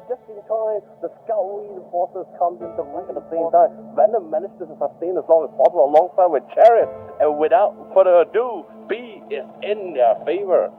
and just in time, the scout reinforcers comes into ring at the same time. Venom managed to sustain as long as possible alongside with Chariot, and without further ado, B is in their favor.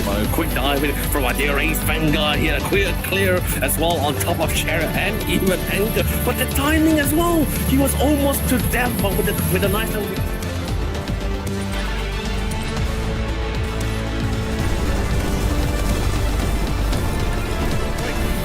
A quick dive in from our dear Ace Vanguard here, clear as well on top of Chariot and even Anchor, but the timing as well, he was almost to death, but with a nice little...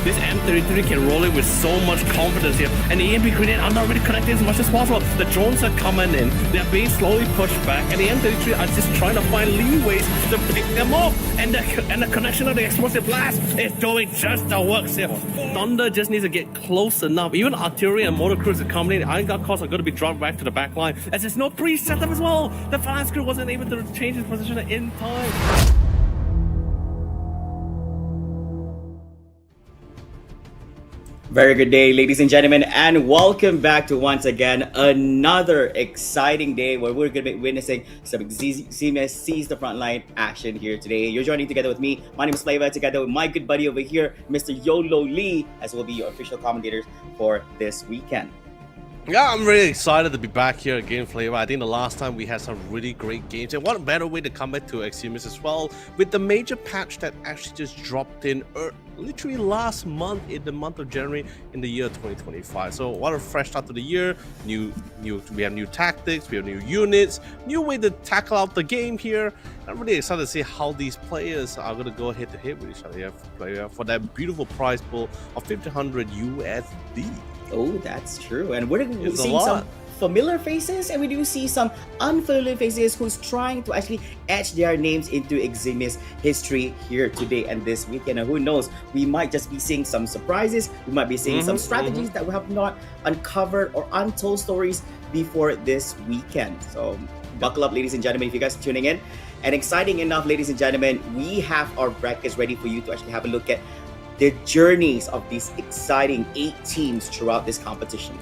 This M33 can roll it with so much confidence here, and the EMP grenade are not really connected as much as possible. The drones are coming in, they're being slowly pushed back, and the M33 are just trying to find leeways to pick them off, and the connection of the explosive blast is doing just the works here. Thunder just needs to get close enough. Even artillery and motor crews are coming in. Iron Guard cores are going to be dropped back to the back line, as there's no pre-setup as well. The Phalanx crew wasn't able to change his position in time. Very good day, ladies and gentlemen, and welcome back to once again another exciting day where we're going to be witnessing some seamless seize the frontline action here today. You're joining together with me. My name is Flavor, together with my good buddy over here, Mr. Yolo Lee, as will be your official commentators for this weekend. Yeah, I'm really excited to be back here again, Flavor. I think the last time we had some really great games, and what better way to come back to Extremis as well, with the major patch that actually just dropped in literally last month, in the month of January in the year 2025. So what a fresh start to the year. We have new tactics, we have new units, new way to tackle out the game here. I'm really excited to see how these players are going to go head to head with each other for that beautiful prize pool of 1,500 USD. Oh, that's true. And we're seeing some familiar faces, and we do see some unfamiliar faces who's trying to actually etch their names into Extremis history here today and this weekend. And who knows, we might just be seeing some surprises. We might be seeing some strategies that we have not uncovered or untold stories before this weekend. So buckle up, ladies and gentlemen, if you guys are tuning in. And exciting enough, ladies and gentlemen, we have our brackets ready for you to actually have a look at the journeys of these exciting 8 teams throughout this competition.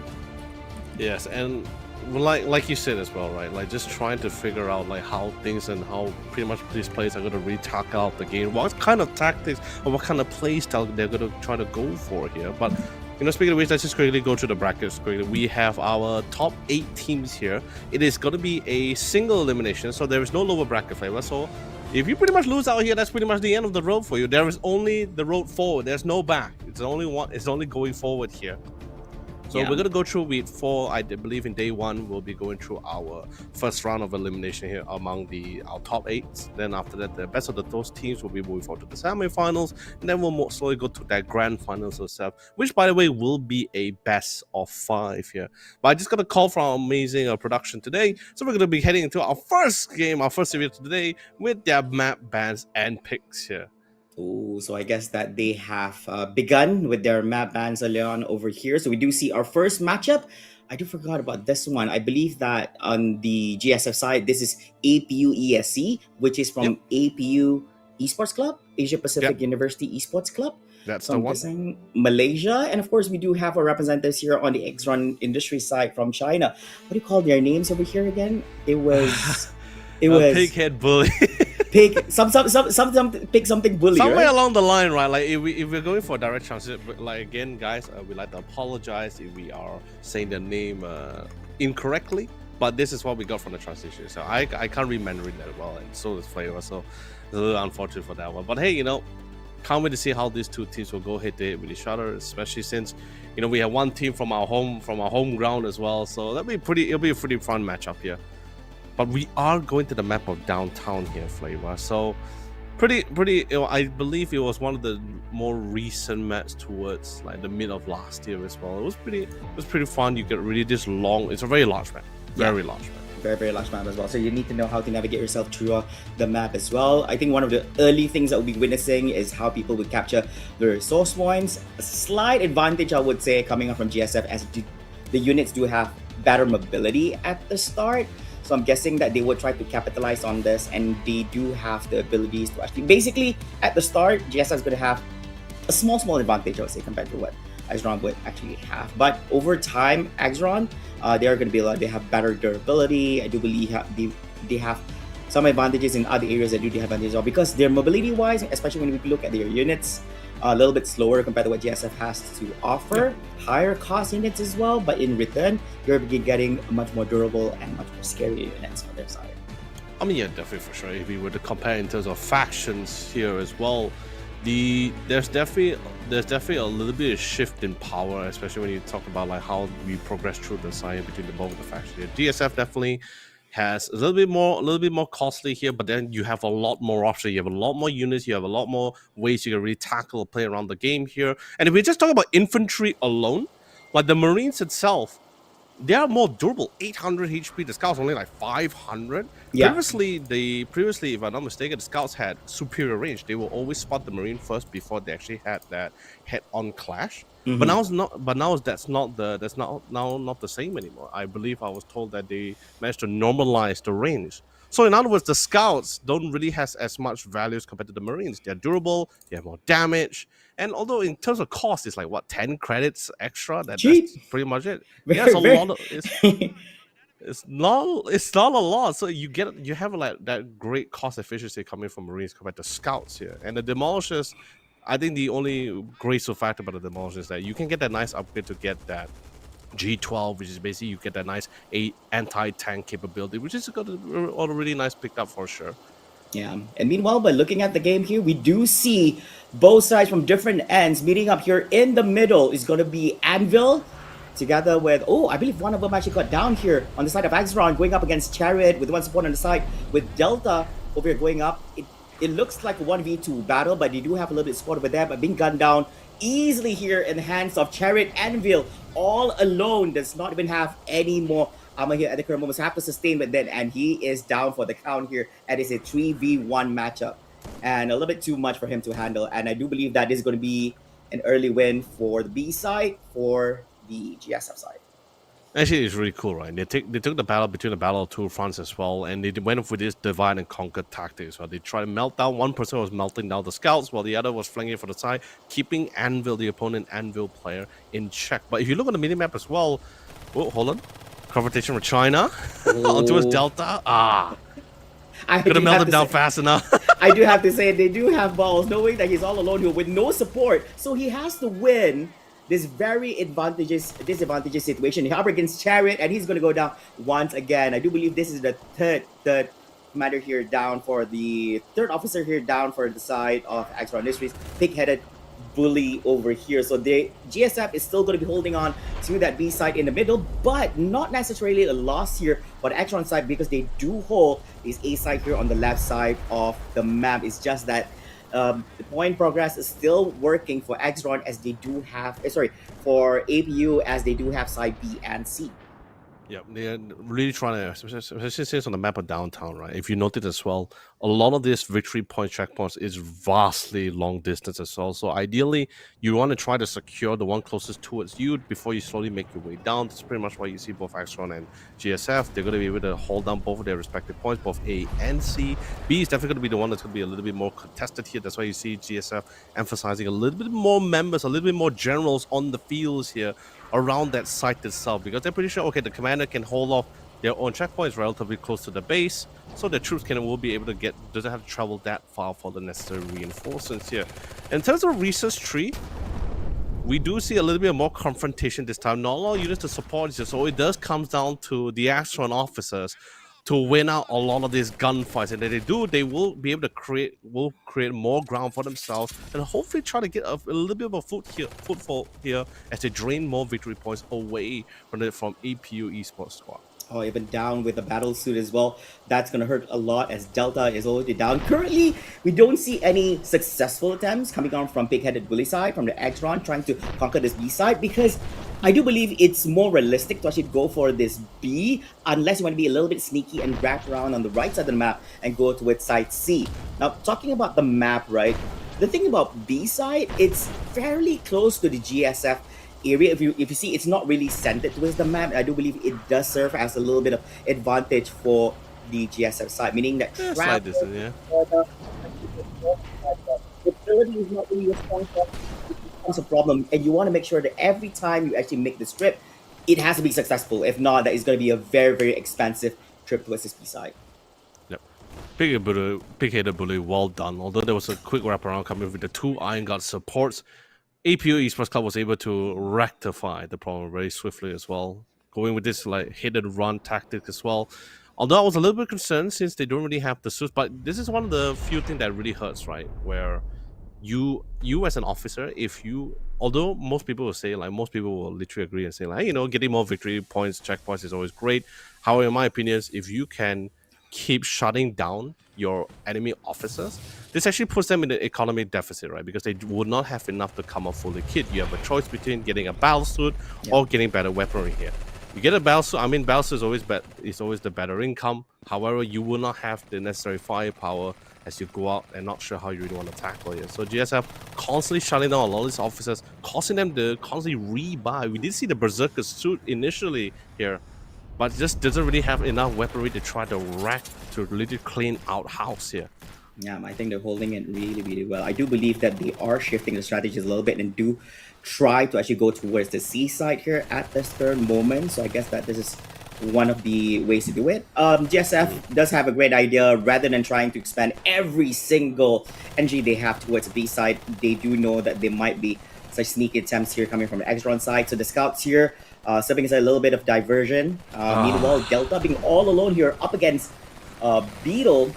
Yes, and like you said as well, right? Like just trying to figure out like how things and how pretty much these players are going to tackle out the game, what kind of tactics or what kind of play style they're going to try to go for here. But speaking of which, let's just quickly go to the brackets quickly. We have our top 8 teams here. It is going to be a single elimination, so there is no lower bracket, Flavor. So if you pretty much lose out here, that's pretty much the end of the road for you. There is only the road forward. There's no back. It's only one. It's only going forward here. So we're gonna go through with 4. I believe in day 1 we'll be going through our first round of elimination here among our top 8. Then after that, the best of those teams will be moving forward to the semi-finals, and then we'll slowly go to that grand finals itself, which by the way will be a best of 5 here. But I just got a call from our amazing production today, so we're gonna be heading into our first game, our first review today with their map bans and picks here. Oh, so I guess that they have begun with their map bans early on over here. So we do see our first matchup. I do forgot about this one. I believe that on the GSF side, this is APU ESC, which is from APU Esports Club, Asia Pacific University Esports Club. That's so the I'm one. guessing Malaysia. And of course, we do have our representatives here on the X-Run industry side from China. What do you call their names over here again? It was Pighead Bully. pick something bully. Somewhere right? along the line, right? Like if we're going for a direct translation, like again, guys, we like to apologize if we are saying the name incorrectly. But this is what we got from the translation. So I can't read Mandarin that well, and so does Flavor. So it's a little unfortunate for that one. But hey, can't wait to see how these two teams will go head to head with each other, especially since we have one team from our home ground as well. So it'll be a pretty fun matchup here. But we are going to the map of downtown here, Flavor. So pretty. I believe it was one of the more recent maps towards like the mid of last year as well. It was pretty fun. You get really this long. It's a very large map. Very large map. Very, very large map as well. So you need to know how to navigate yourself through the map as well. I think one of the early things that we'll be witnessing is how people would capture the resource points. A slight advantage, I would say, coming up from GSF, as the units do have better mobility at the start. So I'm guessing that they will try to capitalize on this, and they do have the abilities to actually, basically at the start, GSF is going to have a small advantage, I would say, compared to what Axron would actually have. But over time, Axron, they are going to be like, they have better durability. I do believe they have some advantages in other areas that do have advantages because their mobility wise, especially when we look at their units, a little bit slower compared to what GSF has to offer. Higher cost units as well, but in return, you're getting much more durable and much more scary units on their side. I mean, yeah, definitely for sure. If we were to compare in terms of factions here as well, there's definitely a little bit of shift in power, especially when you talk about like how we progress through the science between the both of the factions here. DSF definitely has a little bit more costly here, but then you have a lot more options. You have a lot more units. You have a lot more ways you can really tackle or play around the game here. And if we just talk about infantry alone, like the Marines itself, they are more durable. 800 HP. The scouts only like 500. Yeah. Previously, if I'm not mistaken, the scouts had superior range. They will always spot the Marine first before they actually had that head-on clash. Mhm. But now it's not. But now that's not the same anymore. I believe I was told that they managed to normalize the range. So in other words, the scouts don't really have as much values compared to the Marines. They're durable. They have more damage. And although in terms of cost, it's like what 10 credits extra. That's pretty much it. Yeah, it's a lot of. It's not a lot. So you have like that great cost efficiency coming from Marines compared to scouts here. And the demolishers, I think the only graceful factor about the demolishers is that you can get that nice upgrade to get that G12, which is basically you get that nice anti-tank capability, which is got a really nice picked up for sure. Yeah, and meanwhile, by looking at the game here, we do see both sides from different ends meeting up here. In the middle is going to be Anvil together with, I believe one of them actually got down here on the side of Axron, going up against Chariot with one support on the side with Delta over here going up. It looks like a 1v2 battle, but they do have a little bit of support over there, but being gunned down easily here in the hands of Chariot. Anvil all alone, does not even have any more armor here at the current moment, so have to sustain with that, and he is down for the count here. And it's a 3v1 matchup, and a little bit too much for him to handle. And I do believe that this is going to be an early win for the B side, for the GSF side. Actually, it's really cool, right? They took the battle between the battle of two fronts as well, and they went with this divide and conquer tactic as well. They tried to melt down. One person was melting down the scouts, while the other was flanking for the side, keeping Anvil, the opponent Anvil player, in check. But if you look at the minimap as well, hold on, confrontation with China onto his Delta. I could have melted him down fast enough. I do have to say, they do have balls, knowing that he's all alone here with no support, so he has to win this very disadvantageous situation. Up against Chariot, and he's going to go down once again. I do believe this is the third commander here down, for the third officer here down for the side of Axron Industries. Pig-headed bully over here. So the GSF is still going to be holding on to that B side in the middle, but not necessarily a loss here for the Axron side, because they do hold this A side here on the left side of the map. It's just that the point progress is still working for Axron, as they do have, for APU, as they do have side B and C. Yeah, they're really trying to, especially since on the map of downtown, right? If you noted as well, a lot of these victory point checkpoints is vastly long distance as well. So ideally, you want to try to secure the one closest towards you before you slowly make your way down. That's pretty much why you see both Axron and GSF. They're going to be able to hold down both of their respective points, both A and C. B is definitely going to be the one that's going to be a little bit more contested here. That's why you see GSF emphasizing a little bit more members, a little bit more generals on the fields here around that site itself, because they're pretty sure, okay, the commander can hold off their own checkpoints relatively close to the base, so the troops will be able to doesn't have to travel that far for the necessary reinforcements here. In terms of research tree, we do see a little bit more confrontation this time. Not all units to support here, so it does comes down to the Astron officers to win out a lot of these gunfights, and if they do, they will be able to create more ground for themselves, and hopefully try to get a little bit of a foothold here as they drain more victory points away from APU Esports Squad. Even down with the battle suit as well. That's going to hurt a lot, as Delta is already down. Currently, we don't see any successful attempts coming on from Pig-headed Bully side, from the Axron trying to conquer this B side, because I do believe it's more realistic to actually go for this B, unless you want to be a little bit sneaky and wrap around on the right side of the map and go towards side C. Now, talking about the map, right? The thing about B side, it's fairly close to the GSF area. If you see, it's not really centered towards the map. I do believe it does serve as a little bit of advantage for the GSF side, meaning that slight distance, the ability is not really a strong point. becomes a problem, and you want to make sure that every time you actually make the trip, it has to be successful. If not, that is going to be a very, very expensive trip towards this B side. Yep. Big header bully, well done. Although there was a quick wraparound coming with the 2 Iron Guard supports, APO Esports Club was able to rectify the problem very swiftly as well, going with this like hit and run tactic as well. Although I was a little bit concerned since they don't really have the suits, but this is one of the few things that really hurts, right? Where you as an officer, although most people will say, like, most people will literally agree and say, like, getting more victory points, checkpoints is always great. However, in my opinion, if you can keep shutting down your enemy officers, this actually puts them in an economic deficit, right? Because they would not have enough to come up fully kit. You have a choice between getting a battle suit or getting better weaponry here. You get a battle suit. I mean, battle suit is always the better income. However, you will not have the necessary firepower as you go out and not sure how you really want to tackle it. So GSF constantly shutting down a lot of these officers, causing them to constantly rebuy. We did see the Berserker suit initially here, but just doesn't really have enough weaponry to try to rack to literally clean out house here. Yeah, I think they're holding it really, really well. I do believe that they are shifting the strategies a little bit and do try to actually go towards the C side here at this third moment. So I guess that this is one of the ways to do it. GSF does have a great idea. Rather than trying to expand every single energy they have towards the B side, they do know that there might be such sneaky attempts here coming from the Extron side. So the scouts here stepping inside a little bit of diversion. Meanwhile, Delta being all alone here up against Beetle,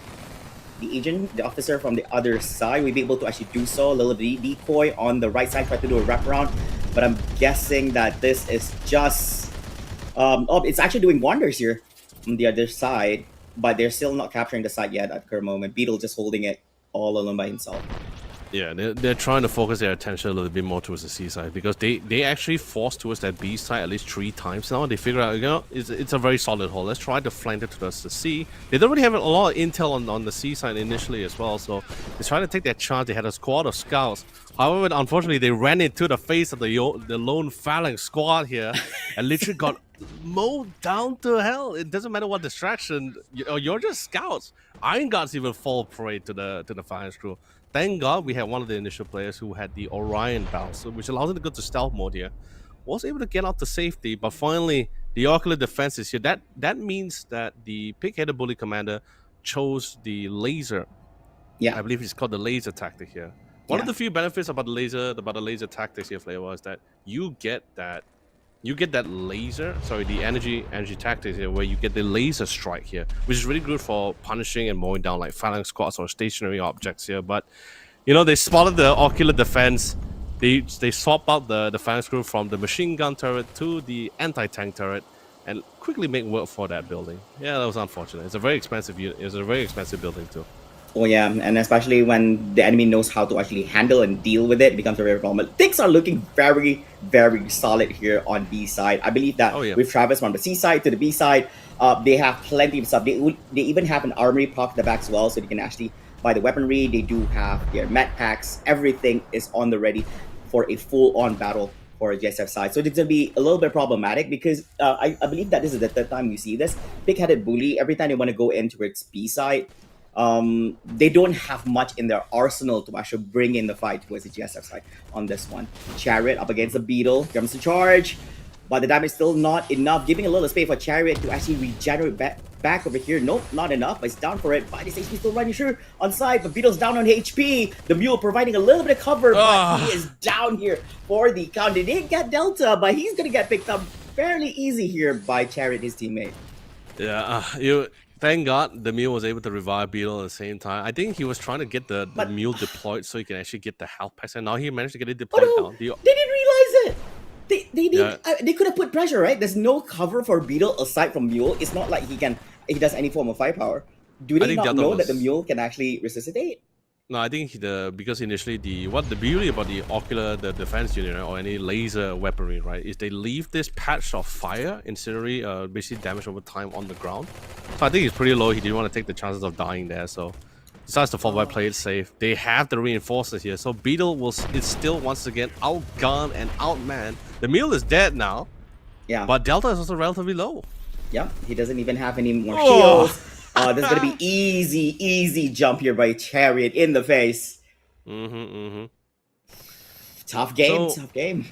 the agent, the officer from the other side. We'll be able to actually do so. A little bit decoy on the right side, try to do a wraparound. But I'm guessing that this is just... it's actually doing wonders here on the other side. But they're still not capturing the side yet at the current moment. Beetle just holding it all alone by himself. Yeah, they're trying to focus their attention a little bit more towards the C side, because they actually forced towards that B side at least 3 times now. They figure out, it's a very solid hold. Let's try to flank it towards the C. They don't really have a lot of intel on the C side initially as well, so they're trying to take that chance. They had a squad of scouts. However, unfortunately, they ran into the face of the lone phalanx squad here and literally got mowed down to hell. It doesn't matter what distraction, you're just scouts. Iron Guards even fall prey to the phalanx crew. Thank God we had one of the initial players who had the Orion bounce, which allows him to go to stealth mode here. Was able to get out to safety, but finally the ocular defense is here. That means that the pig-headed bully commander chose the laser. Yeah, I believe it's called the laser tactic here. One of the few benefits about the laser tactics here, Flavor, is that you get that laser, the energy tactics here, where you get the laser strike here, which is really good for punishing and mowing down like phalanx squads or stationary objects here. But they spotted the ocular defense. They swap out the phalanx crew from the machine gun turret to the anti-tank turret and quickly make work for that building. Yeah, that was unfortunate. It's a very expensive building too. Oh yeah, and especially when the enemy knows how to actually handle and deal with it, becomes a very problem. Things are looking very, very solid here on B side. I believe that with Travis from the C side to the B side, they have plenty of stuff. They even have an armory pocket at the back as well, so they can actually buy the weaponry. They do have their med packs. Everything is on the ready for a full-on battle for a GSF side. So it's going to be a little bit problematic because I believe that this is the third time we see this. Pig-headed bully, every time they want to go into its B side, they don't have much in their arsenal to actually bring in the fight towards the GSF side on this one. Chariot up against the Beetle, comes to charge, but the damage still not enough, giving a little space for Chariot to actually regenerate back over here. Nope, not enough, but it's down for it. But this HP still running through on side, but Beetle's down on HP. The Mule providing a little bit of cover, but he is down here for the count. They did get Delta, but he's gonna get picked up fairly easy here by Chariot, his teammate. Yeah, thank God the Mule was able to revive Beetle at the same time. I think he was trying to get the Mule deployed so he can actually get the health packs, and now he managed to get it deployed down. They didn't realize it! They could have put pressure, right? There's no cover for Beetle aside from Mule. It's not like he does any form of firepower. Do they not know that the Mule can actually resuscitate? No, I think because initially the beauty about the ocular defense unit, or any laser weaponry, right, is they leave this patch of fire, incendiary, basically damage over time on the ground. So I think he's pretty low. He didn't want to take the chances of dying there, so decides to fall by, play it safe. They have the reinforcers here, so Beetle is still once again outgunned and outmanned. The Mule is dead now. Yeah. But Delta is also relatively low. Yeah, he doesn't even have any more shields. This is gonna be easy jump here by Chariot in the face. Tough game, So tough game.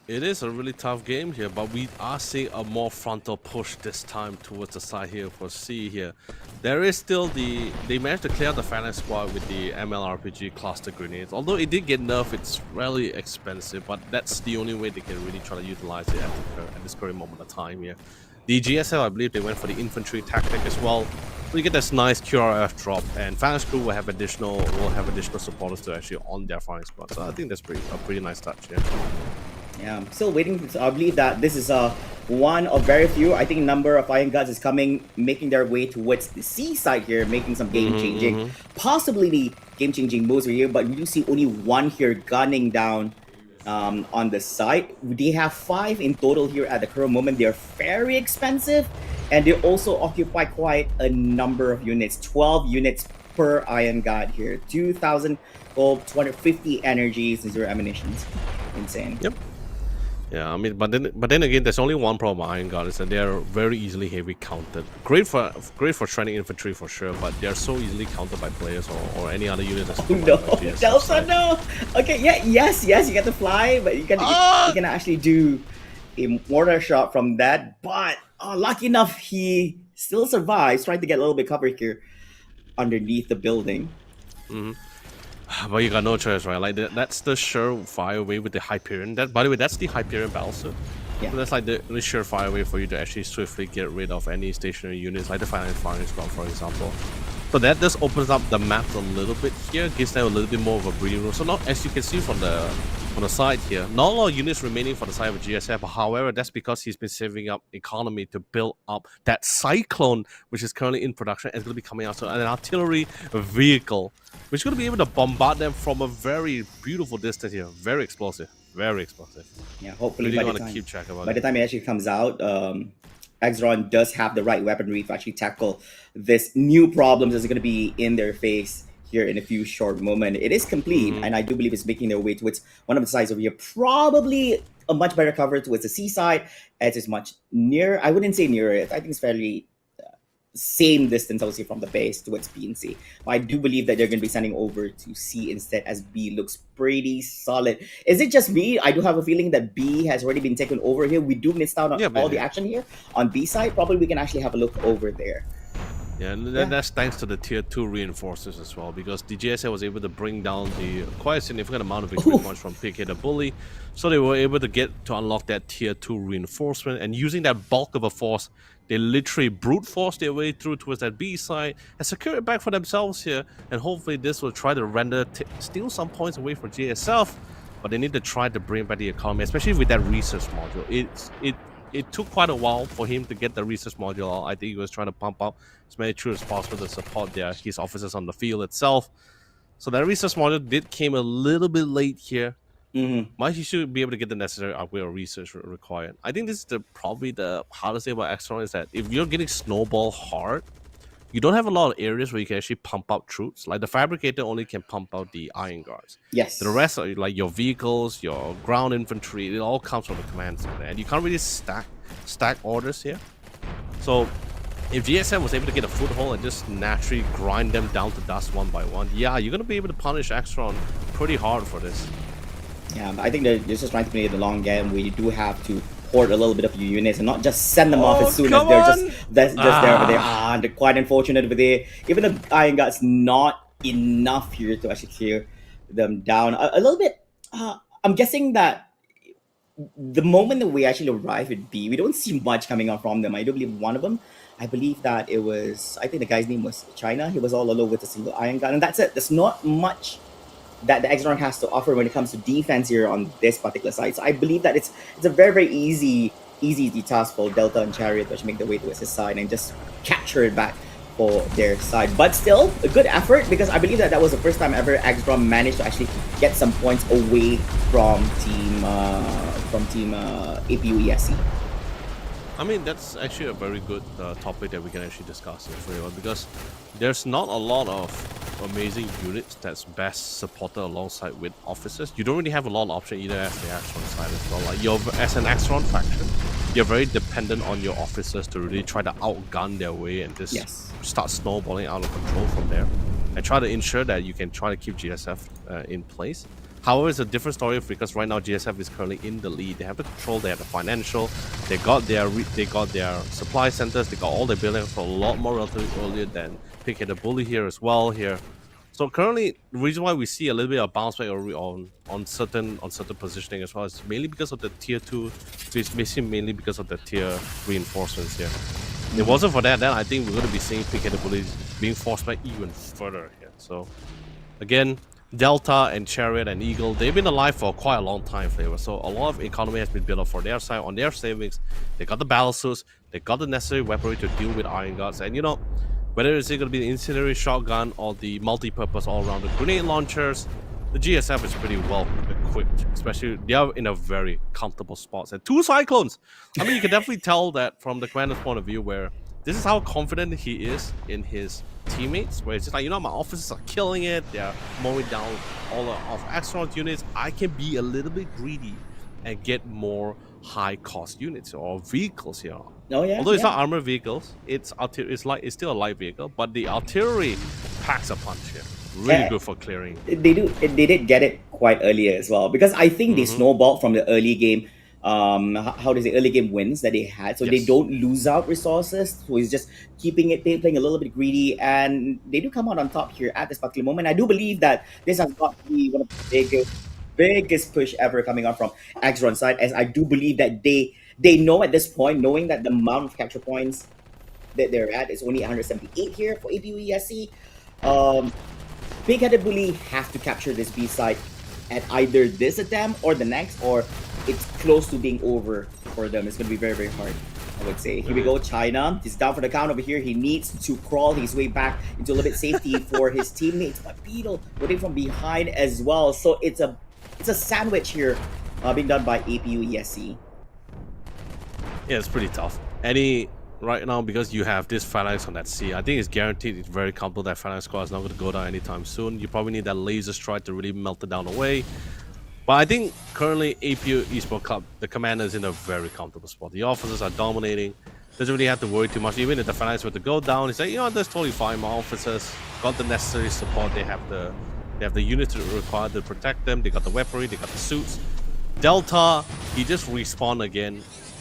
it is a really tough game here, but we are seeing a more frontal push this time towards the side here for C here. There is still they managed to clear out the Phalanx squad with the MLRPG cluster grenades. Although it did get nerfed, it's really expensive, but that's the only way they can really try to utilize it at this current moment of time here. The GSL, I believe they went for the infantry tactic as well. We get this nice QRF drop, and Phalanx crew will have additional supporters to actually on their Phalanx squad. So I think that's a pretty nice touch here. Yeah, I'm still waiting. So I believe that this is one of very few. I think number of Iron Gods is making their way towards the C side here, making some game-changing, possibly the game-changing moves here. But we do see only one here gunning down on the side. They have 5 in total here at the current moment. They're very expensive, and they also occupy quite a number of units. 12 units per Iron God here. 2,000 gold, 250 energies, and 0 ammunitions. Insane. Yep. Yeah, I mean, but then again, there's only one problem with Iron God is that they are very easily heavy counted. Great for shredding infantry for sure, but they are so easily countered by players or any other unit that's no, Delta, no. Okay, yeah, yes, you get to fly, but you can actually do a mortar shot from that. But lucky enough, he still survives, trying to get a little bit cover here underneath the building. But you got no choice, right? Like that's the surefire way with the Hyperion. That, by the way, that's the Hyperion battlesuit. Yeah. So that's like the really surefire way for you to actually swiftly get rid of any stationary units, like the Phalanx firing squad, for example. So that just opens up the map a little bit here, gives them a little bit more of a breathing room. So not, as you can see from the side here, not a lot of units remaining for the side of GSF. However, that's because he's been saving up economy to build up that Cyclone, which is currently in production, and is going to be coming out. So an artillery vehicle, which is going to be able to bombard them from a very beautiful distance here. Very explosive. Very explosive. Yeah, hopefully really going to keep track about it. By the time it actually comes out, Exron does have the right weaponry to actually tackle this new problems that's going to be in their face here in a few short moments. It is complete, and I do believe it's making their way towards one of the sides over here. Probably a much better cover towards the seaside, as it's much nearer. I wouldn't say nearer. I think it's fairly same distance, I would say, from the base towards B and C. But I do believe that they're going to be sending over to C instead, as B looks pretty solid. Is it just me? I do have a feeling that B has already been taken over here. We do miss out on all the action here on B side. Probably we can actually have a look over there. Yeah, and that's thanks to the tier 2 reinforcers as well, because the GSA was able to bring down the quite a significant amount of victory points from PK the Bully, so they were able to unlock that tier 2 reinforcement, and using that bulk of a force, they literally brute force their way through towards that B side and secure it back for themselves here, and hopefully this will try to steal some points away from GSF, but they need to try to bring back the economy, especially with that research module. It took quite a while for him to get the research module out. I think he was trying to pump up as many troops as possible to support his officers on the field itself. So that research module came a little bit late here. But he should be able to get the necessary upgrade or research required. I think this is probably the hardest thing about Extron is that if you're getting snowball hard, you don't have a lot of areas where you can actually pump out troops. Like the Fabricator only can pump out the Iron Guards. Yes. The rest are like your vehicles, your ground infantry, it all comes from the command center. And you can't really stack orders here. So if GSM was able to get a foothold and just naturally grind them down to dust one by one, yeah, you're going to be able to punish Extron pretty hard for this. Yeah, I think they're just trying to play the long game where you do have to hoard a little bit of your units and not just send them off as soon as they're just there over there. They're quite unfortunate over there. Even the Iron God's not enough here to actually clear them down. A little bit, I'm guessing that the moment that we actually arrive at B, we don't see much coming out from them. I do believe one of them, I believe that it was, I think the guy's name was China. He was all alone with a single Iron God, and that's it. There's not much that the Exron has to offer when it comes to defense here on this particular side. So I believe that it's a very, very easy task for Delta and Chariot to actually make their way towards his side and just capture it back for their side. But still, a good effort, because I believe that was the first time ever Exron managed to actually get some points away from team APU ESC. I mean, that's actually a very good topic that we can actually discuss here, because there's not a lot of amazing units that's best supported alongside with officers. You don't really have a lot of options either as the Axron side as well. Like as an Axron faction, you're very dependent on your officers to really try to outgun their way and just start snowballing out of control from there, and try to ensure that you can try to keep GSF in place. However, it's a different story because right now GSF is currently in the lead. They have the control, they have the financial, they got their supply centers, they got all their buildings for a lot more relatively earlier than Pick the Bully here as well here. So currently, the reason why we see a little bit of bounce back on certain positioning as well is mainly because of the tier 2, it's basically mainly because of the tier reinforcements here. If it wasn't for that, then I think we're going to be seeing Pick the Bully being forced back even further here. So again, Delta and Chariot and Eagle, they've been alive for quite a long time, Flavor. So a lot of economy has been built up for their side, on their savings. They got the battle suits, they got the necessary weaponry to deal with Iron Gods. And you know, whether it's going to be the incendiary shotgun or the multi-purpose all-rounded grenade launchers, the GSF is pretty well equipped. Especially, they are in a very comfortable spot. And 2 Cyclones! I mean, you can definitely tell that from the commander's point of view, where this is how confident he is in his teammates, where it's just like, you know, my officers are killing it, they're mowing down all of astronaut units. I can be a little bit greedy and get more high-cost units or vehicles here. Oh yeah. Although it's not armored vehicles, it's still a light vehicle, but the artillery packs a punch here. Really good for clearing. They did get it quite earlier as well, because I think they snowballed from the early game. How does the early game wins that they had, so they don't lose out resources. So it's just keeping it, playing a little bit greedy, and they do come out on top here at this particular moment. I do believe that this has got to be one of the biggest push ever coming out from Axron's side, as I do believe that they know at this point, knowing that the amount of capture points that they're at is only 178 here for APU ESC. Big-headed Bully have to capture this B side at either this attempt or the next, or it's close to being over for them. It's going to be very, very hard, I would say. Here we go, China. He's down for the count over here. He needs to crawl his way back into a little bit safety for his teammates. But Beetle putting from behind as well. So it's a sandwich here being done by APU ESC. Yeah, it's pretty tough. Right now, because you have this Phalanx on that C, I think it's guaranteed, it's very comfortable that Phalanx squad is not going to go down anytime soon. You probably need that laser strike to really melt it down away. But I think currently APU Esports Club, the commander is in a very comfortable spot. The officers are dominating. Doesn't really have to worry too much. Even if the Phalanx were to go down, it's like, you know, that's totally fine. My officers got the necessary support. They have the units required to protect them. They got the weaponry. They got the suits. Delta, he just respawned again.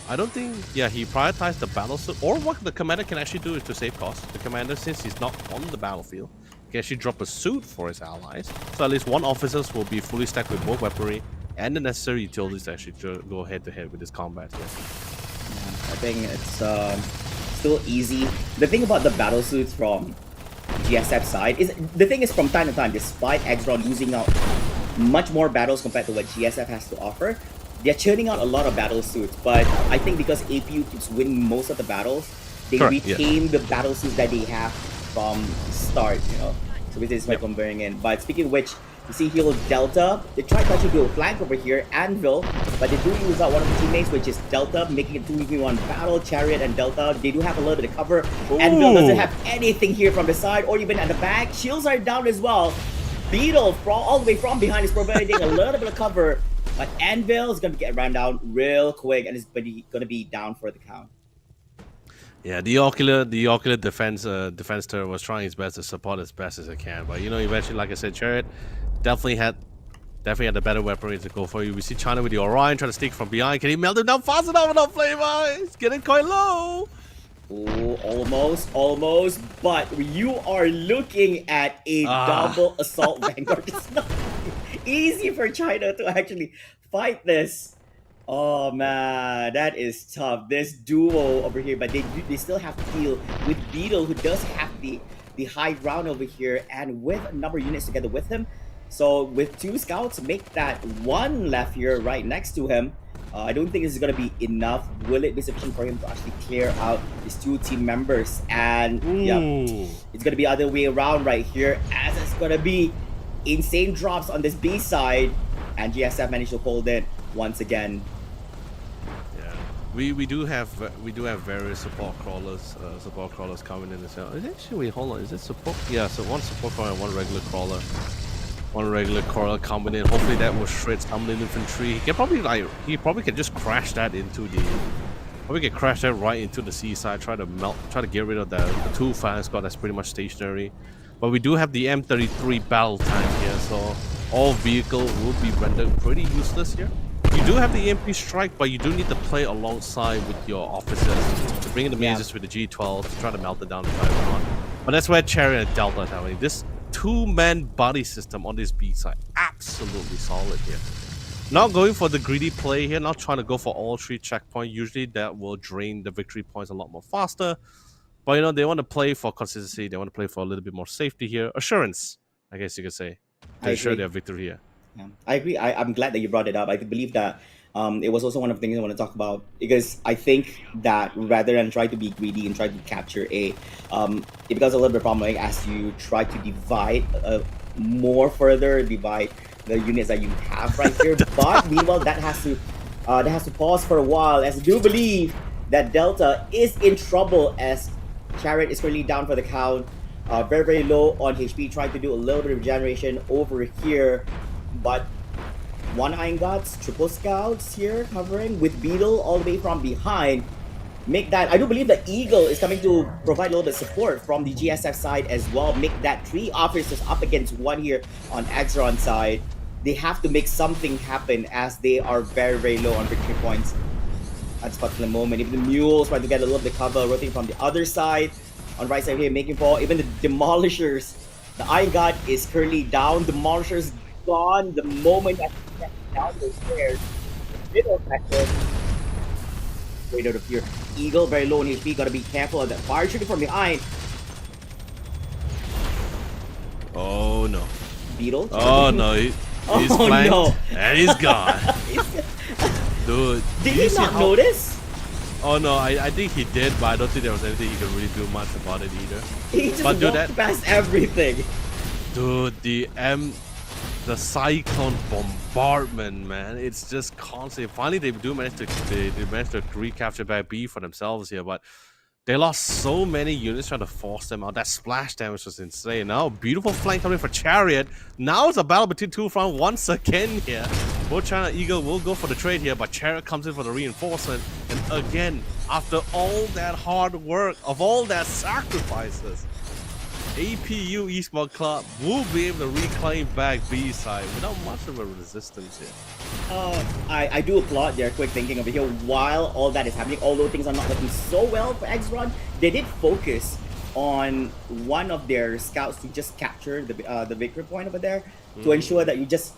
I don't think, yeah, he prioritized the battle suit. Or what the commander can actually do is to save costs. The commander, since he's not on the battlefield, can actually drop a suit for his allies. So at least one officer will be fully stacked with both weaponry and the necessary utilities to actually go head-to-head with this combat. Yeah. I think it's still easy. The thing about the battle suits from GSF side is, the thing is, from time to time, despite Axron losing out much more battles compared to what GSF has to offer, they're churning out a lot of battle suits. But I think because APU keeps winning most of the battles, they retain the battle suits that they have from start, you know. So this is why I'm comparing in. But speaking of which, you see here with Delta, they tried to actually do a flank over here, Anvil, but they do lose out one of the teammates, which is Delta, making it 2v1 battle. Chariot and Delta, they do have a little bit of cover. Ooh. Anvil doesn't have anything here from the side or even at the back. Shields are down as well. Beetle, all the way from behind, is providing a little bit of cover. But Anvil is going to get run down real quick, and it's going to be down for the count. Yeah, the ocular defense turret was trying his best to support as best as it can, but you know, eventually, like I said, Chariot definitely had the better weaponry to go for you. We see China with the Orion trying to sneak from behind. Can he melt him down fast enough? Enough flavor. It's getting quite low. Oh, almost. But you are looking at a double assault vanguard. It's not easy for China to actually fight this. Oh man, that is tough. This duo over here, but they still have to deal with Beetle, who does have the high ground over here, and with a number of units together with him. So with 2 scouts, make that 1 left here right next to him. I don't think this is going to be enough. Will it be sufficient for him to actually clear out his 2 team members? And yeah, it's going to be the other way around right here, as it's going to be insane drops on this B side, and GSF managed to hold it once again. Yeah, we do have various support crawlers coming in as well. Actually, wait, hold on, is it support? Yeah, so 1 support crawler and 1 regular crawler. 1 regular crawler coming in. Hopefully that will shred some of the infantry. He probably can just crash that into the. Probably can crash that right into the seaside. Try to get rid of the 2 Phalanx squad that's pretty much stationary. But we do have the M33 battle tank here, so all vehicle will be rendered pretty useless here. You do have the EMP strike, but you do need to play alongside with your officers to bring in the mages with the G12 to try to melt it down and drive it on. But that's where Chariot and Delta are having this two-man body system on this B side. Absolutely solid here. Not going for the greedy play here, not trying to go for all 3 checkpoints. Usually that will drain the victory points a lot more faster. But you know, they want to play for consistency, they want to play for a little bit more safety here. Assurance, I guess you could say, to ensure their victory here. Yeah, I agree. I'm glad that you brought it up. I believe that it was also one of the things I want to talk about, because I think that rather than try to be greedy and try to capture A, it becomes a little bit problematic as you try to divide more further, divide the units that you have right here. But meanwhile, that has to pause for a while, as I do believe that Delta is in trouble, as Chariot is currently down for the count. Very, very low on HP, trying to do a little bit of regeneration over here. But one Iron Gods, triple scouts here covering with Beetle all the way from behind. Make that, I do believe that Eagle is coming to provide a little bit of support from the GSF side as well. Make that 3 officers up against 1 here on Exron side. They have to make something happen, as they are very, very low on victory points at this particular moment. Even the Mules trying to get a little bit of cover, rotating from the other side. On right side here, making fall. Even the Demolishers, the Iron God is currently down. Demolishers gone the moment that he steps down the stairs. Middle sector. Right out of here. Eagle very low on HP. Gotta be careful of that fire shooting from behind. Oh no. Beetle. Oh no. He's flanked, no. and he's gone. Dude. Did he not notice? Oh no, I think he did, but I don't think there was anything he could really do much about it either. He just walked past everything. Dude, the Cyclone bombardment, man, it's just constant. Finally, they managed to recapture back B for themselves here, but they lost so many units trying to force them out. That splash damage was insane. Now, beautiful flank coming for Chariot. Now it's a battle between 2 fronts once again here. Both China and Eagle will go for the trade here, but Chariot comes in for the reinforcement. And again, after all that hard work, of all that sacrifices, APU Esports Club will be able to reclaim back B side without much of a resistance here. I do applaud their quick thinking over here while all that is happening. Although things are not looking so well for Exron, they did focus on one of their scouts to just capture the victory point over there to ensure that you just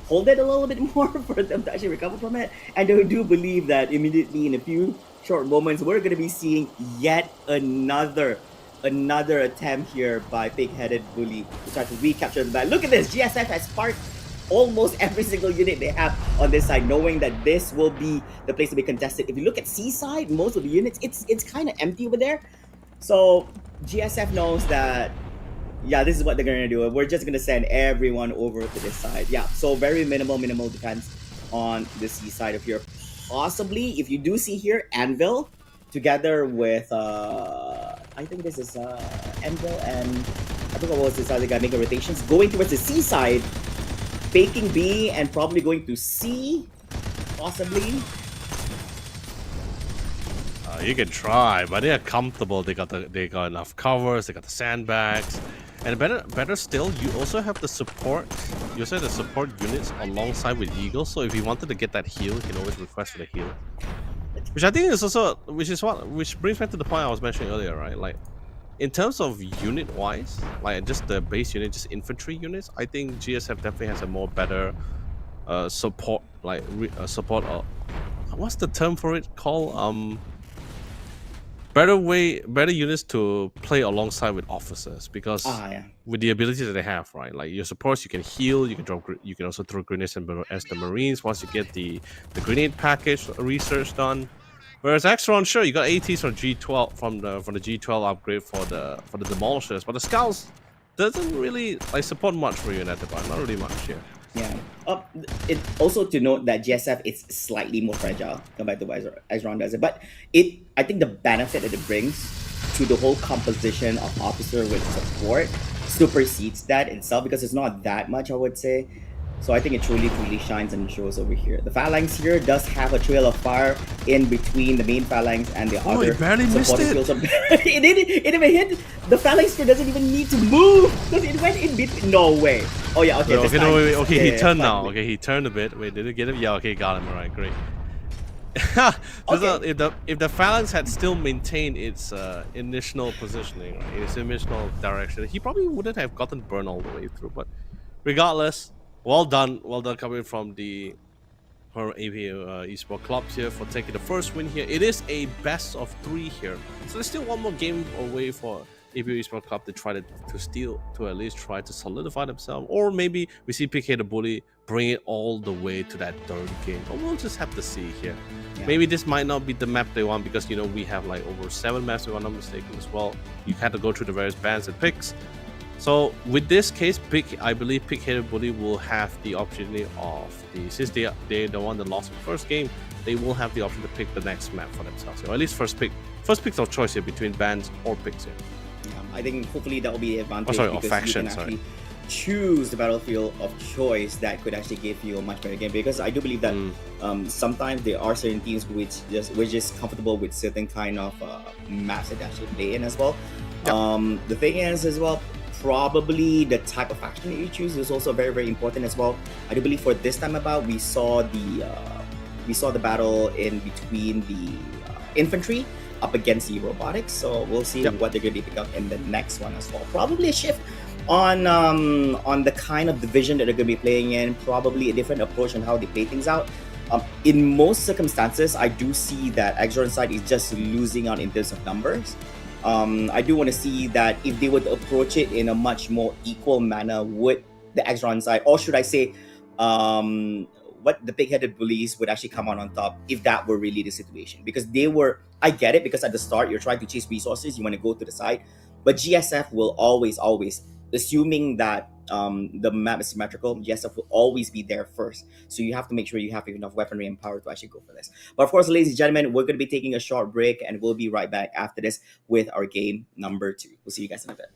hold it a little bit more for them to actually recover from it. And I do believe that immediately in a few short moments, we're going to be seeing yet another attempt here by Pig-Headed Bully to try to recapture the battle. Look at this! GSF has sparked almost every single unit they have on this side, knowing that this will be the place to be contested. If you look at C side, most of the units, it's kind of empty over there. So GSF knows that, yeah, this is what they're gonna do. We're just gonna send everyone over to this side. Yeah, so very minimal defense on the C side of here. Possibly, if you do see here, Anvil together with I think this is Anvil and I think what was this other guy making rotations, going towards the C side, faking B and probably going to C, possibly. You can try, but they are comfortable. They got enough covers. They got the sandbags, and better still, you also have the support. You also have the support units alongside with Eagle. So if you wanted to get that heal, you can always request for the heal. Which I think is also, which brings back to the point I was mentioning earlier, right? Like, in terms of unit wise, like just the base unit, just infantry units, I think GSF definitely has a more better support, like support. What's the term for it called? Better units to play alongside with officers, because with the abilities that they have, right? Like your supports, you can heal, you can also throw grenades as the Marines once you get the grenade package research done. Whereas Exron, sure, you got ATs from G12 from the G12 upgrade for the Demolishers, but the Scouts doesn't really like support much for you in that department. Not really much here. Yeah. It also to note that GSF is slightly more fragile compared to what Exron does it, but I think the benefit that it brings to the whole composition of officer with support supersedes that itself, because it's not that much, I would say. So I think it truly shines and shows over here. The phalanx here does have a trail of fire in between the main phalanx and the other. It barely missed it. It even hit. The phalanx here doesn't even need to move because it went in between. No way. Oh yeah, okay. Okay, he turned now. Okay, he turned a bit. Wait, did it get him? Yeah, okay, got him. All right, great. If the phalanx had still maintained its initial positioning, right, its initial direction, he probably wouldn't have gotten burned all the way through. But regardless, well done coming from the APU Esport clubs here for taking the first win here. It is a best of 3 here, so there's still one more game away for APU Esport Club to try to steal, to at least try to solidify themselves, or maybe we see PK the Bully bring it all the way to that 3rd game. But we'll just have to see here. Yeah. Maybe this might not be the map they want because we have like over 7 maps if I'm not mistaken as well. You had to go through the various bans and picks. So with this case, I believe Pick-Headed Bully will have the opportunity since they're the one that lost the first game, they will have the option to pick the next map for themselves, or at least first picks of choice here between bans or picks here. Yeah, I think hopefully that will be an advantage because you can actually choose the battlefield of choice that could actually give you a much better game. Because I do believe that sometimes there are certain teams we're just comfortable with certain kind of maps that they actually play in as well. Yep. The thing is as well, probably the type of faction that you choose is also very, very important as well. I do believe for this time about we saw the battle in between the infantry up against the robotics, so we'll see what they're going to be picking up in the next one as well. Probably a shift on the kind of division that they're going to be playing in, probably a different approach on how they play things out. In most circumstances, I do see that Exorn side is just losing out in terms of numbers. I do want to see that if they would approach it in a much more equal manner, would the Exron side, or should I say, what the Pig-Headed Bullies would actually come on top if that were really the situation. Because I get it, because at the start you're trying to chase resources, you want to go to the side, but GSF will always, assuming that the map is symmetrical, GSF will always be there first. So you have to make sure you have enough weaponry and power to actually go for this. But of course, ladies and gentlemen, we're going to be taking a short break and we'll be right back after this with our game number 2. We'll see you guys in a bit.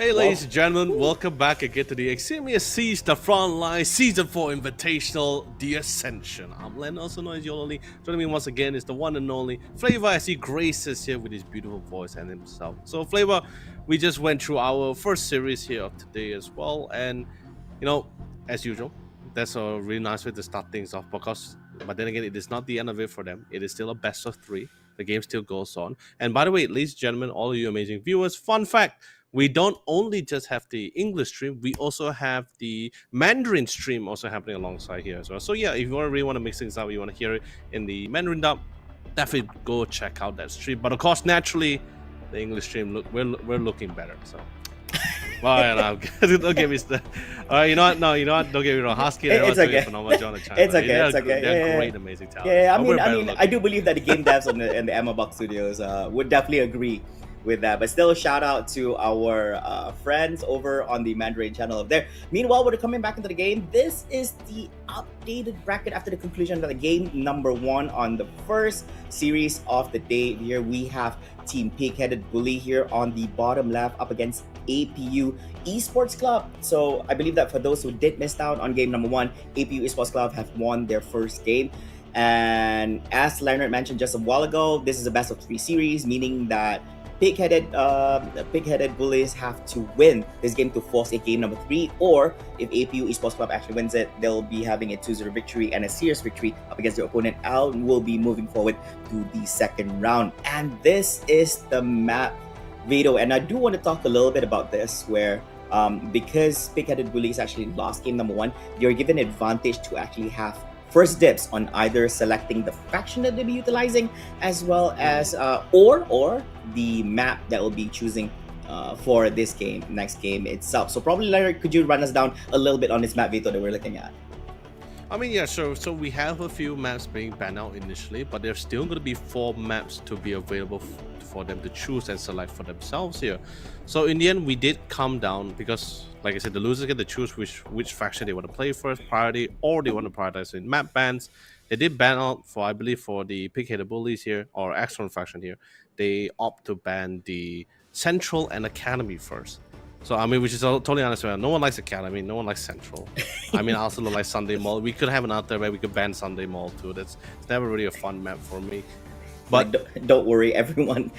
Hey, ladies and gentlemen, welcome back again to the Eximius Siege the Frontline Season 4 Invitational, The Ascension. I'm Len, also known as Yololi. Joining me once again is the one and only Flavor, as he graces here with his beautiful voice and himself. So, Flavor, we just went through our first series here of today as well, and, you know, as usual, that's a really nice way to start things off, because, but then again, it is not the end of it for them. It is still a best of 3. The game still goes on. And by the way, ladies and gentlemen, all of you amazing viewers, fun fact, we don't only just have the English stream, we also have the Mandarin stream also happening alongside here as well. So yeah, if you really want to mix things up, you want to hear it in the Mandarin dub, definitely go check out that stream. But of course, naturally, the English stream, we're looking better. So, well, yeah, no, don't get me started. You know what? No, you know what? Don't get me wrong. Husky, it's okay. Phenomenal John and China. It's okay. It's okay. They're great, amazing talent. Yeah, I mean, I do believe that the game devs in the Emma Box Studios would definitely agree with that. But still, shout out to our friends over on the Mandarin channel up there. Meanwhile, we're coming back into the game. This is the updated bracket after the conclusion of the game number 1 on the first series of the day. Here we have Team Pig-Headed Bully here on the bottom left up against APU Esports Club. So I believe that for those who did miss out on game number 1, APU Esports Club have won their first game. And as Leonard mentioned just a while ago, this is a best of 3 series, meaning that Pig-Headed Bullies have to win this game to force a game number 3, or if APU Esports Club actually wins it, they'll be having a 2-0 victory and a serious victory up against their opponent. Al will be moving forward to the second round. And this is the map, Vito, and I do want to talk a little bit about this, where because Pig-Headed Bullies actually lost game number 1, you're given advantage to actually have first dibs on either selecting the faction that they'll be utilizing, as well as or the map that will be choosing for this game, next game itself. So probably, Larry, could you run us down a little bit on this map, Vito, that we're looking at? I mean, yeah, so we have a few maps being banned out initially, but there's still going to be 4 maps to be available for them to choose and select for themselves here. So in the end, we did come down because, like I said, the losers get to choose which faction they want to play first, priority, or they want to prioritize in map bans. They did ban out for, I believe, for the Pig-Headed Bullies here, or Axon faction here, they opt to ban the Central and Academy first. So, I mean, which is totally honest. No one likes Academy. No one likes Central. I mean, I also don't like Sunday Mall. We could have another where we could ban Sunday Mall too. It's never really a fun map for me. But don't worry, everyone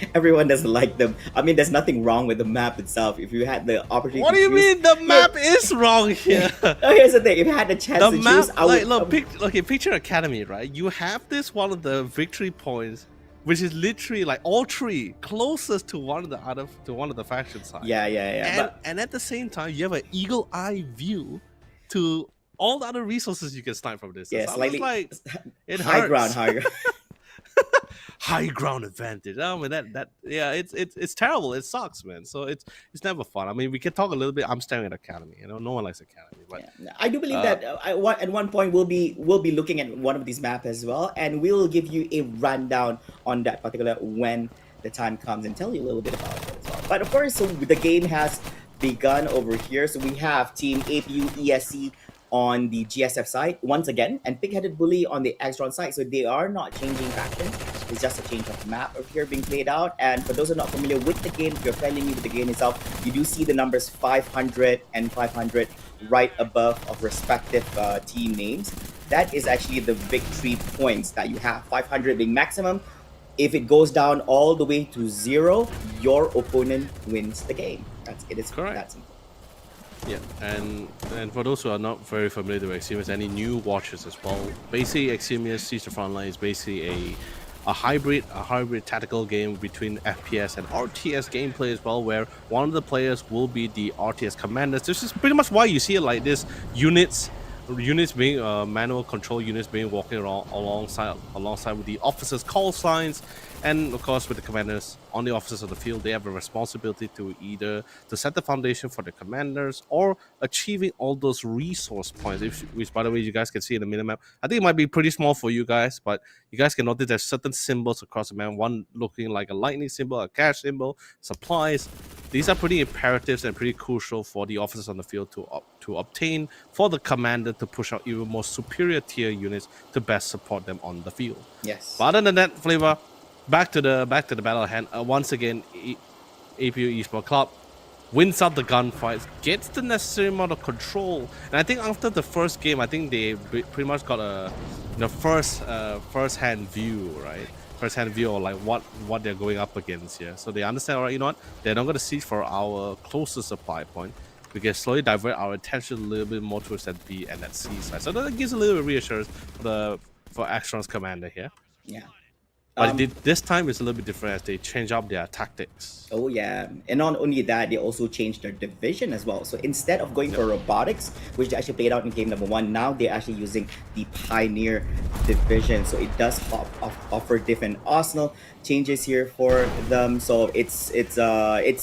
doesn't like them. I mean, there's nothing wrong with the map itself. If you had the opportunity, what do you mean the map is wrong here? Oh, here's the thing: if you had the chance to choose, I would. Picture Academy, right? You have this one of the victory points, which is literally like all 3 closest to one of the faction sides. Yeah. And at the same time, you have an eagle eye view to all the other resources you can snipe from this. Yeah, slightly like it high hurts. ground. High ground advantage. I mean yeah, it's terrible. It sucks, man. So it's never fun. I mean, we can talk a little bit. I'm staring at Academy. You know, no one likes Academy, but yeah. I do believe that at one point we'll be looking at one of these maps as well, and we'll give you a rundown on that particular when the time comes and tell you a little bit about it as well. But of course, so the game has begun over here. So we have Team APU ESC on the GSF side once again, and Pig-Headed Bully on the Extron side. So they are not changing faction. It's just a change of map over here being played out. And for those who are not familiar with the game, if you're fairly new with the game itself, you do see the numbers 500 and 500 right above of respective team names. That is actually the victory points that you have. 500 being maximum. If it goes down all the way to 0, your opponent wins the game. It is correct. That simple. Yeah, and for those who are not very familiar with Eximius, any new watchers as well, basically Eximius Siege the Frontline is basically a hybrid tactical game between FPS and RTS gameplay as well, where one of the players will be the RTS commanders. This is pretty much why you see it like this: units being manual control units being walking around alongside with the officers' call signs, and of course with the commanders on the officers of the field. They have a responsibility to either to set the foundation for the commanders or achieving all those resource points, which by the way you guys can see in the minimap. I think it might be pretty small for you guys, but you guys can notice there's certain symbols across the map, one looking like a lightning symbol, a cash symbol, supplies. These are pretty imperatives and pretty crucial for the officers on the field to obtain for the commander to push out even more superior tier units to best support them on the field. Yes. But other than that, Flavor, back to the battle at hand. Once again, APU Esports Club wins out the gunfights, gets the necessary amount of control. And I think after the first game, I think they pretty much got a first-hand view, right? First-hand view of like what they're going up against here. So they understand, all right, you know what? They're not going to siege for our closest supply point. We can slowly divert our attention a little bit more towards that B and that C side. So that gives a little bit of reassurance for Action's commander here. Yeah. But this time it's a little bit different as they change up their tactics. Oh yeah, and not only that, they also changed their division as well. So instead of going for robotics, which they actually played out in game number 1, now they're actually using the Pioneer division. So it does offer different arsenal changes here for them. So it's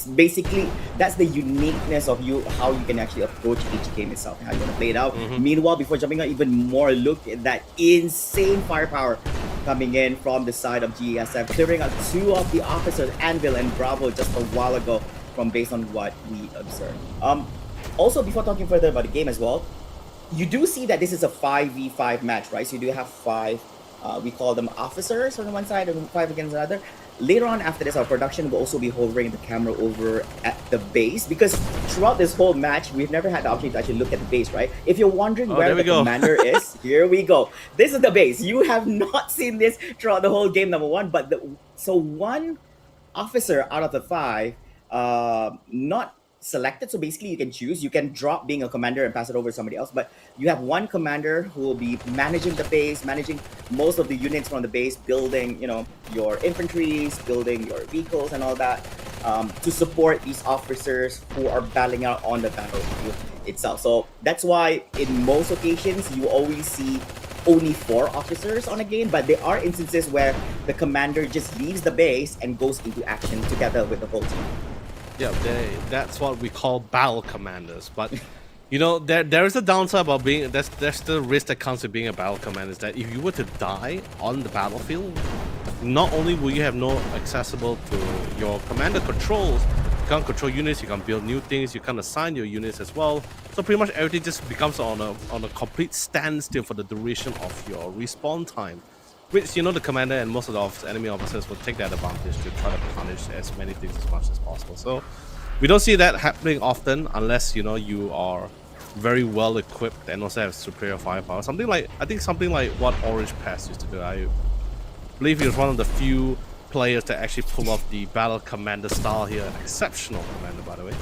basically, that's the uniqueness of how you can actually approach each game itself, how you want to play it out. Meanwhile, before jumping out even more, look at that insane firepower coming in from the side of GESF, clearing out 2 of the officers, Anvil and Bravo, just a while ago, from based on what we observed. Also, before talking further about the game as well, you do see that this is a 5v5 match, right? So you do have 5, we call them officers on one side and 5 against another. Later on after this, our production will also be hovering the camera over at the base, because throughout this whole match, we've never had the opportunity to actually look at the base, right? If you're wondering where the commander is, here we go. This is the base. You have not seen this throughout the whole game number 1, but so 1 officer out of the 5, not selected. So basically you can choose, you can drop being a commander and pass it over to somebody else, but you have 1 commander who will be managing the base, managing most of the units from the base, building, you know, your infantries, building your vehicles and all that, to support these officers who are battling out on the battlefield itself. So that's why in most occasions you always see only 4 officers on a game, but there are instances where the commander just leaves the base and goes into action together with the whole team. Yeah, that's what we call battle commanders. But you know, there is a downside about being there's the risk that comes with being a battle commander, is that if you were to die on the battlefield, not only will you have no accessible to your commander controls, you can't control units, you can't build new things, you can't assign your units as well. So pretty much everything just becomes on a complete standstill for the duration of your respawn time. Which, you know, the commander and most of the enemy officers will take that advantage to try to punish as many things as much as possible. So we don't see that happening often unless, you know, you are very well equipped and also have superior firepower. I think something like what Orange Pass used to do. I believe he was one of the few players that actually pull off the battle commander style here. An exceptional commander, by the way.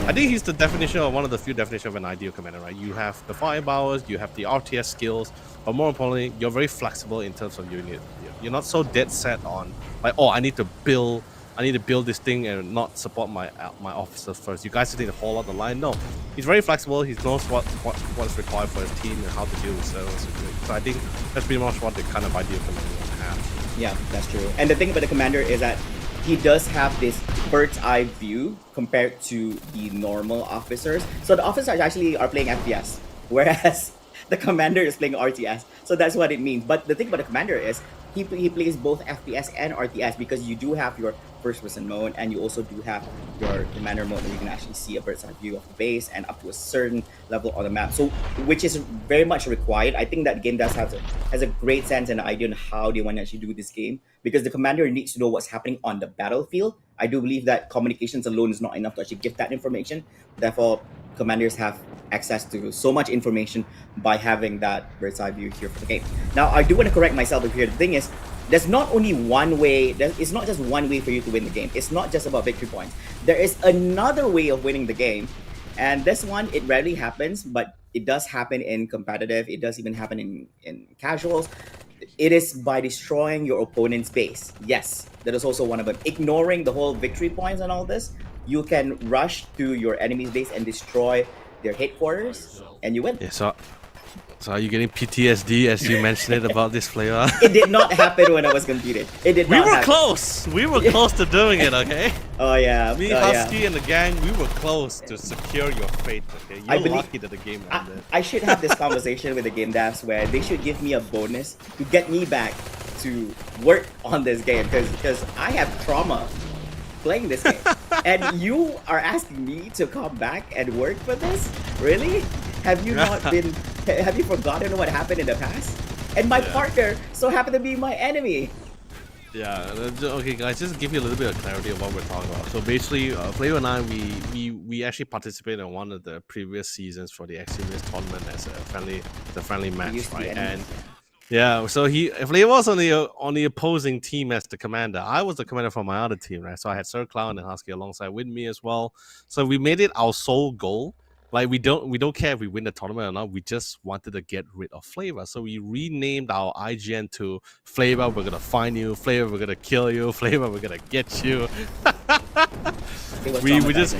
I think he's the definition of one of the few definitions of an ideal commander, right? You have the firepowers, you have the RTS skills, but more importantly, you're very flexible in terms of unit. You're not so dead set on like, oh, I need to build this thing and not support my officers first. You guys just need to hold out the line. No, he's very flexible. He knows what's required for his team and how to deal with certain situations. So I think that's pretty much what the kind of ideal commander will have. Yeah, that's true. And the thing about the commander is that he does have this bird's eye view compared to the normal officers. So the officers actually are playing FPS, whereas the commander is playing RTS. So that's what it means. But the thing about the commander is he plays both FPS and RTS, because you do have your first person mode and you also do have your commander mode where you can actually see a bird's eye view of the base and up to a certain level on the map. So which is very much required. I think that game does has a great sense and idea on how they want to actually do this game, because the commander needs to know what's happening on the battlefield. I do believe that communications alone is not enough to actually give that information. Therefore, commanders have access to so much information by having that bird's eye view here for the game. Now, I do want to correct myself here. The thing is, there's not only one way, it's not just one way for you to win the game. It's not just about victory points. There is another way of winning the game. And this one, it rarely happens, but it does happen in competitive. It does even happen in casuals. It is by destroying your opponent's base. Yes, that is also one of them. Ignoring the whole victory points and all this, you can rush to your enemy's base and destroy their headquarters, and you win. Yeah, so are you getting PTSD as you mentioned it about this player? It did not happen when I was competing. It did not happen. We were close. We were close to doing it, okay? Oh yeah. Me, Husky, and the gang, we were close to secure your fate, okay? You're lucky that the game ended. I should have this conversation with the game devs where they should give me a bonus to get me back to work on this game, because I have trauma playing this game. And you are asking me to come back and work for this? Really? Have you forgotten what happened in the past? And my partner so happened to be my enemy. Yeah, okay, guys, just to give you a little bit of clarity of what we're talking about. So basically, Flavor and I, we actually participated in one of the previous seasons for the Extremist tournament as a friendly match, right? And yeah, so Flavor was on the opposing team as the commander. I was the commander for my other team, right? So I had Sir Clown and Husky alongside with me as well. So we made it our sole goal. Like we don't care if we win the tournament or not. We just wanted to get rid of Flavor. So we renamed our IGN to Flavor, we're gonna find you. Flavor, we're gonna kill you. Flavor, we're gonna get you. we just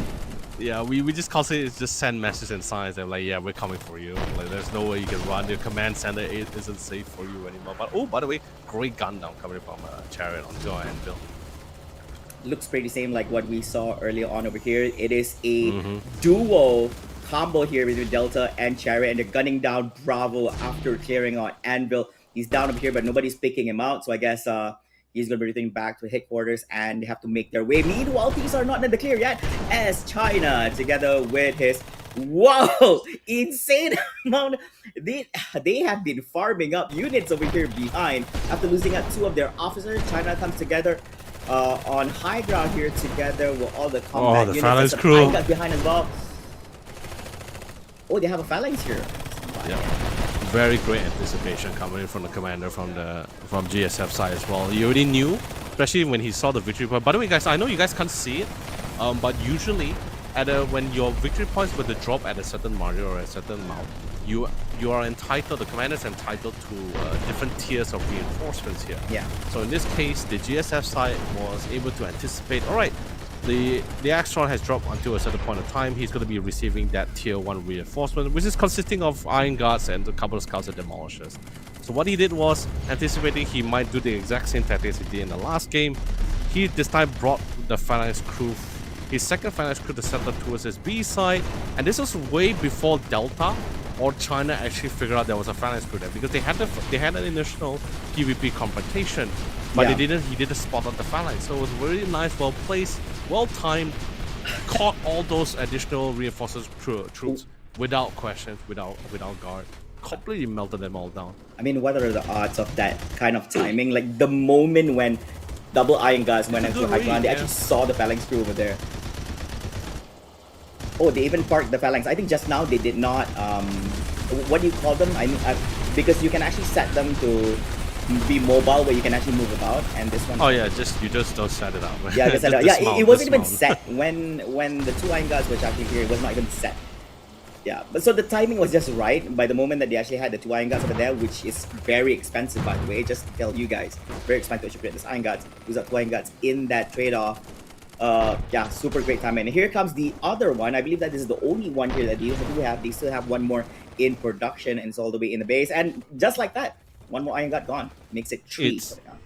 we just constantly just send messages and signs that like, yeah, we're coming for you. Like there's no way you can run. Your command center isn't safe for you anymore. But oh, by the way, great gun down coming from Chariot on Joe and Bill. Looks pretty same like what we saw earlier on over here. It is a duo combo here between Delta and Chariot, and they're gunning down Bravo after clearing out Anvil. He's down over here, but nobody's picking him out. So I guess he's going to be returning back to headquarters, and they have to make their way. Meanwhile, these are not in the clear yet, as China, together with his insane amount. They have been farming up units over here behind after losing out 2 of their officers. China comes together on high ground here together with all the combat the units. Phalanx crew behind as well. Oh, they have a phalanx here. Yeah, very great anticipation coming in from the commander from GSF side as well. You already knew, especially when he saw the victory point. By the way, guys, I know you guys can't see it, but usually when your victory points were to drop at a certain margin or a certain amount, you are entitled. The commander is entitled to different tiers of reinforcements here. Yeah. So in this case, the GSF side was able to anticipate. All right. The Axtron has dropped until a certain point of time. He's going to be receiving that tier 1 reinforcement, which is consisting of Iron Guards and a couple of Scouts and Demolishers. So what he did was, anticipating he might do the exact same tactics he did in the last game, he this time brought the Phalanx crew, his second Phalanx crew, to set up towards his B side, and this was way before Delta or China actually figured out there was a Phalanx crew there, because they had an initial PvP confrontation, but he didn't spot out the Phalanx. So it was really nice, well placed, well timed, caught all those additional reinforcements troops without questions, without guard, completely melted them all down. I mean, what are the odds of that kind of timing? Like the moment when double Iron Guards went into high ground, they actually saw the Phalanx crew over there. Oh, they even parked the Phalanx. I think just now they did not. What do you call them? I mean, because you can actually set them to be mobile, where you can actually move about. And this one. Oh yeah, you just don't set it up. Yeah, just set it up. Yeah, it wasn't even set when the 2 Iron Guards were actually here. It was not even set. Yeah, but so the timing was just right by the moment that they actually had the 2 Iron Guards over there, which is very expensive, by the way. Just to tell you guys, very expensive to create this Iron Guards. Use up 2 Iron Guards in that trade-off. Yeah, super great timing. And here comes the other one. I believe that this is the only one here that they do have. They still have one more in production, and it's all the way in the base. And just like that, one more Iron Guard gone. Makes it 3 for the count.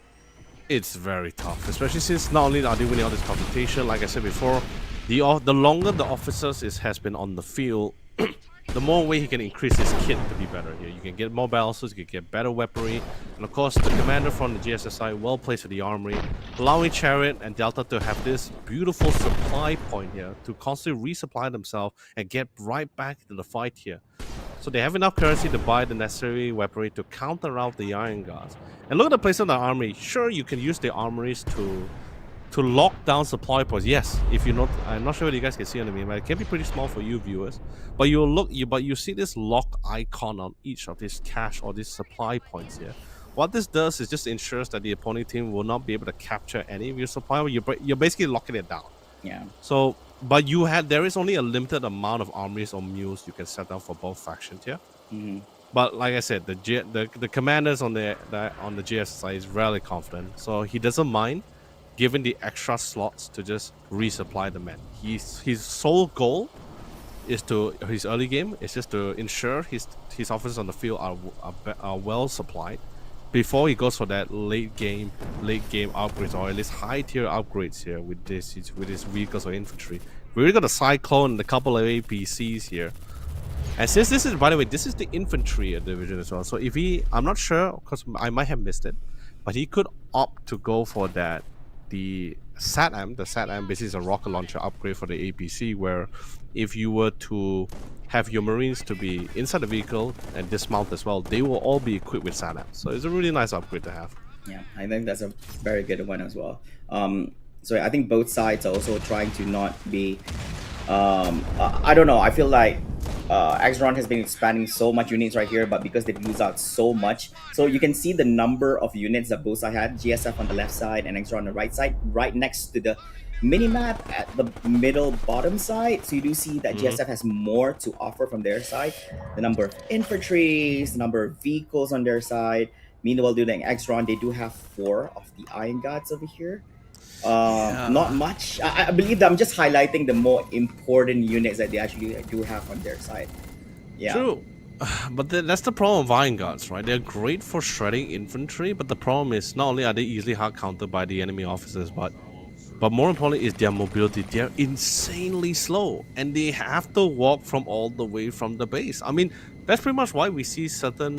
It's very tough, especially since not only are they winning all this competition, like I said before, the longer the officers has been on the field, the more way he can increase his kit to be better here. You can get more balances, you can get better weaponry, and of course the commander from the GSSI well placed at the armory, allowing Chariot and Delta to have this beautiful supply point here to constantly resupply themselves and get right back into the fight here. So they have enough currency to buy the necessary weaponry to counter out the Iron Guards. And look at the place of the armory. Sure, you can use the armories to lock down supply points. Yes, if you not, I'm not sure whether you guys can see on the map, but it can be pretty small for you viewers. But you see this lock icon on each of these cache or these supply points here. What this does is just ensures that the opponent team will not be able to capture any of your supply. You're basically locking it down. Yeah. So, but there is only a limited amount of armories or mules you can set down for both factions here. Mm-hmm. But like I said, the commanders on the GSSI is rarely confident, so he doesn't mind given the extra slots to just resupply the men. His sole goal is his early game is just to ensure his officers on the field are well supplied before he goes for that late game upgrades, or at least high tier upgrades here with his vehicles or infantry. We already got a Cyclone and a couple of APCs here. And since this is, by the way, this is the infantry division as well. So if I'm not sure, because I might have missed it, but he could opt to go for that. The SATAM basically is a rocket launcher upgrade for the APC, where if you were to have your Marines to be inside the vehicle and dismount as well, they will all be equipped with SATAM. So it's a really nice upgrade to have. Yeah, I think that's a very good one as well. So I think both sides are also trying to not be. I don't know. I feel like Axron has been expanding so much units right here, but because they've used out so much, so you can see the number of units that both sides had. GSF on the left side and Axron on the right side, right next to the minimap at the middle bottom side. So you do see that Mhm. GSF has more to offer from their side. The number of infantries, the number of vehicles on their side. Meanwhile, during Axron, they do have 4 of the Iron Gods over here. Not Yeah. much. I believe that I'm just highlighting the more important units that they actually do have on their side. Yeah. True. But that's the problem of Iron Guards, right? They're great for shredding infantry, but the problem is not only are they easily hard countered by the enemy officers, but more importantly is their mobility. They're insanely slow, and they have to walk from all the way from the base. I mean, that's pretty much why we see certain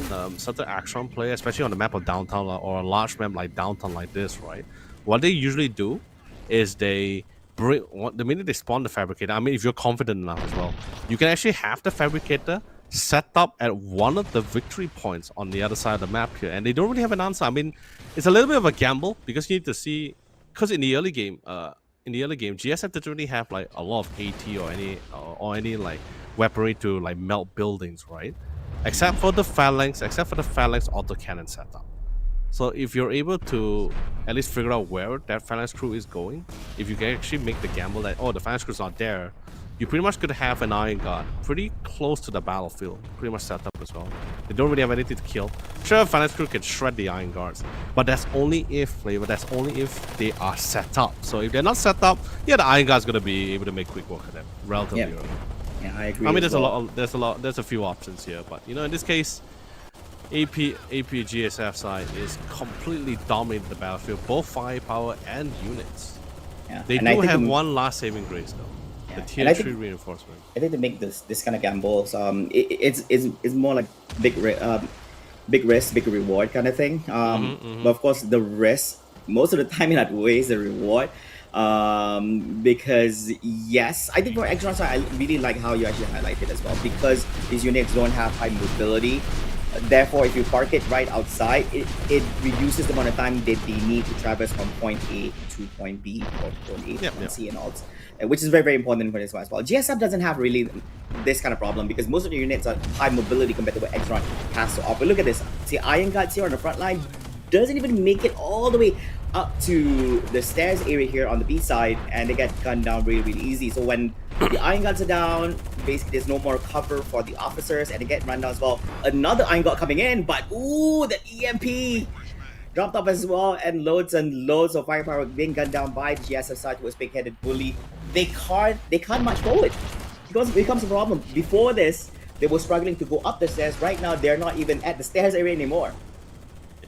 action play, especially on the map of downtown or a large map like downtown like this, right? What they usually do is they bring the minute they spawn the fabricator. I mean, if you're confident enough as well, you can actually have the fabricator set up at one of the victory points on the other side of the map here, and they don't really have an answer. I mean, it's a little bit of a gamble because you need to see because in the early game, GSF didn't really have like a lot of AT or any like weaponry to like melt buildings, right? Except for the phalanx autocannon setup. So if you're able to at least figure out where that phalanx crew is going, if you can actually make the gamble that the phalanx crew's not there, you pretty much could have an Iron Guard pretty close to the battlefield, pretty much set up as well. They don't really have anything to kill. Sure, phalanx crew can shred the Iron Guards, but that's only if they are set up. So if they're not set up, yeah, the Iron Guard's gonna be able to make quick work of them relatively Yeah. early. Yeah, I agree. I mean, as well. there's a few options here, but in this case, AP GSF side is completely dominating the battlefield, both firepower and units. Yeah. They And I do think have the- one last saving grace though, Yeah. the And tier I 3 think reinforcement. I think to make this kind of gambles, it's more like big risk, big reward kind of thing. But of course, the risk most of the time it outweighs the reward. Because yes, I think for extra side, I really like how you actually highlighted as well because these units don't have high mobility. Therefore, if you park it right outside, it reduces the amount of time that they need to traverse from point A to point B or point A to Yep, point yep. C and all, which is very, very important for this one as well. GSF doesn't have really this kind of problem because most of the units are high mobility compared to what Exron has to offer. Look at this. See, Iron Guards here on the front line doesn't even make it all the way up to the stairs area here on the B side, and they get gunned down really, really easy. So when the Iron Guards are down, basically there's no more cover for the officers, and they get run down as well. Another Iron Guard coming in, but ooh, the EMP dropped off as well, and loads of firepower being gunned down by the GSF side who was big-headed bully. They can't march forward because it becomes a problem. Before this, they were struggling to go up the stairs. Right now, they're not even at the stairs area anymore.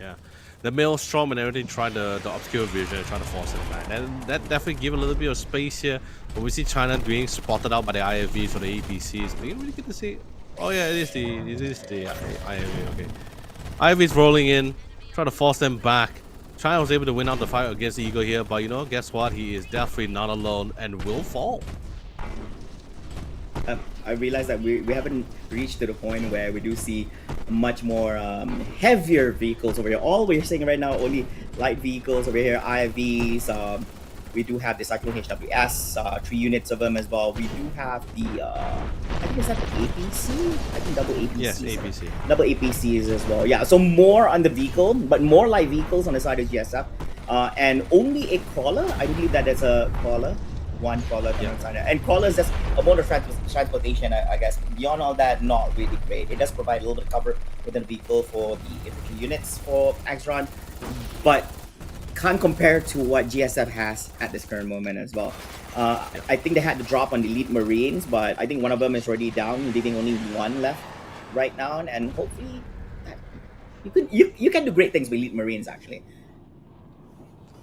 Yeah. The Maelstrom and everything tried the obscure vision, trying to force it back. And that definitely give a little bit of space here. But we see China being spotted out by the IFVs or the APCs. We didn't really get to see. Oh yeah, it is the IFV. Okay, IFVs rolling in, trying to force them back. China was able to win out the fight against the Eagle here, but guess what? He is definitely not alone and will fall. I realize that we haven't reached to the point where we do see much more heavier vehicles over here. All we're seeing right now only light vehicles over here, IVs. We do have the Cyclone HWS, 3 units of them as well. We do have the I think it's that the APC. I think double APCs. Yes, APC. Double APCs as well. Yeah, so more on the vehicle, but more light vehicles on the side of GSF, and only a crawler. I believe that there's a crawler. One crawler coming inside there. And crawler is just a mode of transportation, I guess. Beyond all that, not really great. It does provide a little bit of cover within the vehicle for the infantry units for Axron, but can't compare to what GSF has at this current moment as well. I think they had to drop on the elite Marines, but I think one of them is already down, leaving only one left right now. And hopefully, you can do great things with elite Marines actually.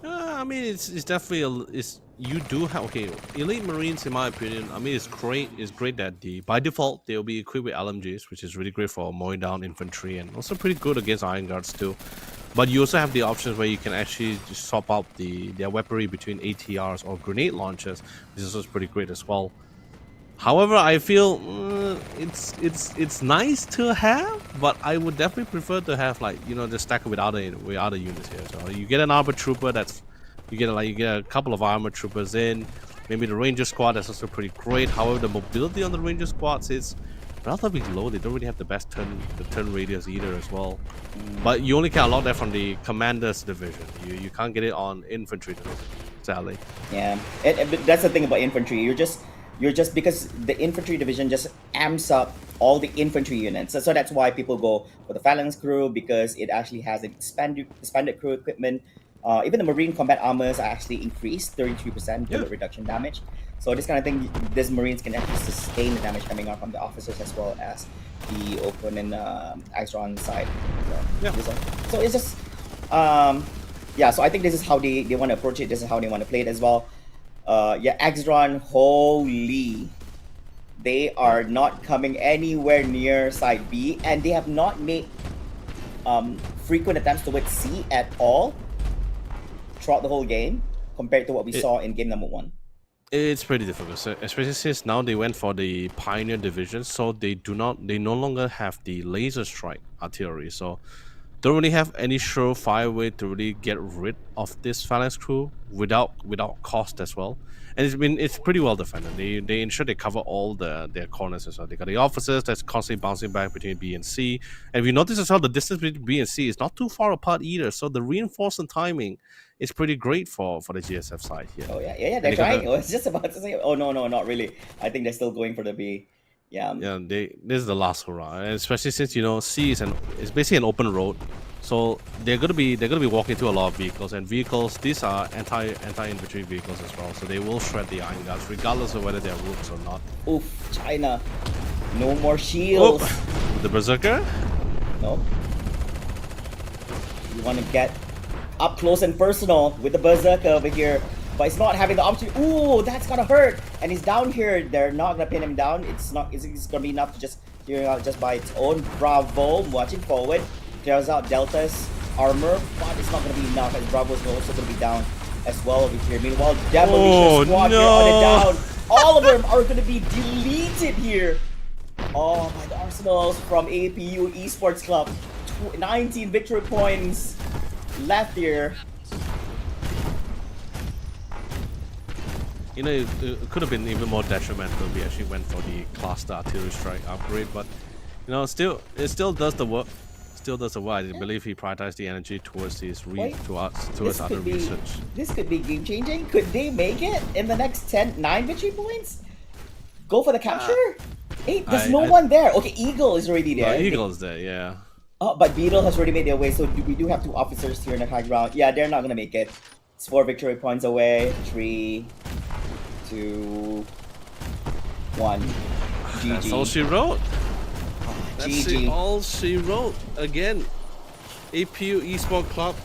I mean, it's definitely you do have elite Marines in my opinion. I mean, it's great that by default they'll be equipped with LMGs, which is really great for mowing down infantry and also pretty good against Iron Guards too. But you also have the options where you can actually just swap out their weaponry between ATRs or grenade launchers, which is also pretty great as well. However, I feel it's nice to have, but I would definitely prefer to have like just stack it with other units here. So you get an armor trooper you get a couple of armor troopers in, maybe the ranger squad that's also pretty great. However, the mobility on the ranger squads is relatively low. They don't really have the best turn radius either as well. But you only can unlock that from the commander's division. You can't get it on infantry division, sadly. Yeah, but that's the thing about infantry. You're just because the infantry division just amps up all the infantry units. So that's why people go for the phalanx crew, because it actually has an expanded crew equipment. Even the marine combat armors are actually increased 33% bullet reduction damage. So this kind of thing, these marines can actually sustain the damage coming out from the officers as well as the opponent Axron side. So it's just yeah. So I think this is how they want to approach it. This is how they want to play it as well. Yeah, Axron, holy, they are not coming anywhere near side B, and they have not made frequent attempts towards C at all throughout the whole game compared to what we saw in game number 1. It's pretty difficult, so especially since now they went for the Pioneer division, so they no longer have the laser strike artillery, so don't really have any surefire way to really get rid of this phalanx crew without cost as well. And it's pretty well defended. They ensure they cover all their corners as well. They got the officers that's constantly bouncing back between B and C. And if you notice as well, the distance between B and C is not too far apart either. So the reinforcement timing is pretty great for the GSF side here. Oh yeah, they're trying. I was just about to say, oh no, not really. I think they're still going for the B. Yeah. Yeah, this is the last hurrah, and especially since C is basically an open road, so they're gonna be walking through a lot of vehicles, and these are anti-infantry vehicles as well, so they will shred the iron guards regardless of whether they're rooks or not. Oof, China, no more shields. Oh, the berserker? No. You want to get up close and personal with the berserker over here. But it's not having the opportunity. Ooh, that's gonna hurt. And he's down here. They're not gonna pin him down. It's gonna be enough to just clear out just by its own. Bravo, watching forward. Clears out Delta's armor, but it's not gonna be enough, as Bravo's also gonna be down as well over here. Meanwhile, Demolition Squad here on it down. All of them are gonna be deleted here. Oh, by the Arsenals from APU Esports Club. 19 victory points left here. It could have been even more detrimental if we actually went for the cluster artillery strike upgrade, but it still does the work. I believe he prioritized the energy towards towards other research. This could be game changing. Could they make it in the next 9 victory points? Go for the capture? There's no one there. Okay, Eagle is already there. Eagle's there, yeah. Oh, but Beetle has already made their way, so we do have 2 officers here in the high ground. Yeah, they're not gonna make it. It's 4 victory points away. 3, 2, 1. GG. That's all she wrote. GG. All she wrote. Again, APU Esports Club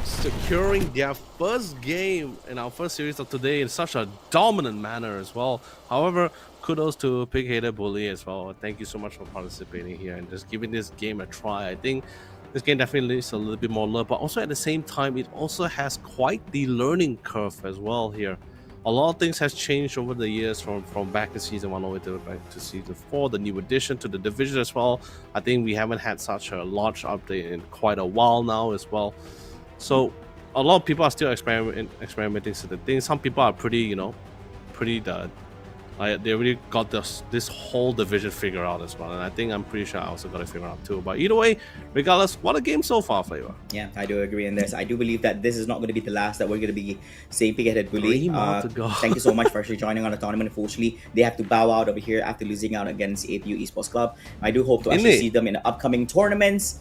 securing their first game in our first series of today in such a dominant manner as well. However, kudos to Pig Hater Bully as well. Thank you so much for participating here and just giving this game a try. I think this game definitely needs a little bit more love, but also at the same time, it also has quite the learning curve as well here. A lot of things has changed over the years from back to season 1 all the way back to season 4, the new addition to the division as well. I think we haven't had such a large update in quite a while now as well. So a lot of people are still experimenting certain things. Some people are pretty they really got this whole division figured out as well, and I think I'm pretty sure I also got it figured out too. But either way, regardless, what a game so far, Flavor. Yeah, I do agree on this. I do believe that this is not going to be the last that we're going to be seeing Pig-Headed Bully. 3 more to go. Thank you so much for actually joining on the tournament. Unfortunately, they have to bow out over here after losing out against APU Esports Club. I do hope to actually see them in the upcoming tournaments.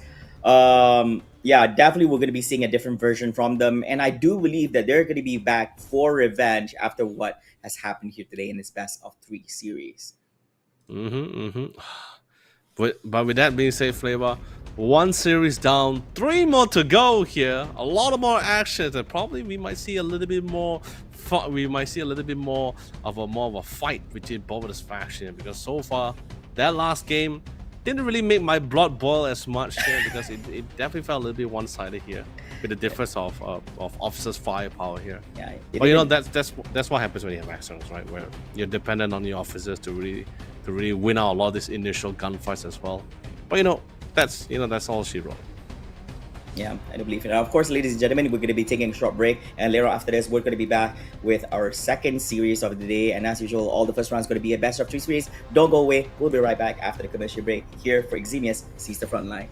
Yeah, definitely we're going to be seeing a different version from them, and I do believe that they're going to be back for revenge after what has happened here today in this best of 3 series. But with that being said, Flavor, 1 series down, 3 more to go here. A lot of more actions, and probably we might see a little bit more fun. We might see a little bit more of a fight between both of this faction, because so far that last game didn't really make my blood boil as much here, because it definitely felt a little bit one-sided here. with the difference of officers' firepower here. Yeah, But you know that's what happens when you have accidents, right? Where you're dependent on your officers to really win out a lot of these initial gunfights as well. But that's all she wrote. Yeah, I do believe it. Now, of course, ladies and gentlemen, we're going to be taking a short break, and later after this, we're going to be back with our second series of the day. And as usual, all the first round is going to be a best of 3 series. Don't go away. We'll be right back after the commercial break here for Eximius Seize the Frontline.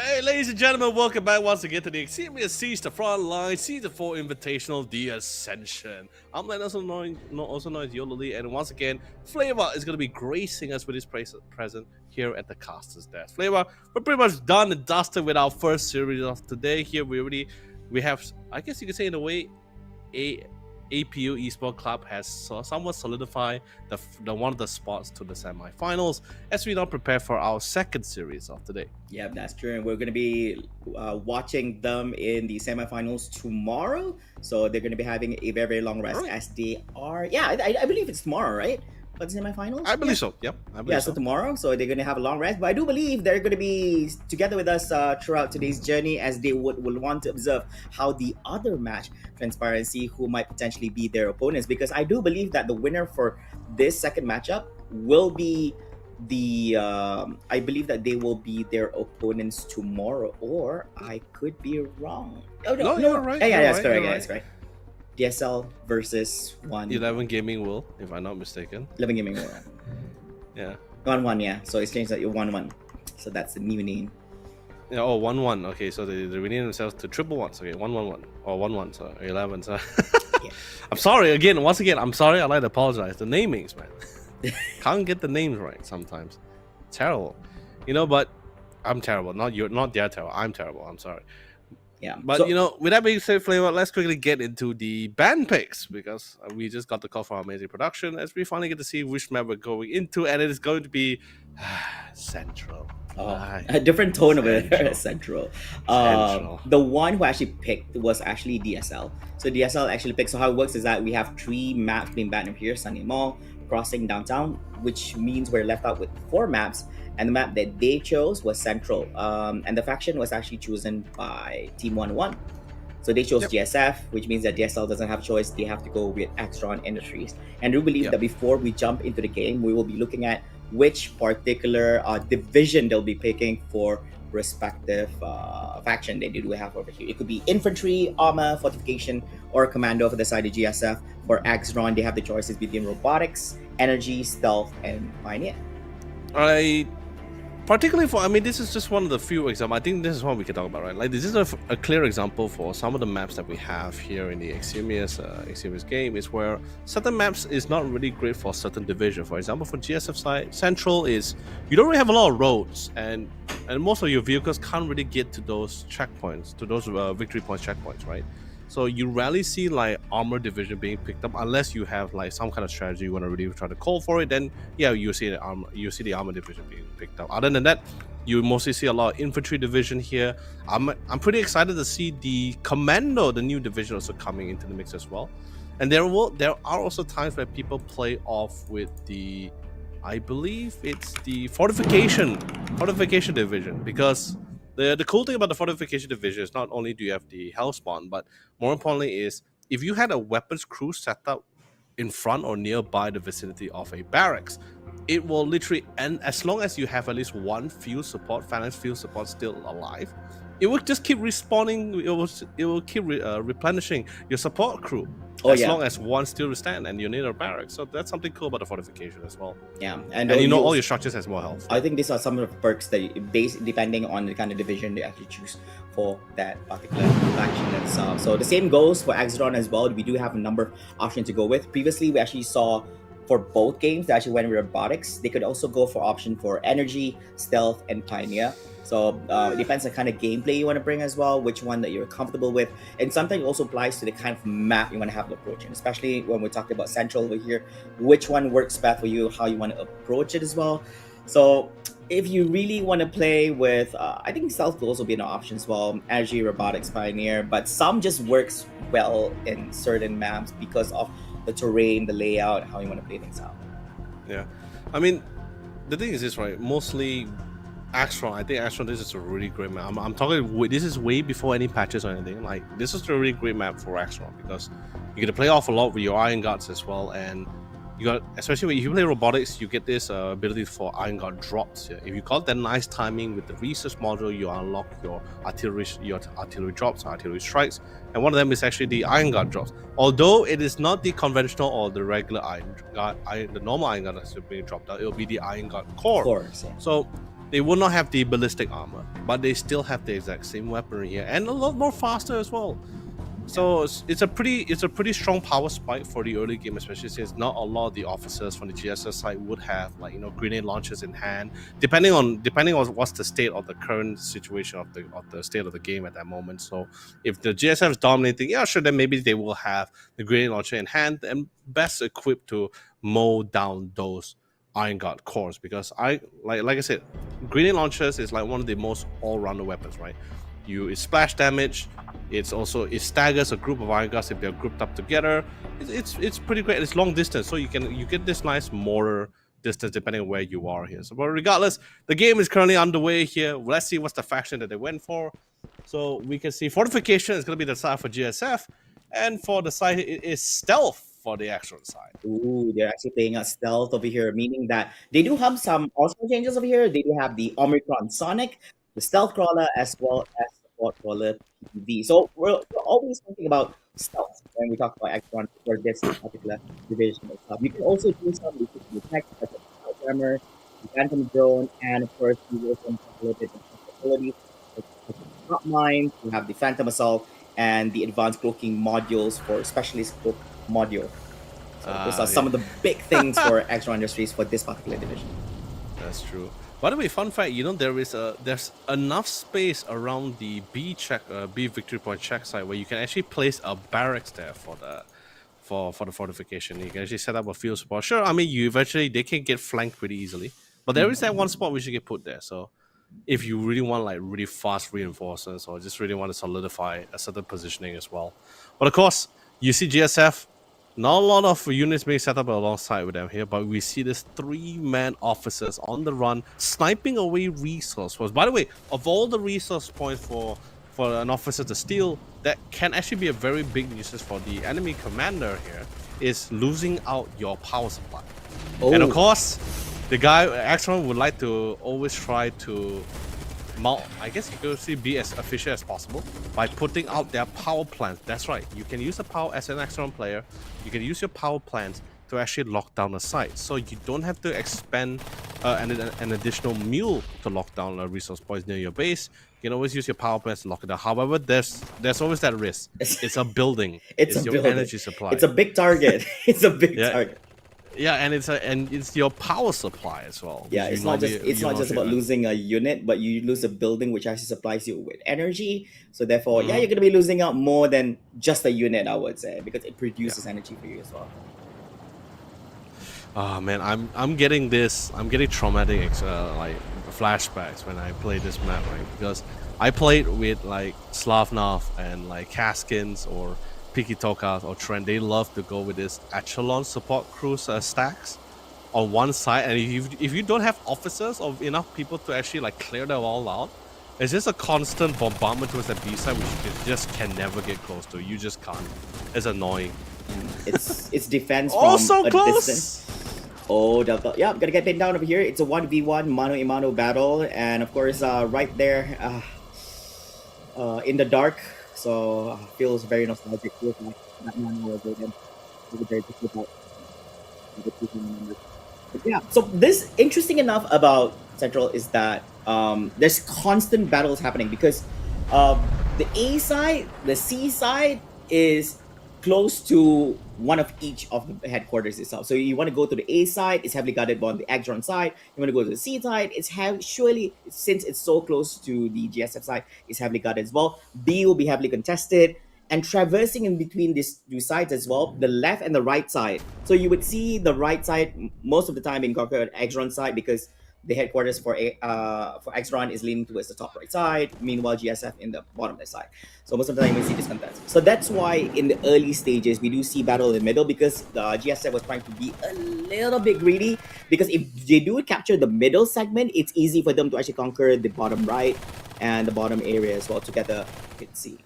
Hey, ladies and gentlemen, welcome back once again to the Extremely Siege the Frontline Season 4 Invitational, The Ascension. I'm Len, also known as Yololi, and once again, Flavor is going to be gracing us with his present here at the caster's desk. Flavor, we're pretty much done and dusted with our first series of today. Here we have, I guess you could say in a way, APU Esports Club has somewhat solidified the one of the spots to the semi-finals as we now prepare for our second series of today. Yeah, that's true. And we're going to be watching them in the semi-finals tomorrow. So they're going to be having a very, very long rest as they are. Yeah, I believe it's tomorrow, right? For the semi-finals? I believe so. Yep. So tomorrow. So they're going to have a long rest. But I do believe they're going to be together with us throughout today's journey as they will want to observe how the other match transpires, see who might potentially be their opponents. Because I do believe that the winner for this second matchup will be I believe that they will be their opponents tomorrow, or I could be wrong. No, you're right. Yeah, that's correct. That's correct. DSL versus 11 Gaming World, if I'm not mistaken. 11 Gaming World. Yeah. 1-1, yeah. So it's changed to 1-1. So that's the new name. Yeah, 1-1. Okay, so they renamed themselves to triple ones. Okay, 1-1-1. Or 1-1, so 11. So Yeah. I'm sorry once again, I'm sorry. I'd like to apologize. The namings, man. Can't get the names right sometimes. Terrible. But I'm terrible. Not they're terrible. I'm terrible. I'm sorry. Yeah. But with that being said, Flavor, let's quickly get into the band picks because we just got the call from our amazing production as we finally get to see which map we're going into, and it is going to be Central. A different tone of it. Central. The one who actually picked was actually DSL. So DSL actually picked. So how it works is that we have 3 maps being banned here: Sunny Mall, Crossing Downtown, which means we're left out with 4 maps. And the map that they chose was Central. And the faction was actually chosen by Team 1-1. So they chose GSF, which means that DSL doesn't have a choice. They have to go with Axtron Industries. And we believe that before we jump into the game, we will be looking at which particular division they'll be picking for respective faction they do have over here. It could be infantry, armor, fortification, or commando for the side of GSF. For Axtron, they have the choices between robotics, energy, stealth, and pioneer. Particularly this is just one of the few examples. I think this is one we can talk about, right? Like, this is a clear example for some of the maps that we have here in the Extremius game, is where certain maps is not really great for certain division. For example, for GSF side, Central is, you don't really have a lot of roads, and most of your vehicles can't really get to those checkpoints, to those victory points checkpoints, right? So you rarely see like armor division being picked up unless you have like some kind of strategy you want to really try to call for it. Then you see the armor division being picked up. Other than that, you mostly see a lot of infantry division here. I'm pretty excited to see the commando, the new division, also coming into the mix as well. And there are also times where people play off with the, I believe it's the fortification division, because the cool thing about the fortification division is not only do you have the health spawn, but more importantly is if you had a weapons crew set up in front or nearby the vicinity of a barracks, it will literally end as long as you have at least one phalanx field support still alive. It will just keep respawning. It will keep replenishing your support crew as long as one still stand and you need a barracks. So that's something cool about the fortification as well. Yeah, and all your structures has more health. I think these are some of the perks that depending on the kind of division they actually choose for that particular faction itself. So the same goes for Axtron as well. We do have a number of options to go with. Previously, we actually saw for both games, they actually went with robotics. They could also go for option for energy, stealth, and pioneer. So it depends on the kind of gameplay you want to bring as well, which one that you're comfortable with. And sometimes it also applies to the kind of map you want to have to approach in, especially when we're talking about Central over here, which one works best for you, how you want to approach it as well. So if you really want to play with, I think stealth will also be an option as well, energy, robotics, pioneer, but some just works well in certain maps because of the terrain, the layout, how you want to play things out. Yeah, I mean, the thing is this, right? Mostly Axtron, I think Axtron, this is a really great map. I'm talking, this is way before any patches or anything. Like, this is a really great map for Axtron because you get to play off a lot with your Iron Guards as well, and you got, especially if you play robotics, you get this ability for Iron Guard drops here. If you got that nice timing with the research module, you unlock your artillery drops, artillery strikes, and one of them is actually the Iron Guard drops. Although it is not the conventional or the regular Iron Guard, the normal Iron Guard that's being dropped out, it will be the Iron Guard core. Of course, yeah. So they will not have the ballistic armor. but they still have the exact same weaponry here and a lot more faster as well. So it's a pretty strong power spike for the early game, especially since not a lot of the officers from the GSS side would have like grenade launchers in hand, depending on what's the state of the current situation of the state of the game at that moment. So if the GSF is dominating, yeah, sure, then maybe they will have the grenade launcher in hand and best equipped to mow down those Iron Guard cores, because like I said, grenade launchers is like one of the most all-rounder weapons, right? It splash damage. It staggers a group of Iron Guards if they're grouped up together. It's pretty great. It's long distance, so you get this nice mortar distance depending on where you are here. So, but regardless, the game is currently underway here. Let's see what's the faction that they went for. So we can see fortification is going to be the side for GSF, and for the side it is stealth for the actual side. Ooh, they're actually playing a stealth over here, meaning that they do have some awesome changes over here. They do have the Omicron Sonic, the Stealth Crawler, as well as Support Crawler PV. So we're always talking about stealth when we talk about Extron for this particular division of stuff. You can also do some with tech, such as the Jammer, the Phantom Drone, and of course, you also have a little bit of capabilities, like the Front Mine, you have the Phantom Assault, and the Advanced Cloaking modules for Specialist Cloak module. So those are some of the big things for Extron Industries for this particular division. That's true. By the way, fun fact, there's enough space around the B victory point check site where you can actually place a barracks there for the fortification. You can actually set up a field support. Sure, I mean they can get flanked pretty easily, but there is that one spot we should get put there. So if you really want like really fast reinforcements or just really want to solidify a certain positioning as well. But of course, you see GSF. Not a lot of units being set up alongside with them here, but we see this 3-man officers on the run, sniping away resource points. By the way, of all the resource points for an officer to steal, that can actually be a very big nuisance for the enemy commander here, is losing out your power supply. Oh. And of course, the guy, Axron, would like to always try to I guess you could be as efficient as possible by putting out their power plants. That's right. You can use the power as an Extron player. You can use your power plants to actually lock down a site. So you don't have to expend an additional mule to lock down resource points near your base. You can always use your power plants to lock it down. However, there's always that risk. It's a building. it's your building. Energy supply. It's a big target. It's a big target. Yeah, and it's your power supply as well. Yeah, it's not just about losing a unit, but you lose a building which actually supplies you with energy. So therefore, you're gonna be losing out more than just a unit, I would say, because it produces energy for you as well. Oh man, I'm getting traumatic like flashbacks when I play this map, right? Because I played with like Slavnov and like Kaskins or Piki Tokas or Trent. They love to go with this echelon support crew stacks on one side, and if you don't have officers or enough people to actually like clear them all out, it's just a constant bombardment towards the B side, which you just can never get close to. You just can't. It's annoying. It's defense from so a close. Distance. Oh, yeah, I'm gonna get pinned down over here. It's a 1v1 mano-a-mano battle, and of course, right there, in the dark. So feels very nostalgic. Feels like that man was again. But yeah, so this interesting enough about Central is that there's constant battles happening because the A side, the C side is close to one of each of the headquarters itself. So you want to go to the A side, it's heavily guarded on the Agron side. You want to go to the C side, surely since it's so close to the GSF side, it's heavily guarded as well. B will be heavily contested, and traversing in between these two sides as well, the left and the right side. So you would see the right side most of the time being conquered Agron side because the headquarters for Extron is leaning towards the top right side, meanwhile GSF in the bottom left side. So most of the time we see this contest. So that's why in the early stages we do see battle in the middle, because the GSF was trying to be a little bit greedy, because if they do capture the middle segment, it's easy for them to actually conquer the bottom right and the bottom area as well together. You can see.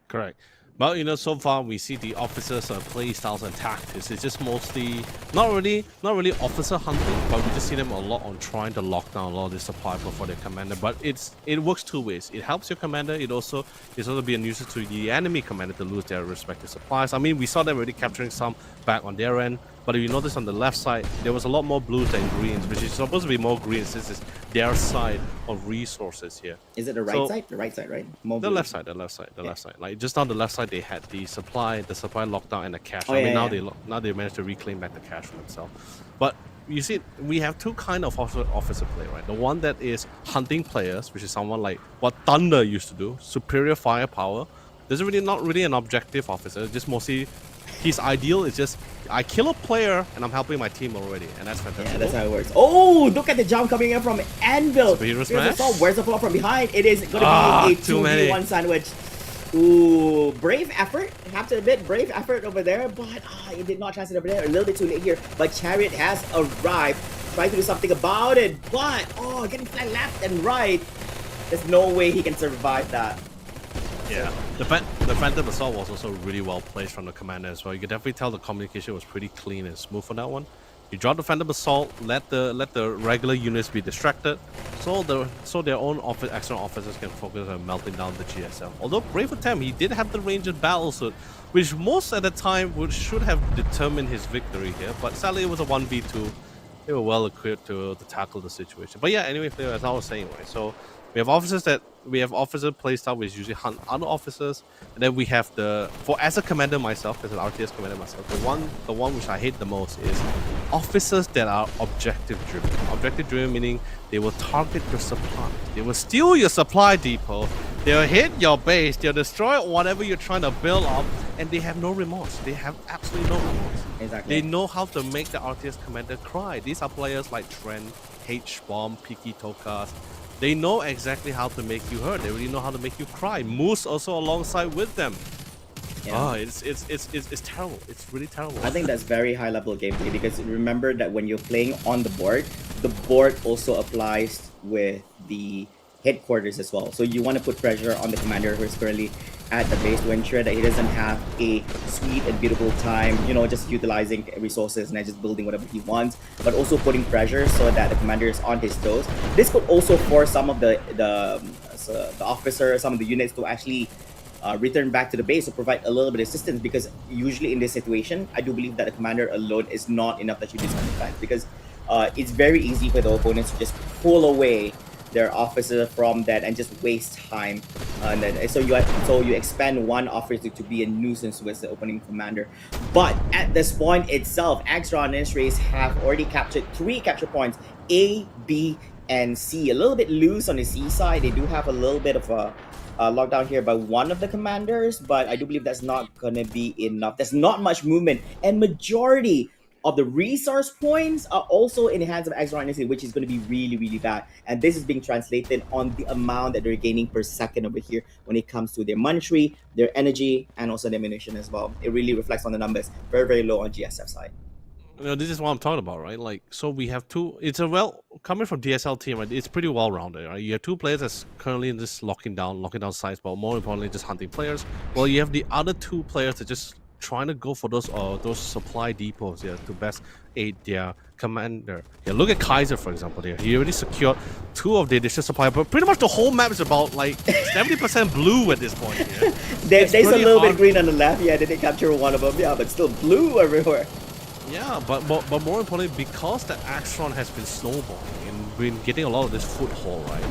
Correct. Well, so far we see the officers' play styles and tactics. It's just mostly not really officer hunting, but we just see them a lot on trying to lock down a lot of the supply for their commander. But it works two ways. It helps your commander. It's also be a nuisance to the enemy commander to lose their respective supplies. I mean, we saw them already capturing some back on their end. But if you notice on the left side, there was a lot more blues than greens, which is supposed to be more greens since it's their side of resources here. Is it the right side? The right side, right? More The blue. left side, the left side, the left side. Like just on the left side, they had the supply lockdown and the cash. Oh, I mean, yeah, now they managed to reclaim back the cash for themselves. But you see, we have two kind of officer play, right? The one that is hunting players, which is someone like what Thunder used to do, superior firepower. There's really not really an objective officer. Just mostly, his ideal is just I kill a player and I'm helping my team already, and that's fantastic. Yeah, that's how it works. Oh, look at the jump coming in from Anvil. Superhero smash? Where's the follow from behind? It is going to be a 2v1 sandwich. Ooh, brave effort. Have to admit, brave effort over there, but it did not translate over there. A little bit too late here, but Chariot has arrived. Trying to do something about it, but getting flat left and right. There's no way he can survive that. Yeah, the Phantom Assault was also really well placed from the commander as well. You could definitely tell the communication was pretty clean and smooth on that one. You drop the Phantom Assault, let the regular units be distracted, so their own external officers can focus on melting down the GSL. Although Brave Attempt, he did have the ranged battle suit, which most at the time should have determined his victory here, but sadly it was a 1v2. They were well equipped to tackle the situation. But yeah, anyway, as I was saying, right, so we have officer playstyle which usually hunt other officers, and then we have as a commander myself, as an RTS commander myself, the one which I hate the most is officers that are objective driven. Objective driven meaning they will target your supply, they will steal your supply depot, they'll hit your base, they'll destroy whatever you're trying to build up, and they have no remorse. They have absolutely no remorse. Exactly. They know how to make the RTS commander cry. These are players like Trent, H-Bomb, Piki Tokas. They know exactly how to make you hurt. They really know how to make you cry. Moose also alongside with them. Yeah. It's terrible. It's really terrible. I think that's very high level gameplay because remember that when you're playing on the board also applies with the headquarters as well. So you want to put pressure on the commander who is currently at the base to ensure that he doesn't have a sweet and beautiful time, just utilizing resources and just building whatever he wants, but also putting pressure so that the commander is on his toes. This could also force some of the officers, some of the units to actually return back to the base to provide a little bit of assistance, because usually in this situation, I do believe that the commander alone is not enough that you do something back, because it's very easy for the opponents to just pull away their officer from that and just waste time, and then so you expand one officer to be a nuisance with the opening commander. But at this point itself, Extra and Race have already captured 3 capture points, A, B, and C. A little bit loose on the C side. They do have a little bit of a lockdown here by one of the commanders, but I do believe that's not gonna be enough. There's not much movement, and majority of the resource points are also in the hands of Extra Dynasty, which is going to be really, really bad. And this is being translated on the amount that they're gaining per second over here when it comes to their monetary, their energy, and also their ammunition as well. It really reflects on the numbers. Very, very low on GSF side. This is what I'm talking about, right? Like, so we have coming from DSL team, right? It's pretty well rounded, right? You have 2 players that's currently in this locking down sites, but more importantly, just hunting players. Well, you have the other 2 players that just trying to go for those supply depots here to best aid their commander. Yeah, look at Kaiser, for example. There, he already secured 2 of the additional supply, but pretty much the whole map is about like 70% blue at this point. Yeah. There's a little bit green on the left. Yeah, they did capture one of them. Yeah, but still blue everywhere. Yeah, but more importantly, because the Axtron has been snowballing and been getting a lot of this foothold, right?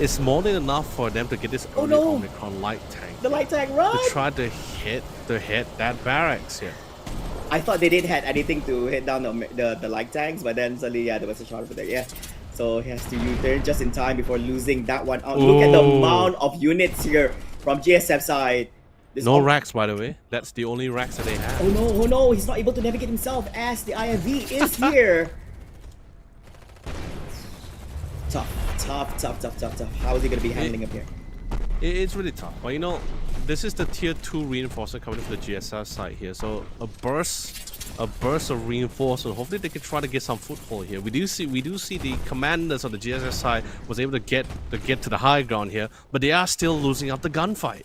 It's more than enough for them to get this early Omicron light tank. The light tank, right? To try to hit that barracks here. I thought they didn't have anything to hit down the light tanks, but then suddenly, yeah, there was a shot over there. Yeah, so he has to U-turn just in time before losing that one out. Look at the amount of units here from GSF side. No racks, by the way. That's the only racks that they have. Oh no, he's not able to navigate himself as the IFV is here. Tough. How is he going to be handling up here? It's really tough. But this is the tier 2 reinforcement coming from the GSR side here. So a burst of reinforcement. Hopefully they can try to get some foothold here. We do see the commanders of the GSR side was able to get to the high ground here, but they are still losing out the gunfight.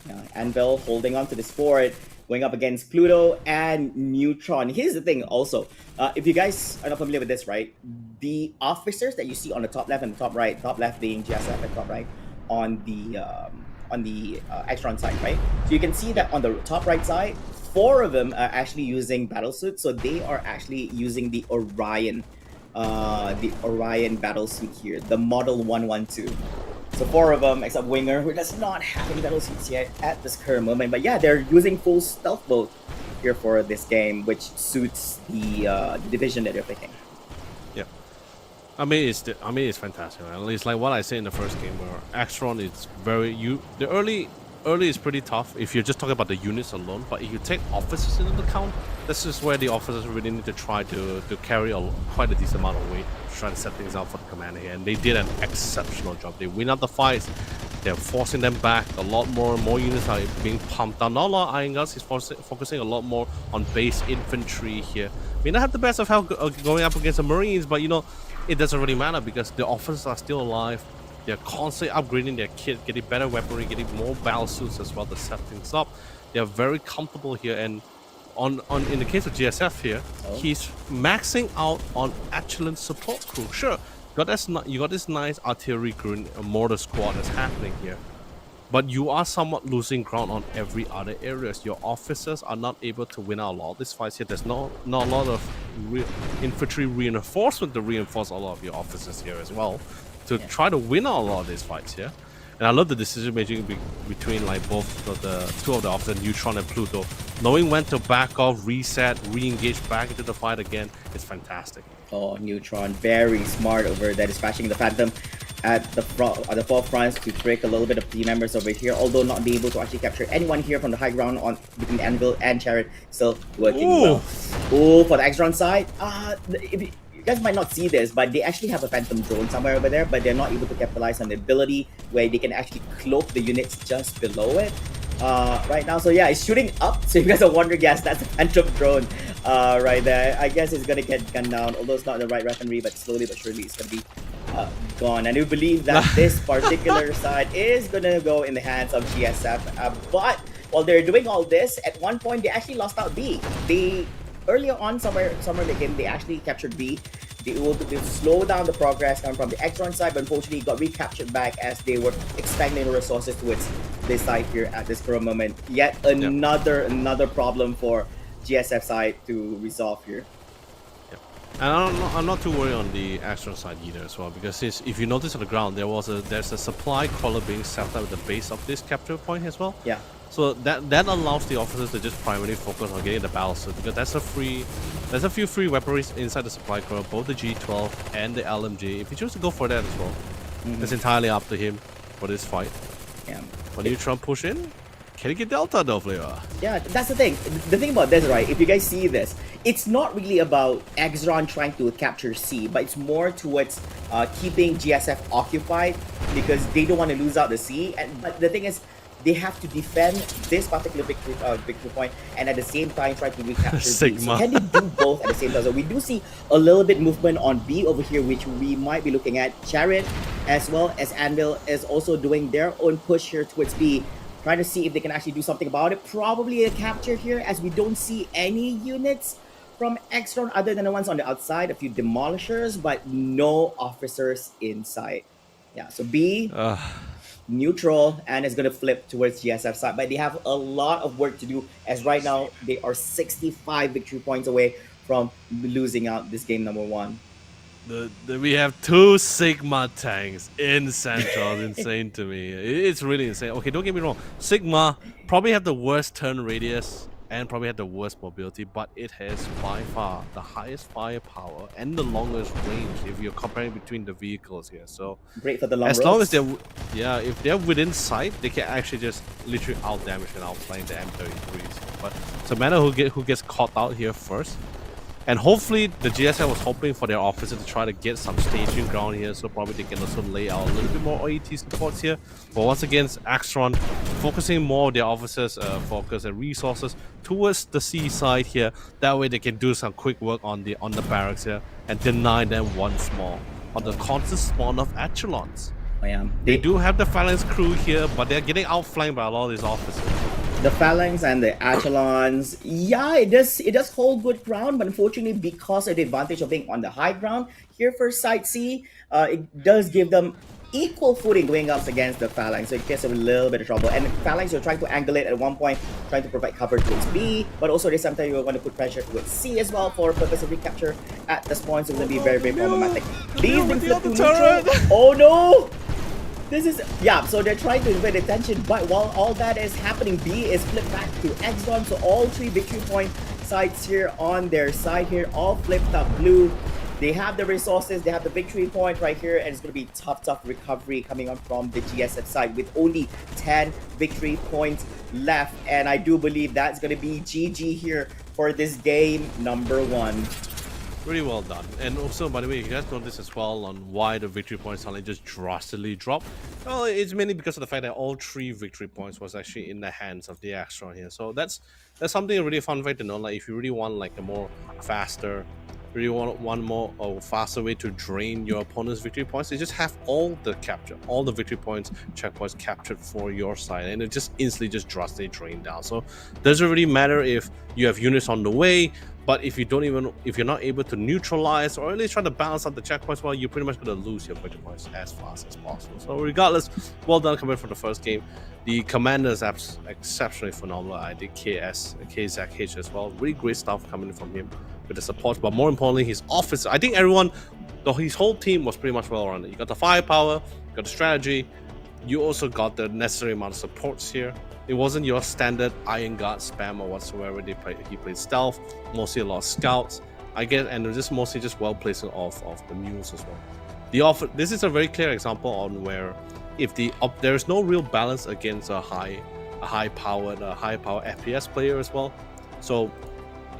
Yeah, Anvil holding on to this fort, going up against Pluto and Neutron. Here's the thing also, if you guys are not familiar with this, right, the officers that you see on the top left and the top right, top left being GSF and top right on the Extron side, right? So you can see that on the top right side, 4 of them are actually using battle suits, so they are actually using the Orion battle suit here, the Model 112. So 4 of them, except Winger, who does not have any battle suits yet at this current moment. But yeah, they're using full stealth mode here for this game, which suits the division that they're picking. Yeah, I mean it's fantastic. Right? At least like what I said in the first game, where Axtron is the early is pretty tough if you're just talking about the units alone. But if you take officers into account, this is where the officers really need to try to carry quite a decent amount of weight, trying to set things out for the commander here, and they did an exceptional job. They win out the fights. They're forcing them back a lot more. More units are being pumped down. Not a lot of Iron Guns. He's focusing a lot more on base infantry here. May not have the best of health going up against the Marines, but you know, it doesn't really matter because the officers are still alive. They're constantly upgrading their kit, getting better weaponry, getting more battle suits as well to set things up. They're very comfortable here, and in the case of GSF here, he's maxing out on excellent support crew. Sure, you got this nice artillery crew and a mortar squad that's happening here, but you are somewhat losing ground on every other areas. Your officers are not able to win out a lot of these fights here. There's not a lot of infantry reinforcement to reinforce a lot of your officers here as well, to try to win out a lot of these fights here. And I love the decision making between like both of the two of the officers, Neutron and Pluto, knowing when to back off, reset, re-engage back into the fight again. It's fantastic. Oh, Neutron, very smart over there, dispatching the Phantom at the forefront to trick a little bit of team members over here, although not be able to actually capture anyone here from the high ground on between Anvil and Chariot. Still working well. Oh, for the Exron side, you guys might not see this, but they actually have a Phantom drone somewhere over there, but they're not able to capitalize on the ability where they can actually cloak the units just below it right now. So yeah, it's shooting up. So you guys are wondering, yes, that's a Phantom drone right there. I guess it's gonna get gunned down, although it's not the right weaponry, but slowly but surely it's gonna be gone. I do believe that this particular side is gonna go in the hands of GSF, but while they're doing all this, at one point they actually lost out B. Earlier on, somewhere in the game, they actually captured B. They were to slow down the progress coming from the Exron side, but unfortunately got recaptured back as they were expending resources towards this side here at this current moment. Yet another problem for GSF side to resolve here. And I'm not too worried on the Exron side either as well, because if you notice on the ground, there's a supply crawler being set up at the base of this capture point as well. Yeah. So that allows the officers to just primarily focus on getting the battle suit, because there's a few free weaponries inside the supply crawler, both the G12 and the LMG. If you choose to go for that as well, it's entirely up to him for this fight. Yeah. When you try and push in, can he get Delta though, Flavor? Yeah, that's the thing. The thing about this, right, if you guys see this, it's not really about Exron trying to capture C, but it's more towards keeping GSF occupied, because they don't want to lose out the C. But the thing is, they have to defend this particular victory point and at the same time try to recapture B. So can they do both at the same time? So we do see a little bit movement on B over here, which we might be looking at. Chariot as well as Anvil is also doing their own push here towards B, trying to see if they can actually do something about it. Probably a capture here, as we don't see any units from Exron other than the ones on the outside, a few demolishers, but no officers inside. Yeah, so B neutral, and it's gonna flip towards GSF side, but they have a lot of work to do, as right now they are 65 victory points away from losing out this game number 1. We have 2 Sigma tanks in Central. It's insane to me. It's really insane. Okay, don't get me wrong, Sigma probably have the worst turn radius and probably had the worst mobility, but it has by far the highest firepower and the longest range if you're comparing between the vehicles here. So great for the long as roads. long as they're if they're within sight, they can actually just literally out damage and outflank the M33s. But it's a matter who gets caught out here first. And hopefully the GSL was hoping for their officer to try to get some staging ground here, so probably they can also lay out a little bit more OET supports here. But once again, Axtron focusing more of their officers' focus and resources towards the C side here. That way they can do some quick work on the barracks here and deny them once more on the constant spawn of echelons. They do have the Phalanx crew here, but they're getting outflanked by a lot of these officers. The Phalanx and the Echelons, yeah, it does hold good ground, but unfortunately, because of the advantage of being on the high ground here for Side C, it does give them equal footing going up against the Phalanx, so it gets a little bit of trouble. And Phalanx, you're trying to angle it at one point, trying to provide cover towards B, but also this sometimes you want to put pressure towards C as well for purpose of recapture at this point, so it's going to be very, very problematic. B's being flipped to neutral. Oh no! This is, yeah, so they're trying to divert attention, but while all that is happening, B is flipped back to Exxon, so all 3 victory point sides here on their side here, all flipped up blue. They have the resources, they have the victory point right here, and it's going to be tough recovery coming on from the GSF side with only 10 victory points left. And I do believe that's going to be GG here for this game number 1. Really well done. And also, by the way, you guys notice as well on why the victory points suddenly just drastically dropped. Well, it's mainly because of the fact that all 3 victory points was actually in the hands of the Astron here. So that's something really fun fact to know. Like if you really want like a more faster, really want one more or faster way to drain your opponent's victory points, you just have all the victory points, checkpoints captured for your side, and it just instantly just drastically drain down. So doesn't really matter if you have units on the way, but if you're not able to neutralize or at least try to balance out the checkpoints, well, you're pretty much going to lose your victory points as fast as possible. So regardless, well done coming from the first game. The commanders exceptionally phenomenal. I did KZach H as well. Really great stuff coming from him with the support, but more importantly, his officer. I think his whole team was pretty much well rounded. You got the firepower, you got the strategy, you also got the necessary amount of supports here. It wasn't your standard Iron Guard spam or whatsoever. He played stealth, mostly a lot of scouts, I guess, and just mostly just well placing of the mules as well. This is a very clear example on where if there's no real balance against a high powered FPS player as well. So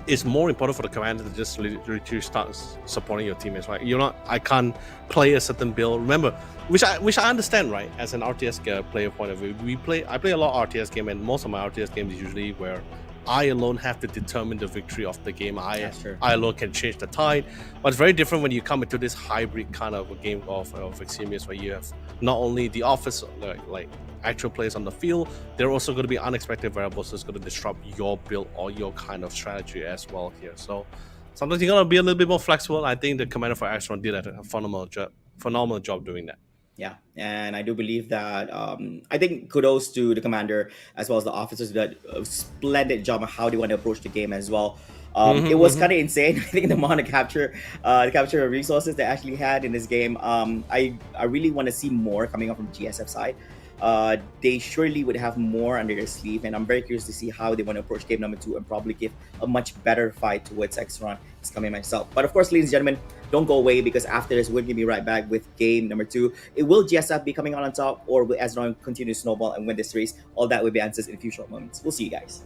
it's more important for the commander to just literally start supporting your teammates, right? I can't play a certain build. Remember, which I understand, right? As an RTS player point of view, I play a lot of RTS game, and most of my RTS games is usually where I alone have to determine the victory of the game. I alone can change the tide. But it's very different when you come into this hybrid kind of a game of Eximius, where you have not only the office, like actual players on the field, there are also going to be unexpected variables that's going to disrupt your build or your kind of strategy as well here. So sometimes you got to be a little bit more flexible. I think the commander for Astron did a phenomenal job doing that. Yeah, and I do believe that I think kudos to the commander as well as the officers that a splendid job on how they want to approach the game as well. It was kind of insane. I think the amount of capture resources they actually had in this game. I really want to see more coming up from GSF side. They surely would have more under their sleeve, and I'm very curious to see how they want to approach game number 2 and probably give a much better fight towards Exron. It's coming myself. But of course, ladies and gentlemen, don't go away, because after this, we're going to be right back with game number 2. Will GSF be coming on top, or will Exron continue to snowball and win this race? All that will be answers in a few short moments. We'll see you guys.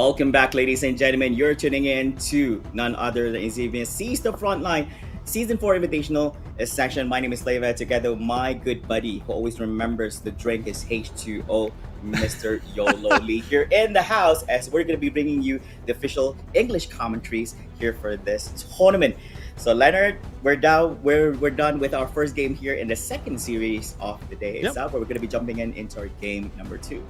Welcome back, ladies and gentlemen. You're tuning in to none other than Xavier Seize the Frontline Season 4 Invitational Ascension. My name is Leva, together with my good buddy who always remembers the drink is H2O, Mr. YOLO Lee, here in the house, as we're going to be bringing you the official English commentaries here for this tournament. So Leonard, we're done with our first game here in the second series of the day itself, where we're going to be jumping into our game number 2.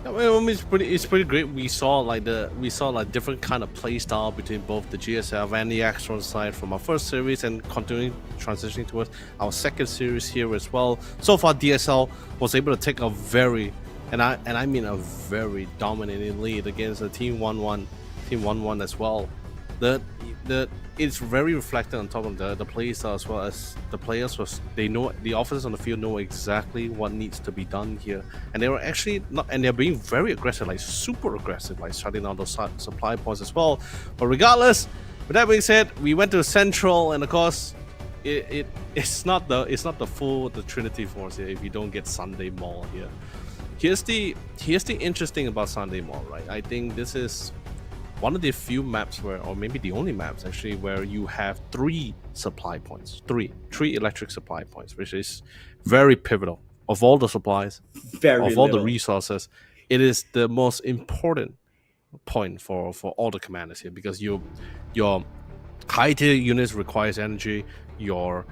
I mean, it's pretty great. We saw different kind of play style between both the GSF and the Axtron side from our first series, and continuing transitioning towards our second series here as well. So far, DSL was able to take a very, and I mean a very dominating lead against the Team 1-1 as well. It's very reflected on top of the play style, as well as the players. They know, the officers on the field know exactly what needs to be done here, and they were actually not, and they're being very aggressive, like super aggressive, like shutting down those supply points as well. But regardless, with that being said, we went to Central, and of course, it's not the Trinity Force here if you don't get Sunday Mall here. Here's the interesting about Sunday Mall, right? I think this is one of the few maps where, or maybe the only maps actually, where you have 3 supply points, three electric supply points, which is very pivotal. Of all the supplies, all the resources, it is the most important point for all the commanders here, because your high tier units requires energy, your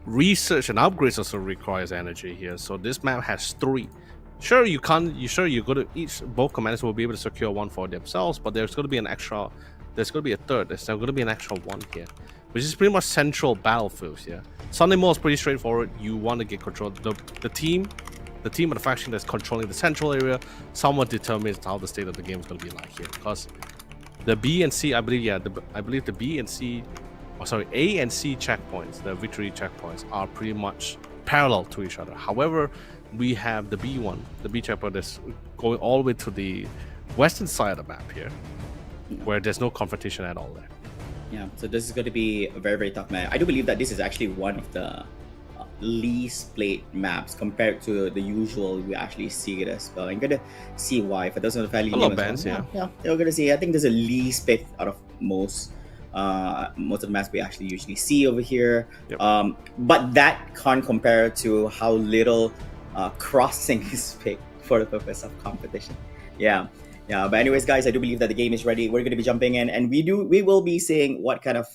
research and upgrades also requires energy here. So this map has 3. Sure, you're going to both commanders will be able to secure 1 for themselves, but there's going to be an extra. There's going to be a third. There's going to be an extra 1 here, which is pretty much central battlefields here. Sunday Mall is pretty straightforward. You want to get control. The team of the faction that's controlling the central area somewhat determines how the state of the game is going to be like here, because the B and C, I believe the B and C, A and C checkpoints, the victory checkpoints, are pretty much parallel to each other. However, we have the B checkpoint that's going all the way to the western side of the map here, where there's no confrontation at all there. Yeah, so this is going to be a very, very tough map. I do believe that this is actually one of the least played maps compared to the usual we actually see it as well. I'm going to see why. For those of the family, bands, yeah, we're going to see. I think there's a least played out of most of the maps we actually usually see over here. Yep. But that can't compare to how little crossing is picked for the purpose of competition. Yeah. But anyways, guys, I do believe that the game is ready. We're going to be jumping in, and we will be seeing what kind of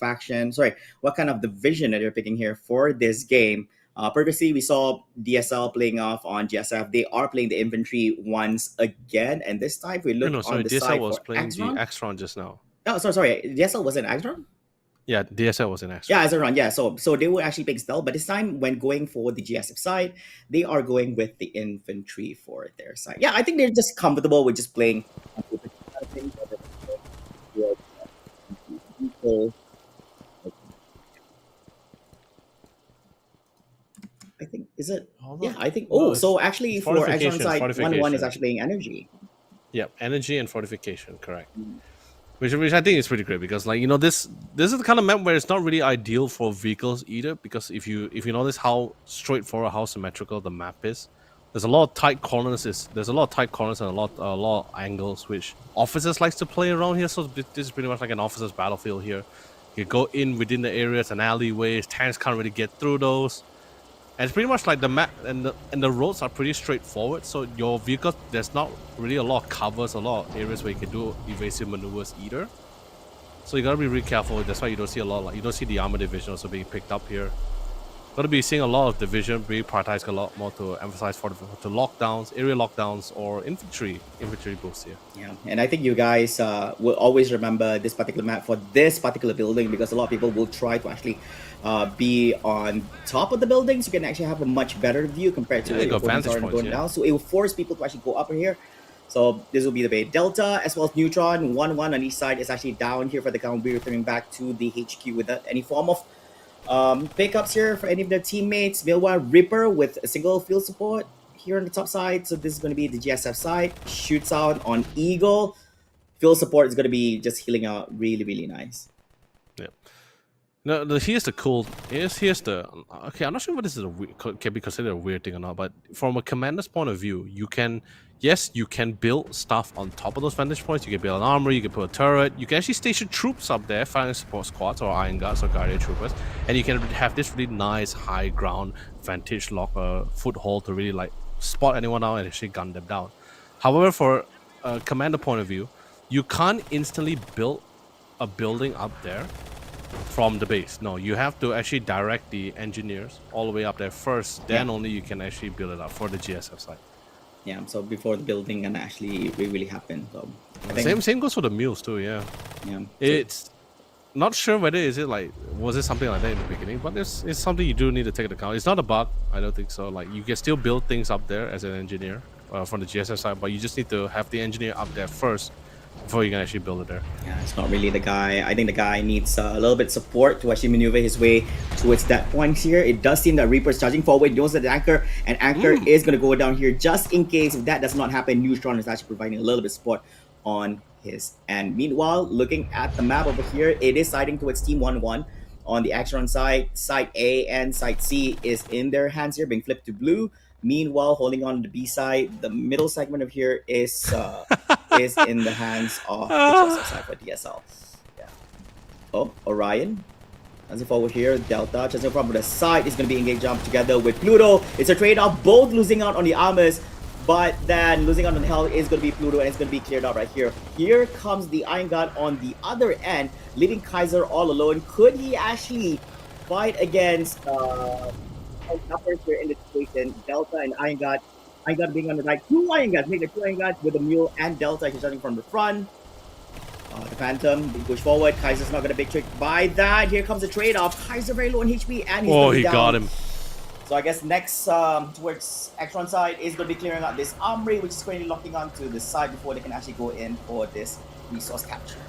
division that they're picking here for this game. Previously, we saw DSL playing off on GSF. They are playing the infantry once again, and this time we look on the DSL side was for playing Axtron. the Axtron just now. Oh, sorry. DSL was in Axtron? Yeah, DSL was in Axtron. Yeah, Axtron. Yeah, so they were actually playing stealth, but this time when going for the GSF side, they are going with the infantry for their side. Yeah, I think they're just comfortable with just playing. I think, is it? Yeah, I think. Oh, so actually for Axtron side, 1-1 is actually playing energy. Yeah, energy and fortification, correct. Which I think is pretty great, because this is the kind of map where it's not really ideal for vehicles either, because if you notice how straightforward, how symmetrical the map is, there's a lot of tight corners. There's a lot of tight corners and a lot of angles which officers likes to play around here. So this is pretty much like an officer's battlefield here. You go in within the areas and alleyways. Tanks can't really get through those. And it's pretty much like the map and the roads are pretty straightforward. So your vehicle, there's not really a lot of covers, a lot of areas where you can do evasive maneuvers either. So you gotta be really careful. That's why you don't see you don't see the armor division also being picked up here. Gotta be seeing a lot of division being prioritized a lot more to emphasize to lockdowns, area lockdowns, or infantry boosts here. Yeah, and I think you guys will always remember this particular map for this particular building, because a lot of people will try to actually be on top of the buildings. You can actually have a much better view compared to where your opponents are going down. So it will force people to actually go up here. So this will be the way. Delta as well as Neutron, 1-1 on each side is actually down here for the count. We're returning back to the HQ without any form of pickups here for any of their teammates. Meanwhile, Ripper with a single field support here on the top side. So this is going to be the GSF side. Shoots out on Eagle. Field support is going to be just healing out really, really nice. Yeah. No, here's the okay. I'm not sure what this is can be considered a weird thing or not, but from a commander's point of view, you can yes, you can build stuff on top of those vantage points. You can build an armory, you can put a turret, you can actually station troops up there, firing support squads or iron guards or guardian troopers, and you can have this really nice high ground vantage lock foothold to really like spot anyone out and actually gun them down. However, for a commander point of view, you can't instantly build a building up there from the base. No, you have to actually direct the engineers all the way up there first, then only you can actually build it up for the GSF side. Yeah, so before the building can actually really happen. So I think, same goes for the mules too. Yeah, yeah. it's not sure whether is it like was it something like that in the beginning, but it's something you do need to take into account. It's not a bug, I don't think so. Like you can still build things up there as an engineer from the GSF side, but you just need to have the engineer up there first before you can actually build it there. Yeah, it's not really the guy. I think the guy needs a little bit support to actually maneuver his way towards that point here. It does seem that Reaper's charging forward, knows that Anchor, and Anchor is going to go down here just in case if that does not happen. Neutron is actually providing a little bit of support on his end. Meanwhile, looking at the map over here, it is siding towards Team 1-1 on the Action side. Side A and Side C is in their hands here, being flipped to blue. Meanwhile, holding on to the B side, the middle segment of here is in the hands of the GSL side for DSL. Yeah. Oh, Orion. As it forward here, Delta, just no problem. The side is going to be engaged up together with Pluto. It's a trade-off, both losing out on the armors, but then losing out on the health is going to be Pluto, and it's going to be cleared out right here. Here comes the Iron God on the other end, leaving Kaiser all alone. Could he actually fight against numbers here in the situation? Delta and Iron God being on the right. Two Iron Gods, make the two Iron Gods with the Mule and Delta. He's starting from the front. The Phantom, they push forward. Kaiser's not going to be tricked by that. Here comes the trade-off. Kaiser very low on HP, and he's he down. got him. So I guess next towards Extron side is going to be clearing out this Armory, which is currently locking onto the side before they can actually go in for this resource capture.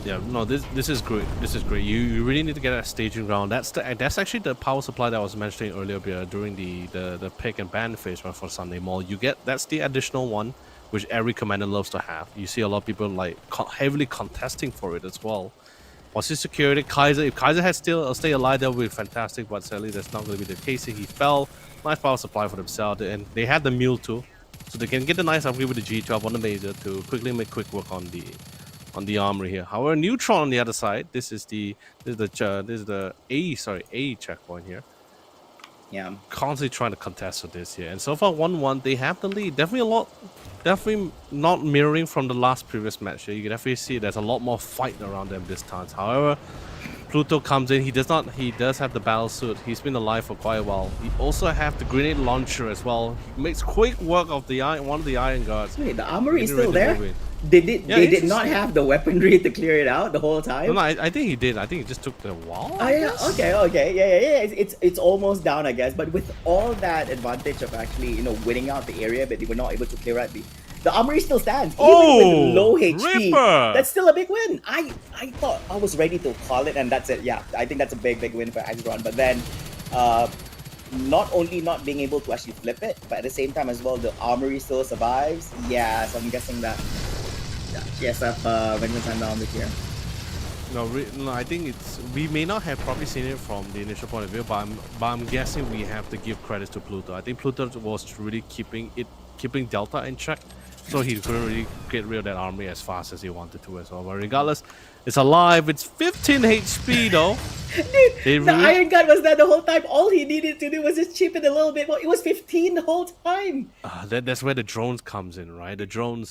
Yeah, no, this is great. This is great. You really need to get a staging ground. That's actually the power supply that I was mentioning earlier during the pick and ban phase run for Sunday Mall. That's the additional one, which every commander loves to have. You see a lot of people like heavily contesting for it as well. What's his security? Kaiser. If Kaiser had still stay alive, that would be fantastic. But sadly, that's not going to be the case. He fell. Nice power supply for themselves, and they had the mule too, so they can get a nice upgrade with the G12 on the Major to quickly make quick work on the armory here. However, Neutron on the other side. This is the A checkpoint here. Yeah, Constantly trying to contest with this here, and so far 1-1. They have the lead. Definitely not mirroring from the last previous match here. You can definitely see there's a lot more fight around them this time. However, Pluto comes in. He does have the battle suit. He's been alive for quite a while. He also have the grenade launcher as well. He makes quick work of one of the Iron Guards. Wait, the Armory is still there? They did not have the weaponry to clear it out the whole time. No, I think he did. I think it just took the wall. Oh yeah, okay, yeah. It's almost down, I guess. But with all that advantage of actually winning out the area, but they were not able to clear out the Armory still stands. Even with low HP, Ripper. That's still a big win. I thought I was ready to call it, and that's it. Yeah, I think that's a big win for Axron. But then, not only not being able to actually flip it, but at the same time as well, the Armory still survives. Yeah, so I'm guessing that. GSF Vengeance time down here. No, I think we may not have probably seen it from the initial point of view, but I'm guessing we have to give credit to Pluto. I think Pluto was really keeping Delta in check, so he couldn't really get rid of that army as fast as he wanted to as well. But regardless, it's alive. It's 15 HP though. Dude, the Iron God was there the whole time. All he needed to do was just chip it a little bit more. It was 15 the whole time. That's where the drones comes in, right? The drone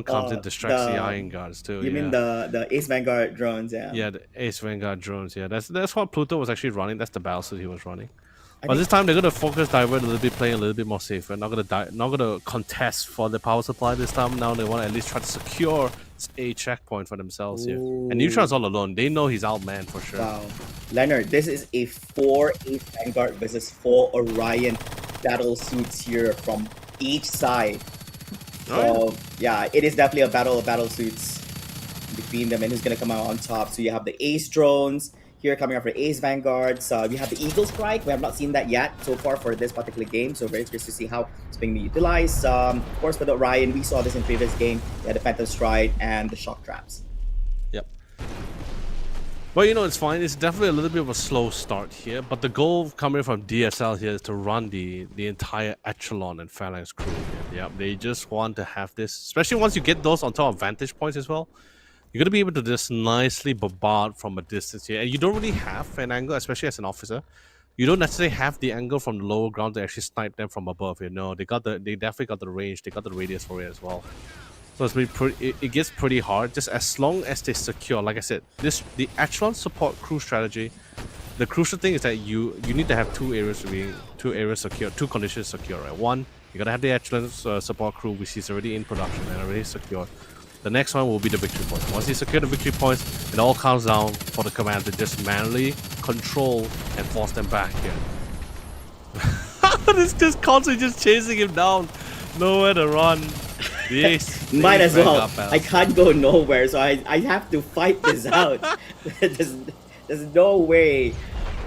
comes in, distracts the Iron Guards too. You mean the Ace Vanguard drones? Yeah. Yeah, the Ace Vanguard drones. Yeah, that's what Pluto was actually running. That's the battle suit he was running. But this time they're gonna focus, divert a little bit, play a little bit more safer. Not gonna contest for the power supply this time. Now they want to at least try to secure a checkpoint for themselves here. And Neutron's all alone. They know he's outmanned for sure. Wow, Leonard, this is a 4 Ace Vanguard versus 4 Orion battle suits here from each side. So yeah, it is definitely a battle of battle suits between them, and who's gonna come out on top. So you have the Ace drones here coming up for Ace Vanguards. We have the Eagle Strike. We have not seen that yet so far for this particular game, so very curious to see how it's being utilized. Of course, for the Orion, we saw this in previous game. We had the Phantom Strike and the Shock Traps. Yep. But it's fine. It's definitely a little bit of a slow start here. But the goal coming from DSL here is to run the entire echelon and phalanx crew here. Yeah, they just want to have this, especially once you get those on top of vantage points as well. You're gonna be able to just nicely bombard from a distance here, and you don't really have an angle, especially as an officer. You don't necessarily have the angle from the lower ground to actually snipe them from above here. No, they definitely got the range. They got the radius for it as well. So it gets pretty hard just as long as they secure. Like I said, the echelon support crew strategy. The crucial thing is that you need to have two areas secure, two conditions secure. Right, one, you gotta have the echelon support crew, which is already in production and already secure. The next one will be the victory points. Once you secure the victory points, it all comes down for the command to just manually control and force them back here. It's just constantly just chasing him down, nowhere to run. Might as well. I can't go nowhere, so I have to fight this out. there's no way.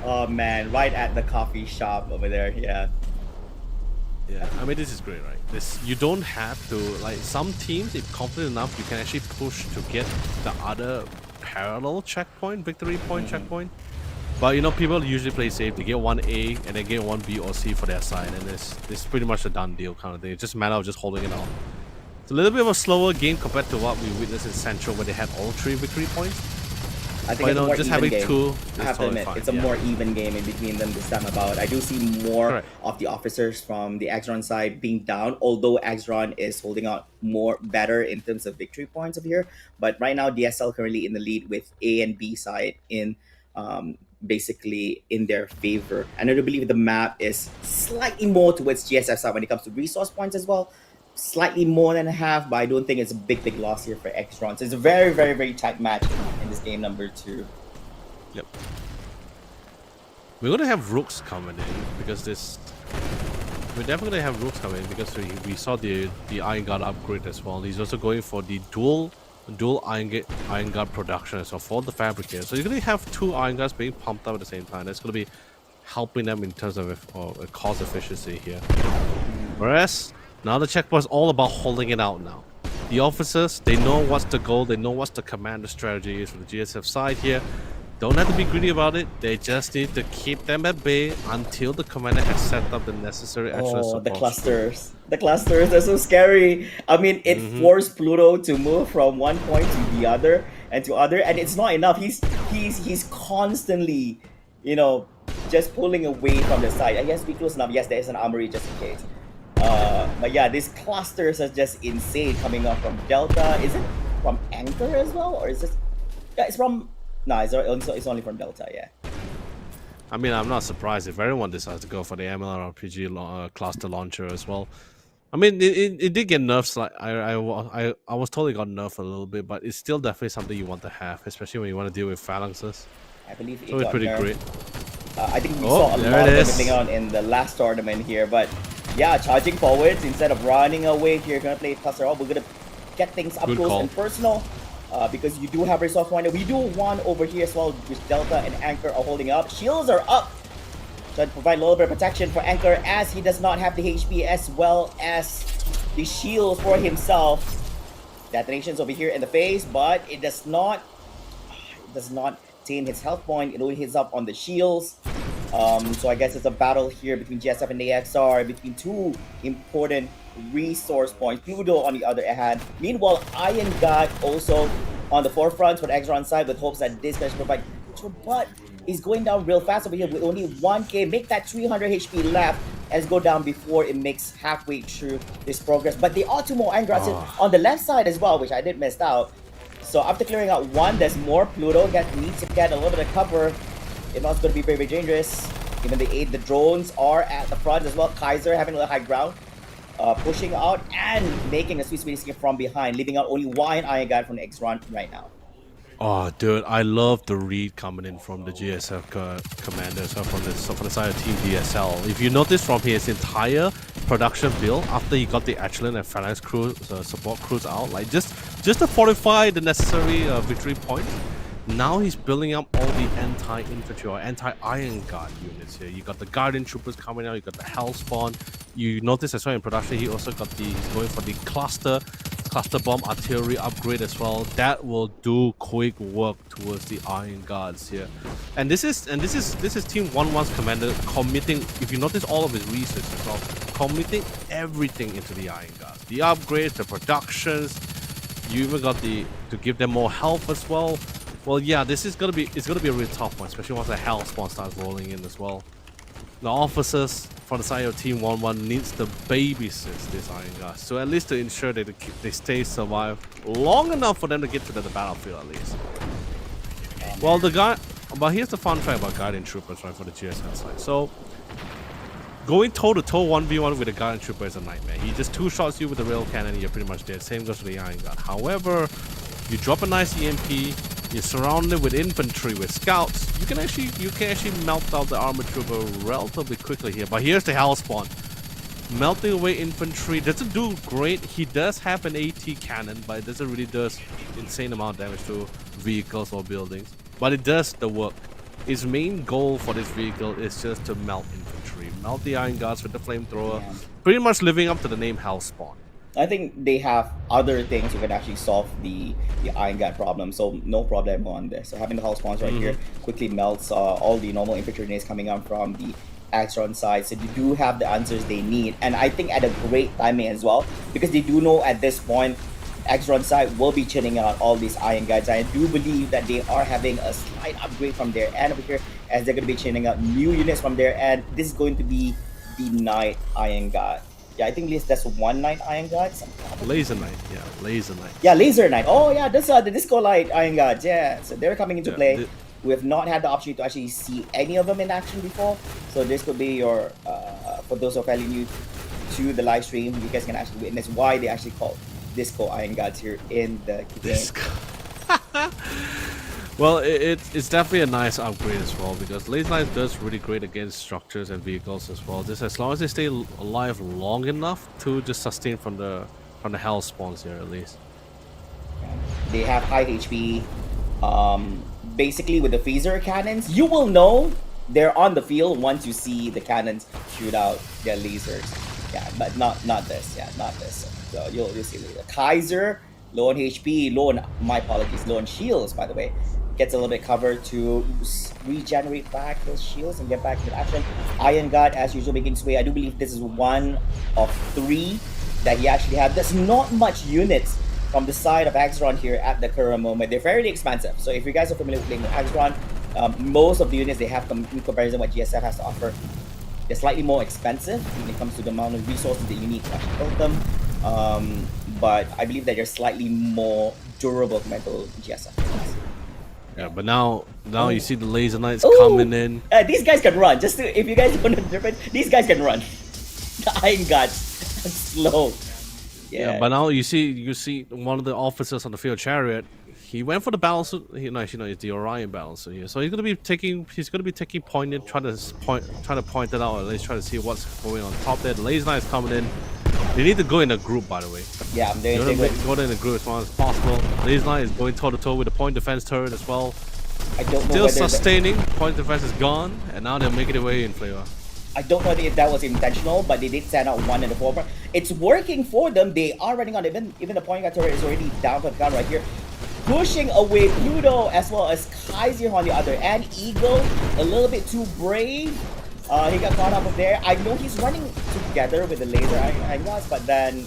Oh man, right at the coffee shop over there. Yeah. Yeah, I mean this is great, right? You don't have to, like, some teams, if confident enough, you can actually push to get the other parallel checkpoint, victory point checkpoint. But people usually play safe. They get one A and then get one B or C for their side, and it's pretty much a done deal kind of thing. It's just a matter of just holding it out. It's a little bit of a slower game compared to what we witnessed in Central, where they had all 3 victory points. I think it's a more just even having game. 2 I have to admit, fine. it's a more even game in between them this time about. I do see more of the officers from the Axron side being down, although Axron is holding out more better in terms of victory points over here. But right now, DSL currently in the lead with A and B side in basically in their favor. And I do believe the map is slightly more towards GSF side when it comes to resource points as well. Slightly more than half, but I don't think it's a big loss here for Xtron. So it's a very, very, very tight match in this game number 2. Yep. We're gonna have rooks coming in because we're definitely gonna have rooks coming in because we saw the Iron Guard upgrade as well. He's also going for the dual Iron Guard production as well for the Fabricator. So you're gonna have 2 Iron Guards being pumped up at the same time. That's gonna be helping them in terms of cost efficiency here. Whereas now the checkpoint is all about holding it out now. The officers, they know what's the goal, they know what's the commander strategy is for the GSF side here. Don't have to be greedy about it, they just need to keep them at bay until the commander has set up the necessary extra support. The clusters. The clusters are so scary. I mean, it forced Pluto to move from one point to the other, and it's not enough. He's constantly, just pulling away from the side. I guess be close enough. Yes, there is an armory just in case. But yeah, these clusters are just insane coming up from Delta. Is it from Anchor as well, or is this? Yeah, it's from. No, it's only from Delta. Yeah. I mean, I'm not surprised if everyone decides to go for the MLRPG cluster launcher as well. I mean, it did get nerfs. Like I was totally got nerfed a little bit, but it's still definitely something you want to have, especially when you want to deal with phalanxes. I believe so it's pretty great. I think we saw a lot of it going on in the last tournament here, but. Yeah, charging forwards instead of running away here. Gonna play cluster off. We're gonna get things up close and personal because you do have resource point. We do one over here as well, which Delta and Anchor are holding up. Shields are up. Trying to provide a little bit of protection for Anchor as he does not have the HP as well as the shields for himself. Detonations over here in the face, but it does not tame his health point. It only hits up on the shields. So I guess it's a battle here between GSF and AXR, between 2 important resource points. Pluto on the other hand. Meanwhile, Iron God also on the forefront for the Xron side with hopes that this can provide. But he's going down real fast over here with only 1k. Make that 300 HP left as go down before it makes halfway through this progress. But there are 2 more Iron Gods on the left side as well, which I did miss out. So after clearing out 1, there's more. Pluto needs to get a little bit of cover. If not, it's going to be very, very dangerous. Even the drones are at the front as well. Kaiser having a little high ground. Pushing out and making a sweet escape from behind. Leaving out only 1 Iron Guard from the X-Run right now. Oh, dude, I love the read coming in from the GSF commanders from the side of Team DSL. If you notice from his entire production build, after he got the Echelon and Phalanx crew, support crews out, like just to fortify the necessary victory point, now he's building up all the anti-infantry or anti-Iron Guard units here. You got the Guardian Troopers coming out, you got the Hellspawn. You notice as well in production, he also got he's going for the cluster cluster bomb artillery upgrade as well. That will do quick work towards the Iron Guards here. And this is Team 1-1's commander committing, if you notice all of his research as well, committing everything into the Iron Guards. The upgrades, the productions, you even got to give them more health as well. Well, yeah, it's gonna be a really tough one, especially once the hell spawn starts rolling in as well. The officers from the side of Team 1-1 needs to babysit this Iron Guard, so at least to ensure that they stay survive long enough for them to get to the battlefield at least. Well, but here's the fun fact about Guardian Troopers, right, for the GSL side. So going toe-to-toe 1v1 with a Guardian Trooper is a nightmare. He just two-shots you with the rail cannon and you're pretty much dead. Same goes for the Iron Guard. However, you drop a nice EMP, you're surrounded with infantry, with scouts. You can actually melt out the armored trooper relatively quickly here. But here's the Hellspawn. Melting away infantry doesn't do great. He does have an AT cannon, but it doesn't really do insane amount of damage to vehicles or buildings. But it does the work. His main goal for this vehicle is just to melt infantry. Melt the Iron Guards with the flamethrower. Yeah. Pretty much living up to the name Hellspawn. I think they have other things who can actually solve the Iron Guard problem, so no problem on this. So having the house spawns right here quickly melts all the normal infantry grenades coming out from the Axron side, so you do have the answers they need, and I think at a great timing as well, because they do know at this point Axron side will be churning out all these Iron Guards. I do believe that they are having a slight upgrade from their end over here, as they're going to be churning out new units from their end. This is going to be the Knight Iron Guard. Yeah, I think that's one Knight Iron Guard. Laser Knight, yeah, Laser Knight. Yeah, Laser Knight. Oh yeah, that's the Disco Light Iron Guards. Yeah, so they're coming into play. We have not had the opportunity to actually see any of them in action before, so this could be your for those who are fairly new to the live stream, you guys can actually witness why they actually call Disco Iron Guards here in the game. Well, it's definitely a nice upgrade as well, because Laser Knight does really great against structures and vehicles as well. Just as long as they stay alive long enough to just sustain from the hell spawns here at least. They have high HP. Basically with the phaser cannons, you will know they're on the field once you see the cannons shoot out their lasers. Yeah, but not this. Yeah, not this. So you'll see later. Kaiser, low on HP, low on shields, by the way. Gets a little bit covered to regenerate back those shields and get back to action. Iron Guard, as usual, making its way. I do believe this is one of 3 that he actually had. There's not much units from the side of Axron here at the current moment. They're fairly expensive. So if you guys are familiar with playing with Axron, most of the units they have in comparison what GSF has to offer, they're slightly more expensive when it comes to the amount of resources that you need to actually build them. But I believe that they're slightly more durable compared to GSF. Yeah, but now you see the Laser Knights coming in. These guys can run. If you guys don't know the difference, these guys can run. The Iron Guards slow. Yeah, but now you see one of the officers on the field chariot. He went for the balancer. It's the Orion balancer here. So he's gonna be taking point, trying to point it out, or at least try to see what's going on top there. The Laser Knights coming in. They need to go in a group, by the way. Yeah, they go in a group as much as possible. Laser Knight is going toe-to-toe with the point defense turret as well. I don't know. Still sustaining. Point defense is gone, and now they're making their way in flavor. I don't know if that was intentional, but they did send out one in the forefront. It's working for them. They are running on. Even the point guard turret is already down for the count right here. Pushing away Pluto as well as Kaiser on the other end. Eagle, a little bit too brave. He got caught up up there. I know he's running together with the Laser Iron Guards, but then,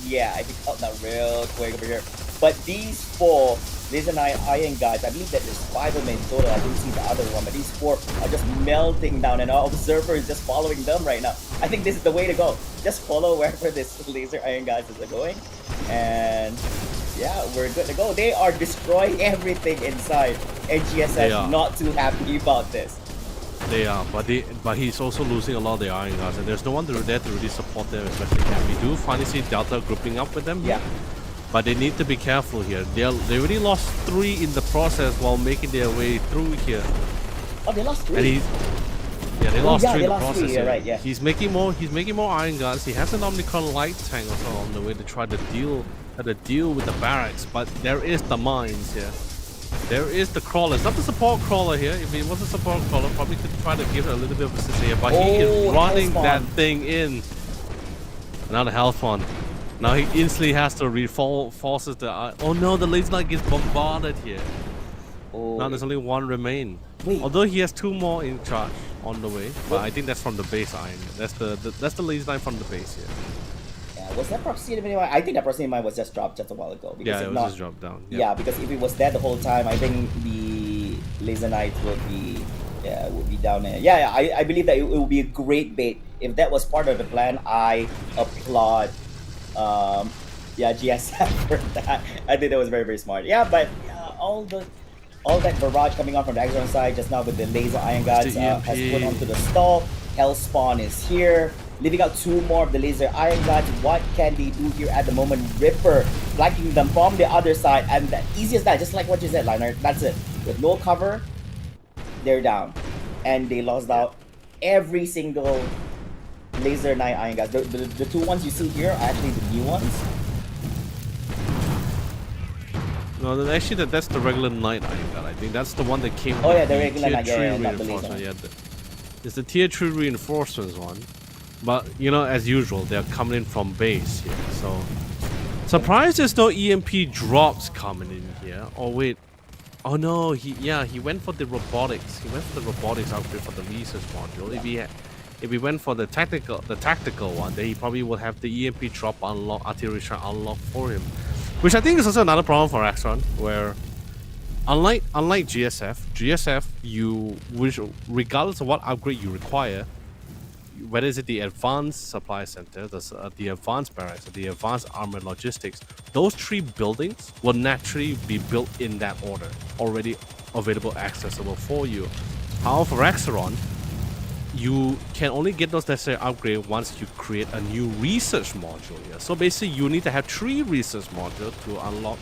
yeah, I picked out that real quick over here. But these 4 Laser Iron Guards, I believe that there's 5 of them in total. I didn't see the other one, but these 4 are just melting down, and our observer is just following them right now. I think this is the way to go. Just follow wherever this Laser Iron Guards is going, and yeah, we're good to go. They are destroying everything inside, and GSS not too happy about this. They are, but he's also losing a lot of the Iron Guards, and there's no one there to really support them, especially Cam. We do finally see Delta grouping up with them. Yeah. But they need to be careful here. They already lost 3 in the process while making their way through here. Oh, they lost 3. And they lost 3 in the process. 3, right, yeah. He's making more Iron Guards. He has an Omnicron light tank also on the way to try to deal with the barracks. But there is the mines here. There is the crawler. It's not the support crawler here. If he was a support crawler, probably could try to give it a little bit of assist here. But he is running that thing in. Now the health one. Now he instantly has to forces the oh no, the laser knight gets bombarded here. Oh, Now there's only one remain. Wait. Although he has 2 more in charge on the way, but I think that's from the base iron. That's the laser knight from the base here. yeah, was that proximity mine? I think that proximity mine was just dropped just a while ago. Because Yeah, if it was not, just dropped down. yeah, because if it was there the whole time, I think the laser knight would be down there. Yeah, I believe that it would be a great bait. If that was part of the plan, I applaud GSF for that. I think that was very, very smart. Yeah, but all that barrage coming on from the Axon side just now with the laser iron guards has put onto the stall. Hellspawn is here, leaving out 2 more of the laser iron guards. What can they do here at the moment? Ripper flanking them from the other side, and the easiest that, just like what you said, Liner, that's it. With no cover, they're down, and they lost out every single laser knight iron guards. The 2 ones you see here are actually the new ones. No, then actually that's the regular knight iron guard. I think that's the one that came. Oh with yeah, the regular knight, tier 3 not the reinforcement. laser. Yeah, it's the tier 3 reinforcements one. But you know, as usual, they're coming in from base here. So surprised there's no EMP drops coming in here. Oh wait, oh no, he went for the robotics. He went for the robotics upgrade for the research module. Yeah. If he went for the tactical one, then he probably would have the EMP drop unlock, artillery shot unlock for him. Which I think is also another problem for Axon, where unlike GSF, regardless of what upgrade you require, whether it's the advanced supply center, the advanced barracks, or the advanced armored logistics, those 3 buildings will naturally be built in that order, already available, accessible for you. However, for Axon, you can only get those necessary upgrades once you create a new research module here. So basically, you need to have 3 research modules to unlock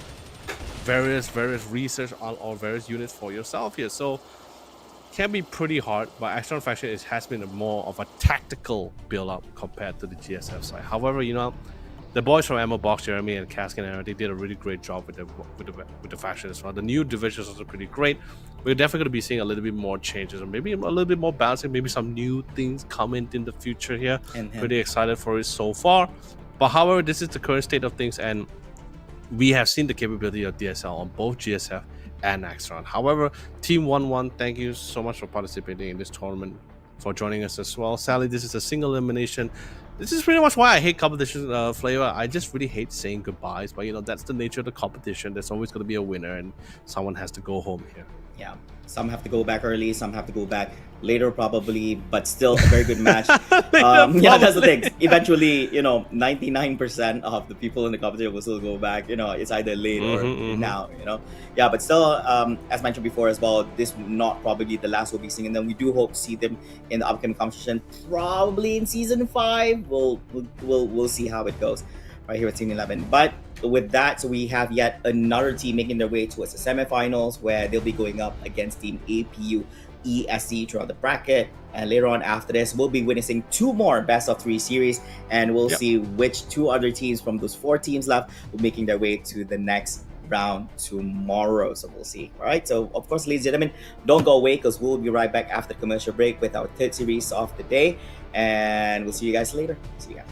various research or various units for yourself here. So can be pretty hard, but Axon Faction has been more of a tactical build-up compared to the GSF side. However, you know, the boys from Ammo Box, Jeremy and Caskin, they did a really great job with the faction as well. The new division is also pretty great. We're definitely going to be seeing a little bit more changes, or maybe a little bit more balancing, maybe some new things coming in the future here. Pretty excited for it so far. But however, this is the current state of things, and we have seen the capability of DSL on both GSF and Axon. However, Team 1-1, thank you so much for participating in this tournament, for joining us as well. Sadly, this is a single elimination. This is pretty much why I hate competition flavor. I just really hate saying goodbyes, but you know, that's the nature of the competition. There's always going to be a winner, and someone has to go home here. Yeah, some have to go back early, some have to go back later probably, but still a very good match. Yeah, that's the thing. Eventually, you know, 99% of the people in the competition will still go back. You know, it's either late or now, you know. Yeah, but still, as mentioned before as well, this not probably the last we'll be seeing them. We do hope to see them in the upcoming competition, probably in season 5. We'll see how it goes right here at Team 11. But with that, so we have yet another team making their way towards the semifinals, where they'll be going up against Team APU ESC throughout the bracket, and later on after this we'll be witnessing 2 more best of 3 series, and we'll see which 2 other teams from those 4 teams left will making their way to the next round tomorrow. So we'll see. All right, so of course, ladies and gentlemen, don't go away, because we'll be right back after the commercial break with our 3rd series of the day, and we'll see you guys later. See you guys.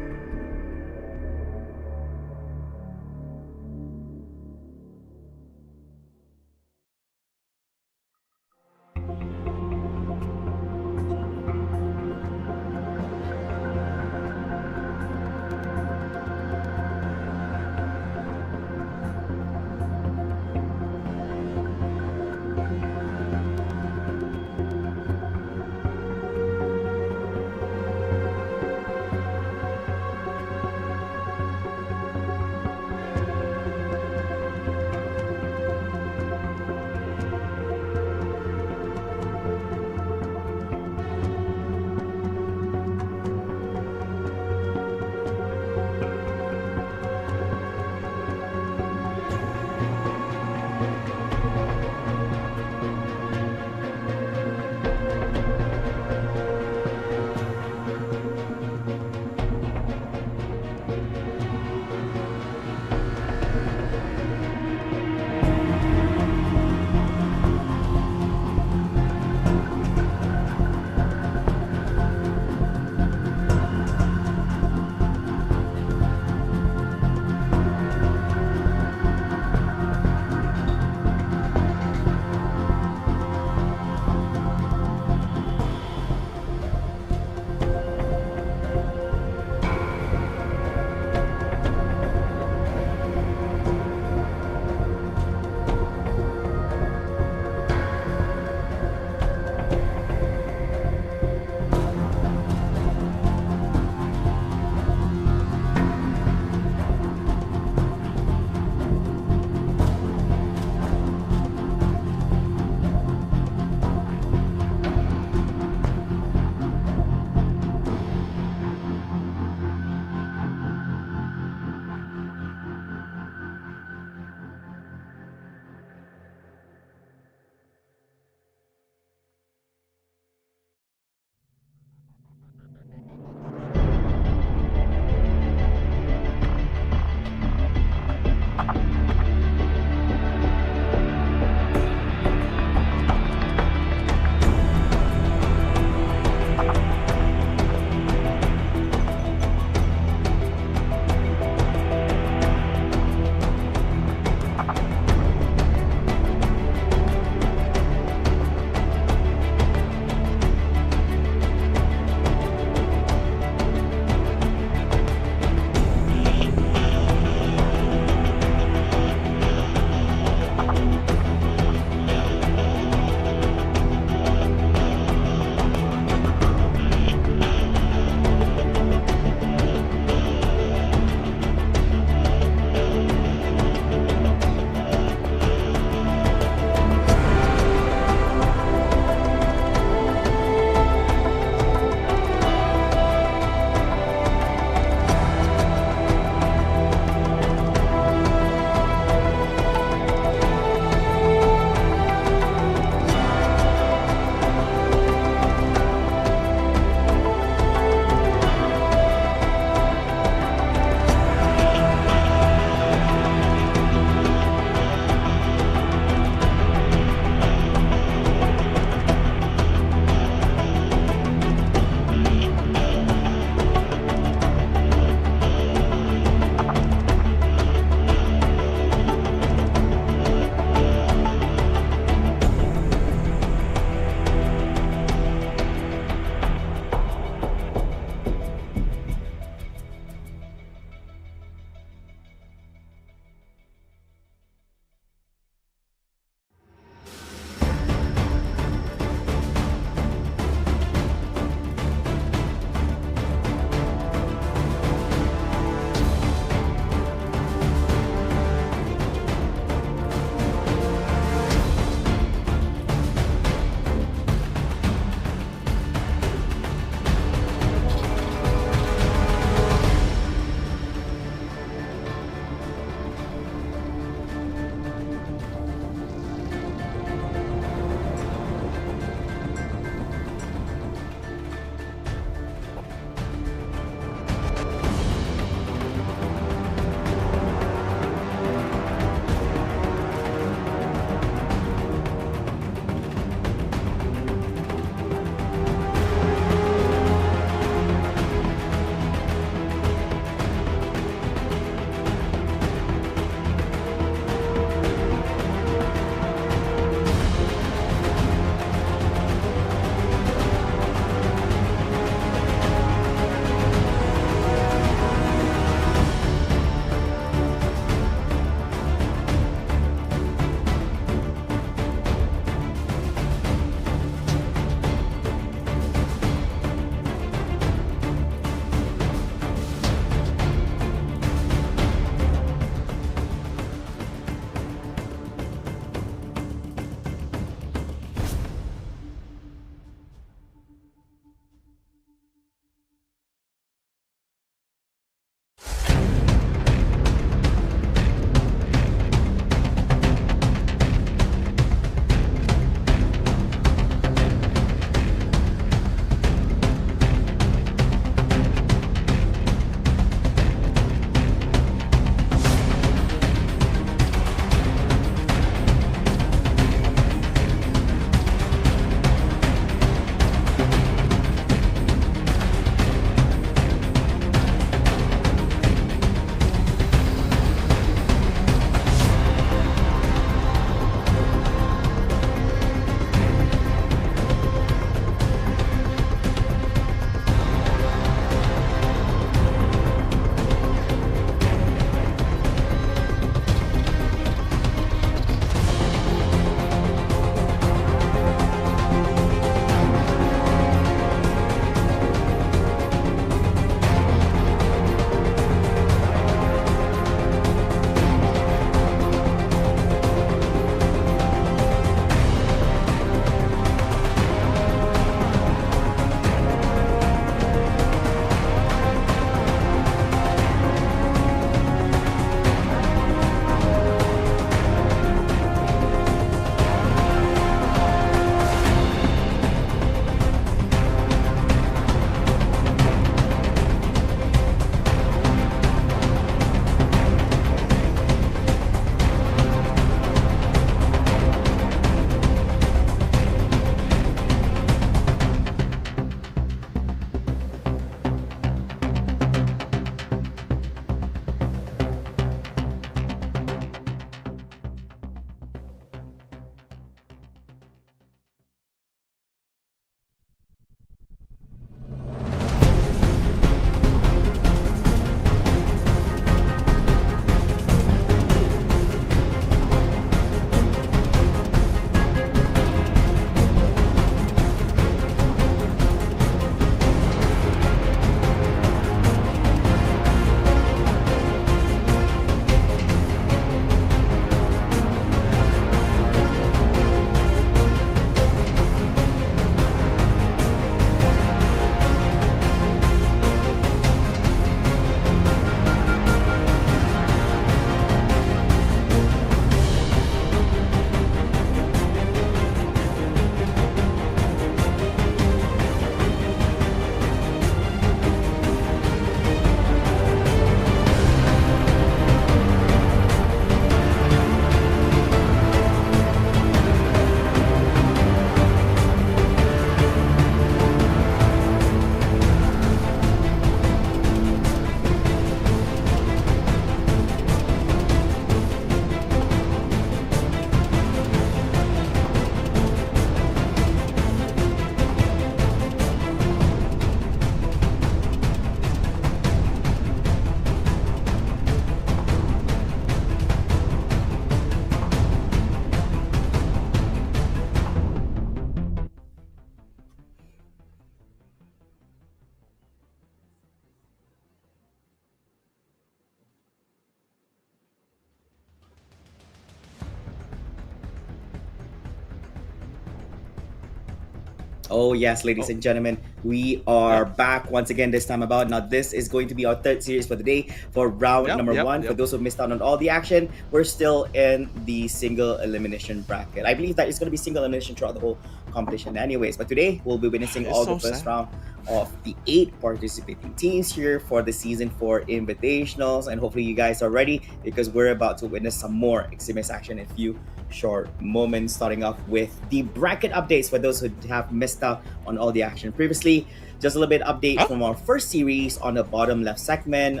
Oh yes, ladies Oh, and gentlemen, we are yep, back once again this time about. Now this is going to be our third series for the day for round yep, number yep, one. For yep. those who missed out on all the action, we're still in the single elimination bracket. I believe that it's going to be single elimination throughout the whole competition anyways. But today we'll be witnessing It's all the so first sad. round of the 8 participating teams here for the season 4 invitationals, and hopefully you guys are ready because we're about to witness some more exhibition action in a few short moments, starting off with the bracket updates for those who have missed out on all the action previously. Just a little bit update Huh? from our first series on the bottom left segment.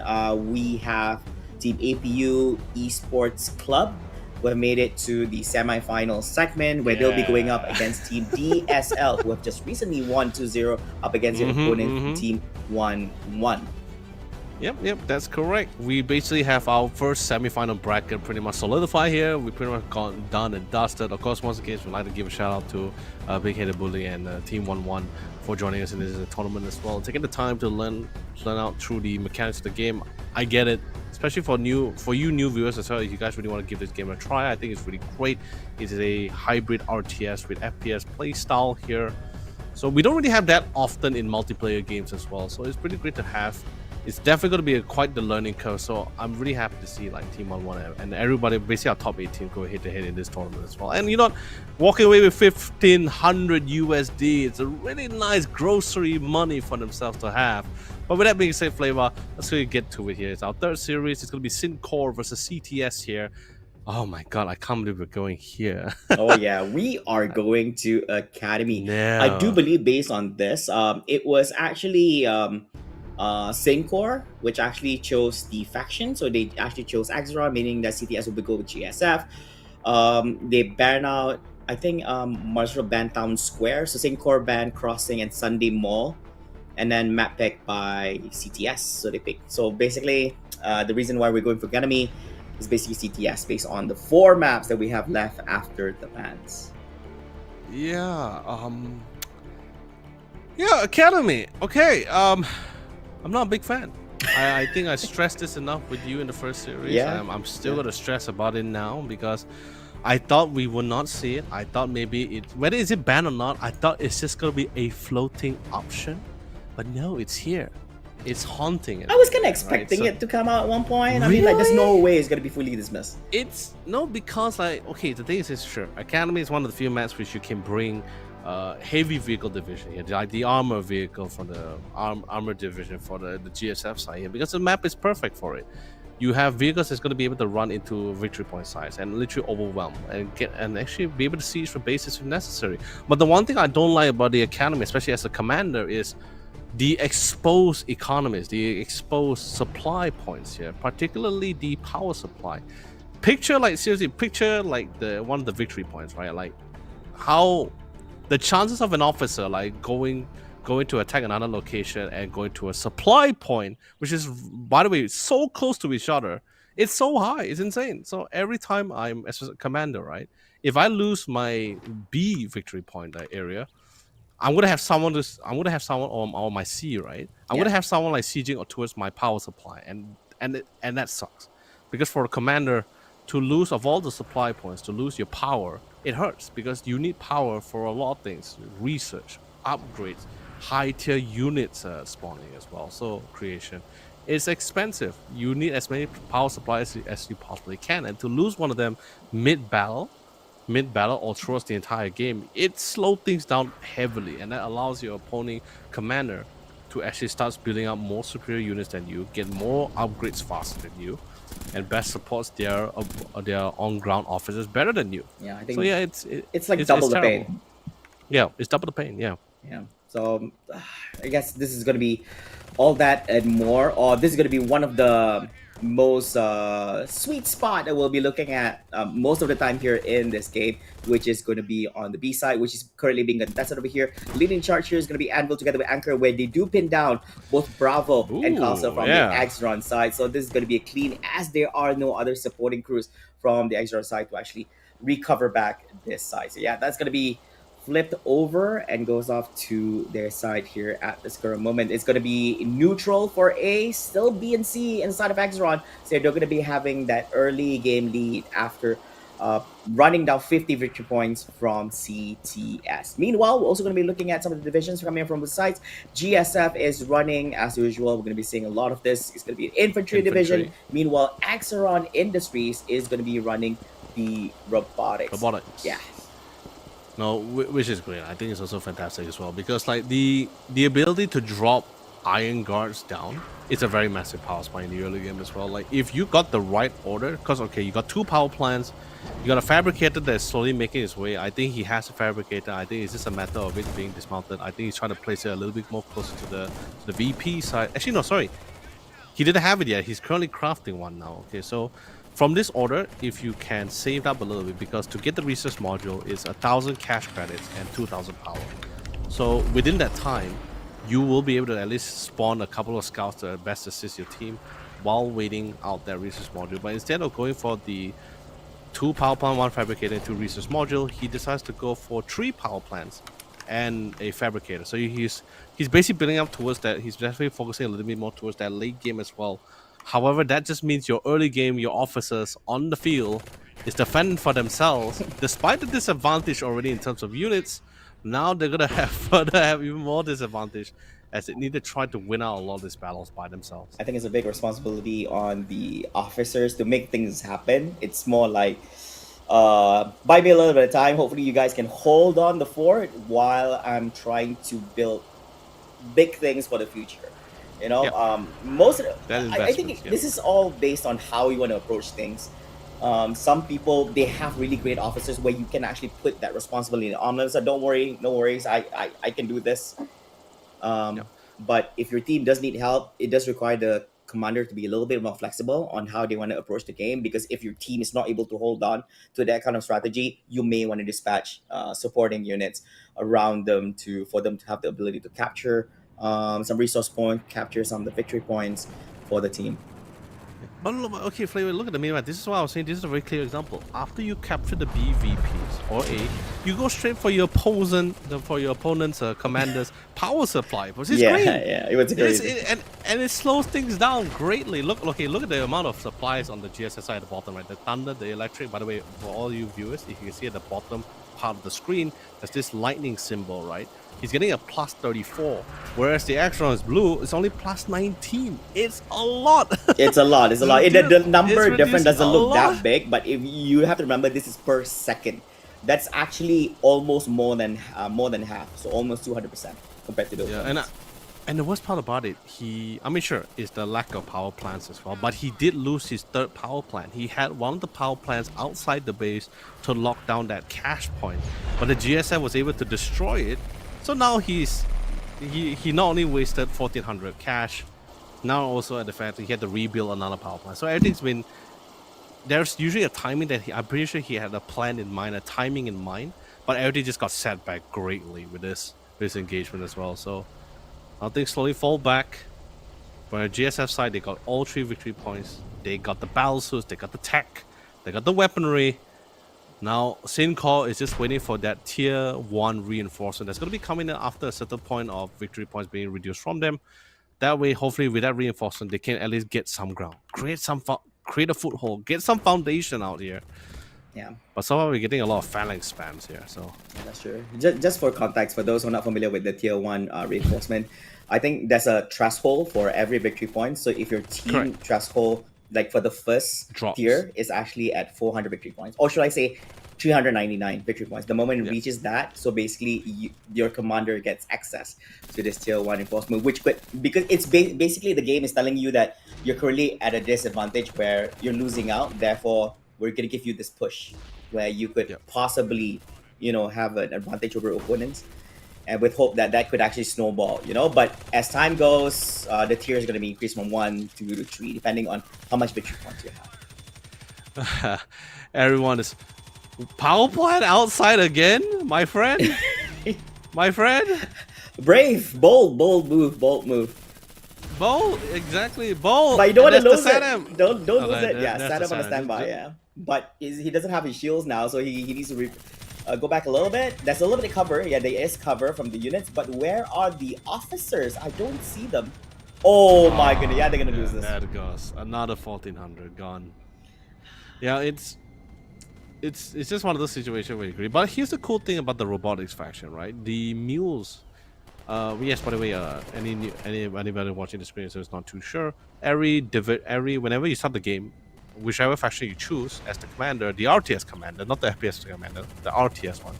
We have Team APU Esports Club who have made it to the semifinal segment where they'll be going up Yeah. against Team DSL who have just recently won 2-0 up against their opponent Team 1-1. Yep, that's correct. We basically have our first semi-final bracket pretty much solidified here. We pretty much gone done and dusted. Of course, once again, we'd like to give a shout out to Big Headed Bully and Team 1-1 for joining us in this tournament as well. Taking the time to learn out through the mechanics of the game. I get it, especially for you new viewers as well. If you guys really want to give this game a try, I think it's really great. It is a hybrid RTS with FPS play style here. So we don't really have that often in multiplayer games as well. So it's pretty great to have. It's definitely going to be quite the learning curve. So I'm really happy to see like Team 1-1 and everybody, basically our top 8 team, go head to head in this tournament as well. And you know, walking away with 1,500 USD, it's a really nice grocery money for themselves to have. But with that being said, Flavor, let's really get to it here. It's our third series. It's going to be Syncore versus CTS here. Oh my god, I can't believe we're going here. Oh yeah, we are going to Academy. No. I do believe based on this, it was actually Syncor, which actually chose the faction. So they actually chose Axeron, meaning that CTS will be go with GSF. They ban out, I think, Marshall banned Town Square. So Syncor banned Crossing and Sunday Mall, and then map pick by CTS. So they pick. So basically, the reason why we're going for Academy is basically CTS based on the 4 maps that we have left after the bans. Yeah, Academy. Okay, I'm not a big fan. I think I stressed this enough with you in the first series. Yeah. I'm still gonna stress about it now because I thought we would not see it. I thought maybe whether is it banned or not, I thought it's just gonna be a floating option. But no, it's here. It's haunting it. I was kind of expecting it to come out at one point. I mean, like, there's no way it's gonna be fully dismissed. It's no, because like, okay, the thing is sure, Academy is one of the few maps which you can bring heavy vehicle division here, like the armor vehicle from the armor division for the GSF side here, because the map is perfect for it. You have vehicles that's going to be able to run into victory point sites and literally overwhelm and actually be able to siege for bases if necessary. But the one thing I don't like about the Academy, especially as a commander, is the exposed economies, the exposed supply points here, particularly the power supply. Picture like the one of the victory points, right? Like how the chances of an officer like going to attack another location and going to a supply point, which is, by the way, so close to each other, it's so high, it's insane. So every time I'm as a commander, right, if I lose my B victory point area, I'm gonna have someone on my C, right? I'm gonna have someone like sieging towards my power supply, and that sucks, because for a commander to lose of all the supply points, to lose your power, it hurts because you need power for a lot of things: research, upgrades, high tier units spawning as well. So creation, it's expensive. You need as many power supplies as you possibly can, and to lose one of them mid battle or towards the entire game, it slows things down heavily, and that allows your opponent commander to actually start building up more superior units than you, get more upgrades faster than you, and best supports their on-ground officers better than you. Yeah, I think so. Yeah, it's like double the terrible. pain. Yeah, it's double the pain. Yeah. So I guess this is gonna be all that and more. Or this is gonna be one of the most sweet spot that we'll be looking at most of the time here in this game, which is going to be on the B side, which is currently being contested over here. Leading charge here is going to be Anvil together with Anchor, where they do pin down both Bravo and Castle from the Axeron side. So this is going to be a clean, as there are no other supporting crews from the Axeron side to actually recover back this side. So yeah, that's going to be flipped over and goes off to their side here at this current moment. It's going to be neutral for A, still B and C inside of Axeron. So they're going to be having that early game lead after running down 50 victory points from CTS. Meanwhile, we're also going to be looking at some of the divisions coming from the sides. GSF is running as usual. We're going to be seeing a lot of this. It's going to be an infantry division. Meanwhile, Axeron Industries is going to be running the robotics. Yeah. No, which is great. I think it's also fantastic as well because like the ability to drop iron guards down, it's a very massive power spike in the early game as well. Like if you got the right order, because okay, you got 2 power plants, you got a fabricator that's slowly making its way. I think he has a fabricator. I think it's just a matter of it being dismounted. I think he's trying to place it a little bit more closer to the VP side. Actually, no, sorry, he didn't have it yet. He's currently crafting one now. Okay, so from this order, if you can save up a little bit, because to get the research module is 1,000 cash credits and 2,000 power. So within that time, you will be able to at least spawn a couple of scouts to best assist your team while waiting out that research module. But instead of going for the 2 power plant, 1 fabricator, and 2 research module, he decides to go for 3 power plants and a fabricator. So he's basically building up towards that. He's definitely focusing a little bit more towards that late game as well. However, that just means your early game, your officers on the field is defending for themselves, despite the disadvantage already in terms of units. Now they're gonna have even more disadvantage as they need to try to win out a lot of these battles by themselves. I think it's a big responsibility on the officers to make things happen. It's more like buy me a little bit of time. Hopefully you guys can hold on the fort while I'm trying to build big things for the future. You know, most of I think this is all based on how you want to approach things. Some people, they have really great officers where you can actually put that responsibility on them. So don't worry, no worries, I can do this. But if your team does need help, it does require the commander to be a little bit more flexible on how they want to approach the game, because if your team is not able to hold on to that kind of strategy, you may want to dispatch supporting units around them for them to have the ability to capture some resource points, capture some of the victory points for the team. But okay, Flavor, look at the minimap. This is what I was saying. This is a very clear example. After you capture the BVPs or A, you go straight for your opponent's commander's power supply, which is great. Yeah, it was great. And it slows things down greatly. Look at the amount of supplies on the GSS side at the bottom, right? The thunder, the electric. By the way, for all you viewers, if you can see at the bottom part of the screen, there's this lightning symbol, right? He's getting a plus 34, whereas the Axeron is blue. It's only plus 19. It's a lot. It's a lot. The number difference doesn't look that big, but if you have to remember, this is per second. That's actually almost more than half, so almost 200% compared to those. Yeah, and the worst part about it, is the lack of power plants as well. But he did lose his 3rd power plant. He had one of the power plants outside the base to lock down that cash point, but the GSF was able to destroy it. So now he not only wasted 1,400 cash, now also at the fact that he had to rebuild another power plant. So everything's been, there's usually a timing that I'm pretty sure he had a plan in mind, a timing in mind, but everything just got set back greatly with this engagement as well. So now things slowly fall back. But on the GSF side, they got all 3 victory points. They got the battle suits, they got the tech, they got the weaponry. Now, Sincor is just waiting for that tier 1 reinforcement that's going to be coming in after a certain point of victory points being reduced from them. That way, hopefully, with that reinforcement, they can at least get some ground, create a foothold, get some foundation out here. Yeah. But somehow we're getting a lot of phalanx spams here, so. That's true. Just for context, for those who are not familiar with the tier 1 reinforcement, I think there's a threshold for every victory point. So if your team threshold, like for the first tier, is actually at 400 victory points, or should I say 399 victory points. The moment it reaches that, so basically your commander gets access to this tier 1 reinforcement, which could, because it's basically the game is telling you that you're currently at a disadvantage where you're losing out. Therefore, we're going to give you this push where you could possibly, have an advantage over opponents, and with hope that that could actually snowball, But as time goes, the tier is going to be increased from 1 to 3, depending on how much victory points you have. Everyone is power plant outside again, my friend. My friend. Brave, bold move. Bold, exactly, bold. But you don't want to lose it. Don't lose it. Yeah, stand up on a standby. Yeah, but he doesn't have his shields now, so he needs to go back a little bit. There's a little bit of cover. Yeah, there is cover from the units, but where are the officers? I don't see them. Oh my goodness! Yeah, they're gonna lose this. There it goes. Another 1,400 gone. Yeah, it's just one of those situations where you agree. But here's the cool thing about the robotics faction, right? The mules. Yes, by the way, anybody watching the screen so is not too sure. Whenever you start the game, whichever faction you choose as the commander, the RTS commander, not the FPS commander, the RTS one,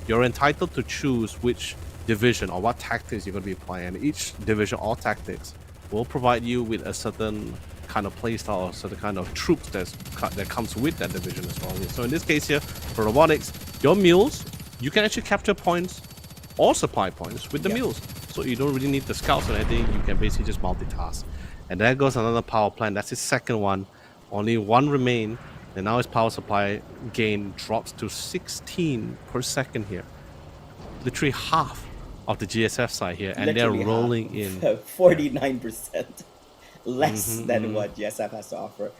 you're entitled to choose which division or what tactics you're going to be applying. And each division or tactics will provide you with a certain kind of playstyle or certain kind of troops that comes with that division as well. So in this case here, for robotics, your mules, you can actually capture points or supply points with the mules. So you don't really need the scouts or anything. You can basically just multitask. And there goes another power plant. That's his second one. Only one remain. And now his power supply gain drops to 16 per second here. Literally half of the GSF side here. And they're rolling in 49% less than what GSF has to offer.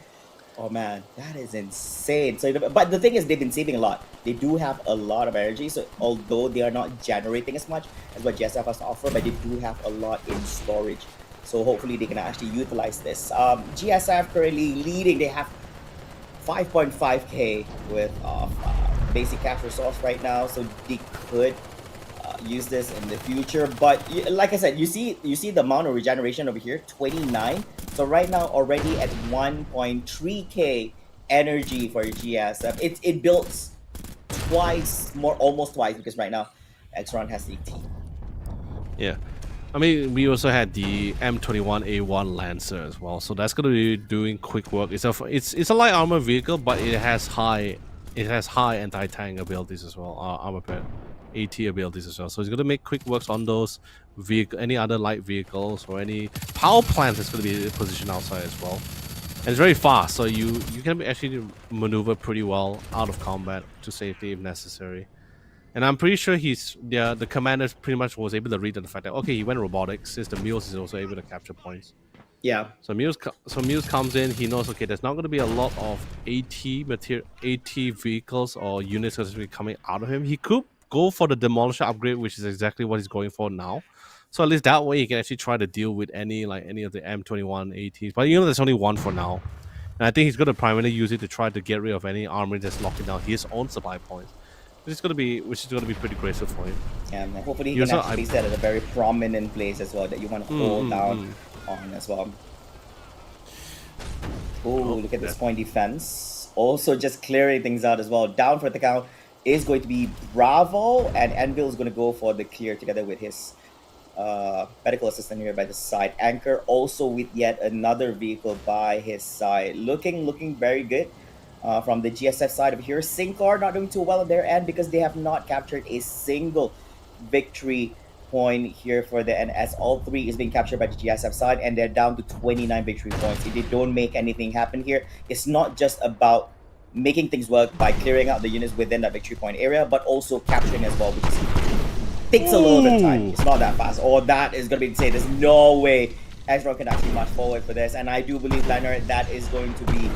Oh man, that is insane. So, but the thing is, they've been saving a lot. They do have a lot of energy. So, although they are not generating as much as what GSF has to offer, but they do have a lot in storage. So, hopefully, they can actually utilize this. GSF currently leading. They have 5.5k with basic cash resource right now. So, they could use this in the future. But like I said, you see the amount of regeneration over here, 29. So right now already at 1.3k energy for GSF. It builds almost twice, because right now Exron has 18. Yeah. I mean, we also had the M21A1 Lancer as well, so that's going to be doing quick work. It's a light armor vehicle, but it has high anti-tank abilities as well, armor pad. AT abilities as well, so it's going to make quick works on those any other light vehicles or any power plants that's going to be positioned outside as well. And it's very fast, so you can actually maneuver pretty well out of combat to safety if necessary. And I'm pretty sure the commander pretty much was able to read the fact that okay, he went robotics since the mules is also able to capture points. Yeah. So Muse comes in. He knows okay, there's not going to be a lot of AT vehicles or units that's going to be coming out of him. He could go for the demolisher upgrade, which is exactly what he's going for now. So at least that way he can actually try to deal with any of the M21 ATs. But there's only one for now. And I think he's going to primarily use it to try to get rid of any armory that's locking down his own supply points. Which is going to be pretty graceful for him. Yeah, and hopefully he can actually place that at a very prominent place as well that you want to hold down on as well. Oh, look at this point defense. Also just clearing things out as well. Down for the count is going to be Bravo, and Anvil is going to go for the clear together with his medical assistant here by the side. Anchor also with yet another vehicle by his side. Looking very good from the GSF side of here. Syncor not doing too well on their end because they have not captured a single victory point here for the end, as all three is being captured by the GSF side, and they're down to 29 victory points. If they don't make anything happen here, it's not just about making things work by clearing out the units within that victory point area, but also capturing as well, which takes a little bit of time. It's not that fast. Or that is going to be insane. There's no way Ezra can actually march forward for this. And I do believe, Leonard, that is going to be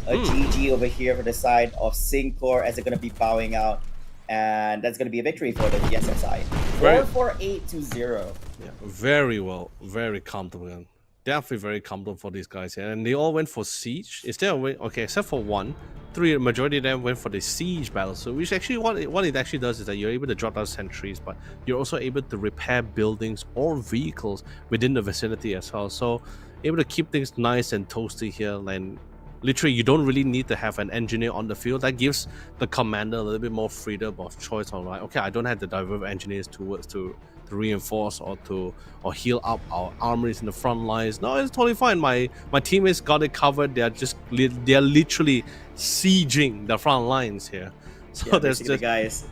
a GG over here for the side of Syncor, as they're going to be bowing out. And that's going to be a victory for the GSF side. 4-4-8-0. Yeah, very well. Very comfortable. Definitely very comfortable for these guys here. And they all went for siege. Except for one. Majority of them went for the siege battle. So which actually what it actually does is that you're able to drop down sentries, but you're also able to repair buildings or vehicles within the vicinity as well. So able to keep things nice and toasty here. And literally you don't really need to have an engineer on the field. That gives the commander a little bit more freedom of choice on like, okay, I don't have to divert engineers to reinforce or heal up our armories in the front lines. No, it's totally fine. My teammates got it covered. They're literally sieging the front lines here. So yeah, there's just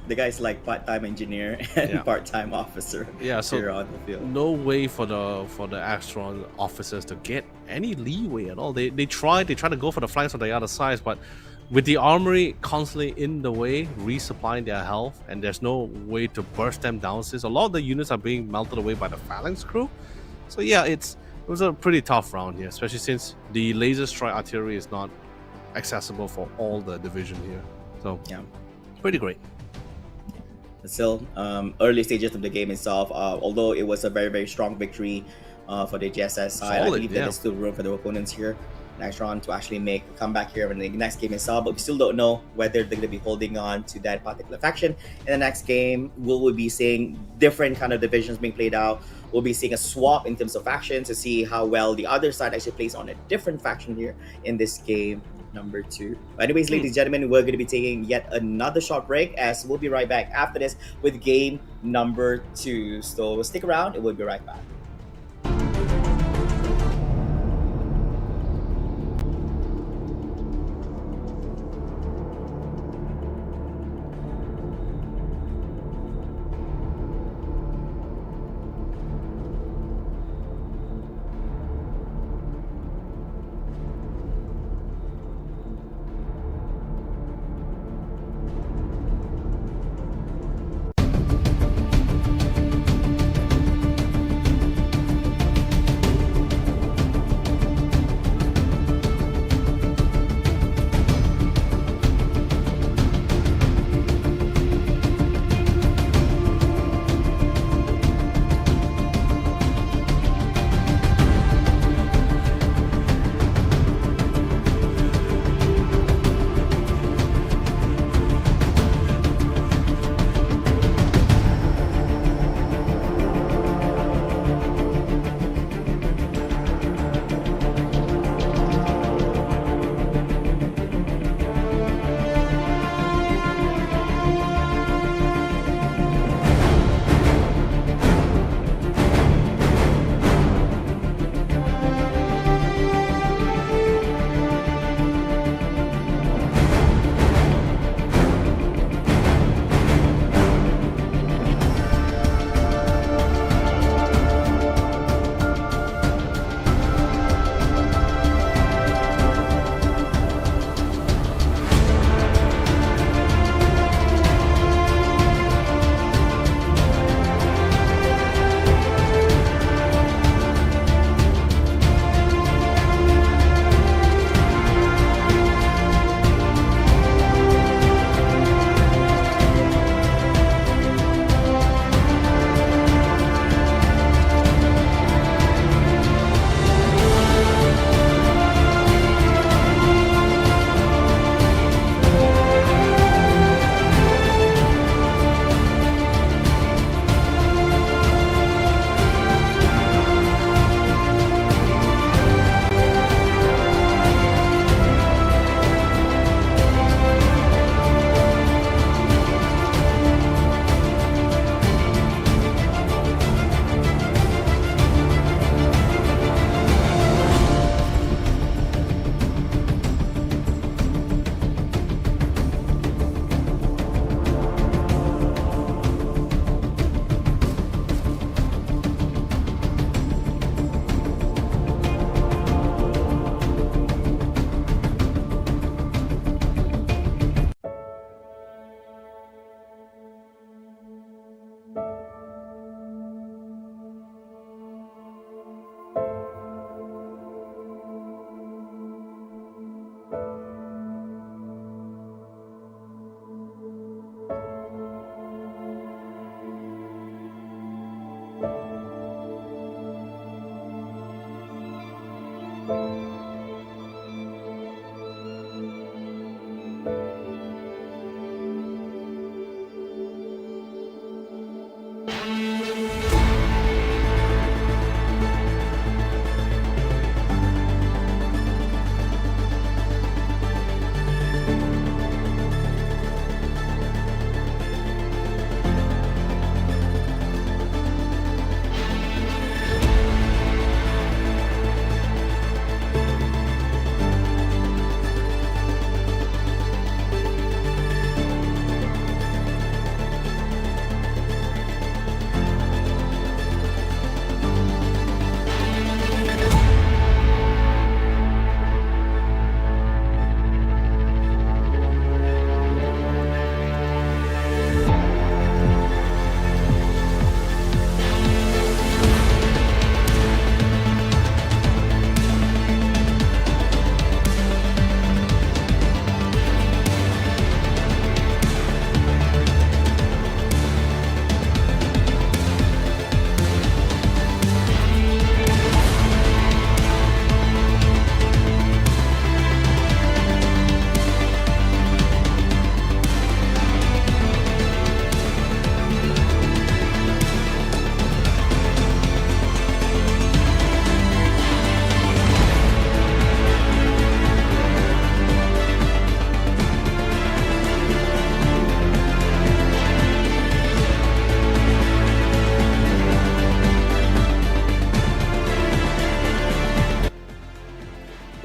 the guy's like part-time engineer and part-time officer. Yeah, so here on the field. No way for the Astron officers to get any leeway at all. They try to go for the flanks on the other sides, but with the armory constantly in the way, resupplying their health, and there's no way to burst them down since a lot of the units are being melted away by the phalanx crew. So yeah, it was a pretty tough round here, especially since the laser strike artillery is not accessible for all the division here. So yeah, pretty great. Still, early stages of the game itself, although it was a very, very strong victory for the GSS side, I believe there's still room for the opponents here Nitron to actually make a comeback here in the next game itself, but we still don't know whether they're going to be holding on to that particular faction in the next game. We'll be seeing different kind of divisions being played out. We'll be seeing a swap in terms of factions to see how well the other side actually plays on a different faction here in this game number 2. But anyways, ladies and gentlemen, we're going to be taking yet another short break, as we'll be right back after this with game number 2. So stick around and we'll be right back.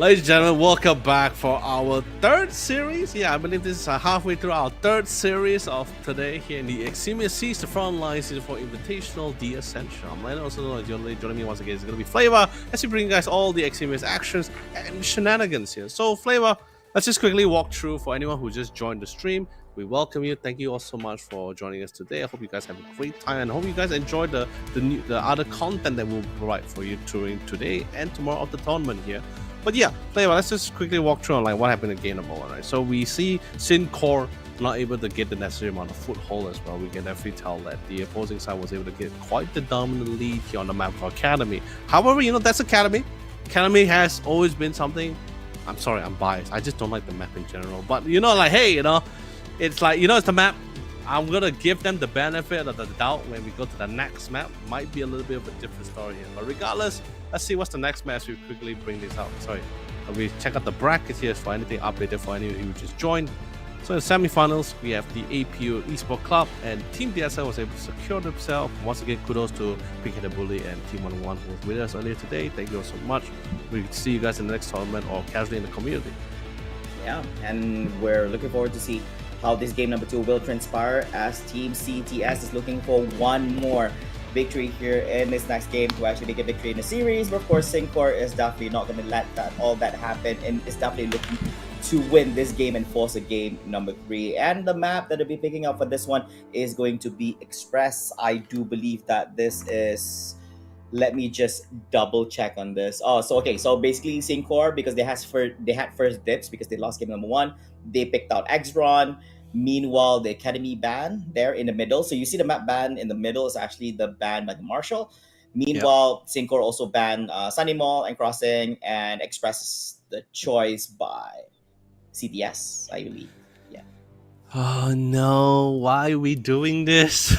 Ladies and gentlemen, welcome back for our third series. Yeah, I believe this is halfway through our third series of today here in the Extremist Seas, the front line season for Invitational, the Ascension. I'm Leonard, also joining me once again. It's going to be Flavor as we bring you guys all the Extremist actions and shenanigans here. So, Flavor, let's just quickly walk through for anyone who just joined the stream. We welcome you. Thank you all so much for joining us today. I hope you guys have a great time and I hope you guys enjoy the other content that we'll provide for you during today and tomorrow of the tournament here. But yeah, Flavor, let's just quickly walk through on like what happened in game number 1, right? So we see Sin Core not able to get the necessary amount of foothold as well. We can definitely tell that the opposing side was able to get quite the dominant lead here on the map for Academy. However, that's Academy. Academy has always been something. I'm sorry, I'm biased. I just don't like the map in general. But like, hey, it's like, it's the map. I'm gonna give them the benefit of the doubt when we go to the next map. Might be a little bit of a different story here. But regardless, let's see what's the next match. We quickly bring this out. Sorry. We check out the brackets here for anything updated for anyone who just joined. So in the semifinals, we have the APU Esports Club and Team DSL was able to secure themselves. Once again, kudos to Big Headed Bully and Team 101 who was with us earlier today. Thank you all so much. We'll see you guys in the next tournament or casually in the community. Yeah, and we're looking forward to see how this game number 2 will transpire as Team CTS is looking for one more victory here in this next game to actually get a victory in the series. But of course, Syncor is definitely not going to let all that happen and is definitely looking to win this game and force a game number 3. And the map that I'll be picking up for this one is going to be Express. I do believe that this is... Let me just double check on this. So basically Syncor, because they had first dips because they lost game number 1, they picked out Exron. Meanwhile, the Academy ban there in the middle. So you see the map ban in the middle is actually the ban by the Marshal. Meanwhile, Syncor also banned Sunny Mall and Crossing, and Express is the choice by CTS, I believe. Yeah. Oh no, why are we doing this?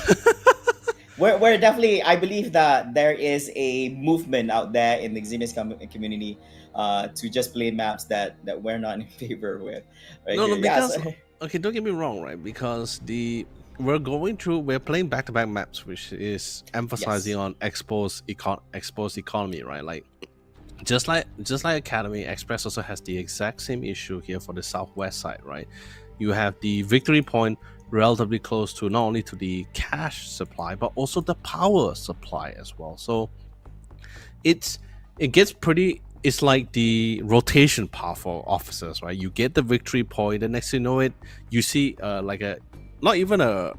We're definitely, I believe that there is a movement out there in the Xenius community to just play maps that we're not in favor with. Right? No, because... Okay, don't get me wrong, right? Because we're playing back-to-back maps, which is emphasizing on exposed economy, right? Like just like Academy, Express also has the exact same issue here for the southwest side, right? You have the victory point relatively close to not only to the cash supply but also the power supply as well. So it gets pretty. It's like the rotation path for officers, right? You get the victory point, the next thing you know it, you see like not even a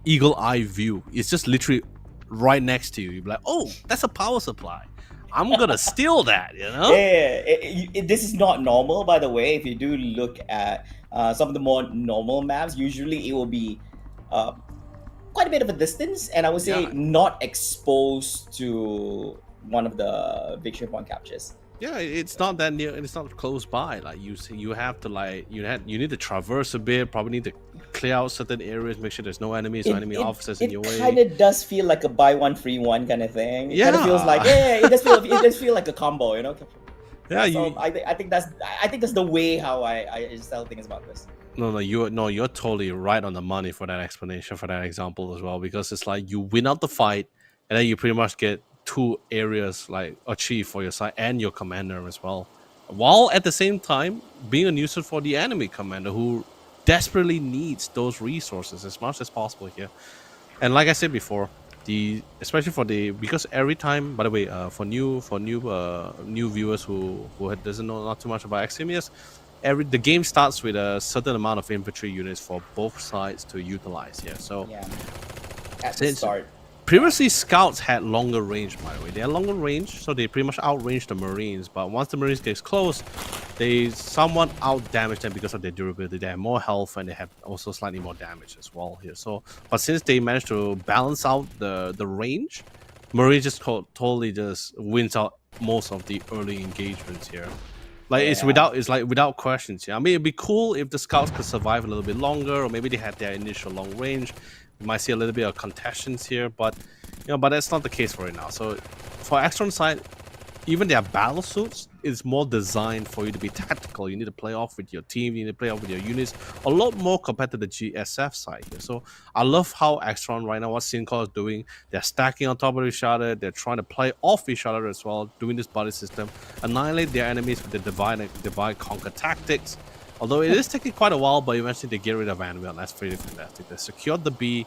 eagle eye view. It's just literally right next to you. You're like, oh, that's a power supply. I'm gonna steal that, Yeah, this is not normal, by the way. If you do look at some of the more normal maps, usually it will be quite a bit of a distance, and I would say not exposed to one of the victory point captures. Yeah, it's not that near, and it's not close by. Like you have to you need to traverse a bit. Probably need to clear out certain areas, make sure there's no enemies or enemy officers in your way. It kind of does feel like a buy one free one kind of thing. It kind of feels like it does feel like a combo, Yeah, so I think that's the way how I just tell things about this. You're totally right on the money for that explanation, for that example as well, because it's like you win out the fight, and then you pretty much get 2 areas like achieved for your side and your commander as well, while at the same time being a nuisance for the enemy commander who desperately needs those resources as much as possible here. And like I said before, especially because every time, by the way, for new viewers who doesn't know not too much about Extremius, the game starts with a certain amount of infantry units for both sides to utilize here. So at the start. Previously, scouts had longer range, by the way. They had longer range, so they pretty much outrange the Marines. But once the Marines get close, they somewhat out-damage them because of their durability. They have more health, and they have also slightly more damage as well here. So, but since they managed to balance out the range, Marines just totally just wins out most of the early engagements here. Like it's without questions. Yeah, I mean, it'd be cool if the scouts could survive a little bit longer, or maybe they had their initial long range. You might see a little bit of contentions here, but but that's not the case for right now. So for Extron side, even their battle suits is more designed for you to be tactical. You need to play off with your team, you need to play off with your units a lot more compared to the GSF side here. So I love how Extron right now, what Syncol is doing, they're stacking on top of each other, they're trying to play off each other as well, doing this buddy system, annihilate their enemies with the divide conquer tactics. Although it is taking quite a while, but eventually they get rid of Anvil, and that's pretty fantastic. They secured the B,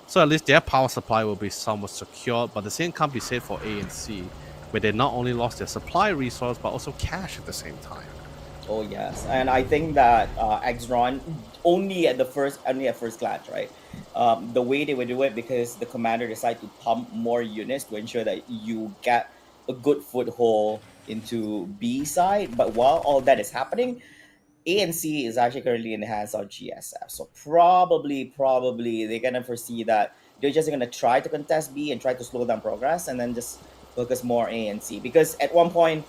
so at least their power supply will be somewhat secured, but the same can't be said for A and C, where they not only lost their supply resource, but also cash at the same time. Oh yes, and I think that Exron only at first glance, right? The way they would do it, because the commander decided to pump more units to ensure that you get a good foothold into B side. But while all that is happening, A and C is actually currently in the hands of GSF. So probably they're gonna foresee that they're just gonna try to contest B and try to slow down progress, and then just focus more A and C. Because at one point,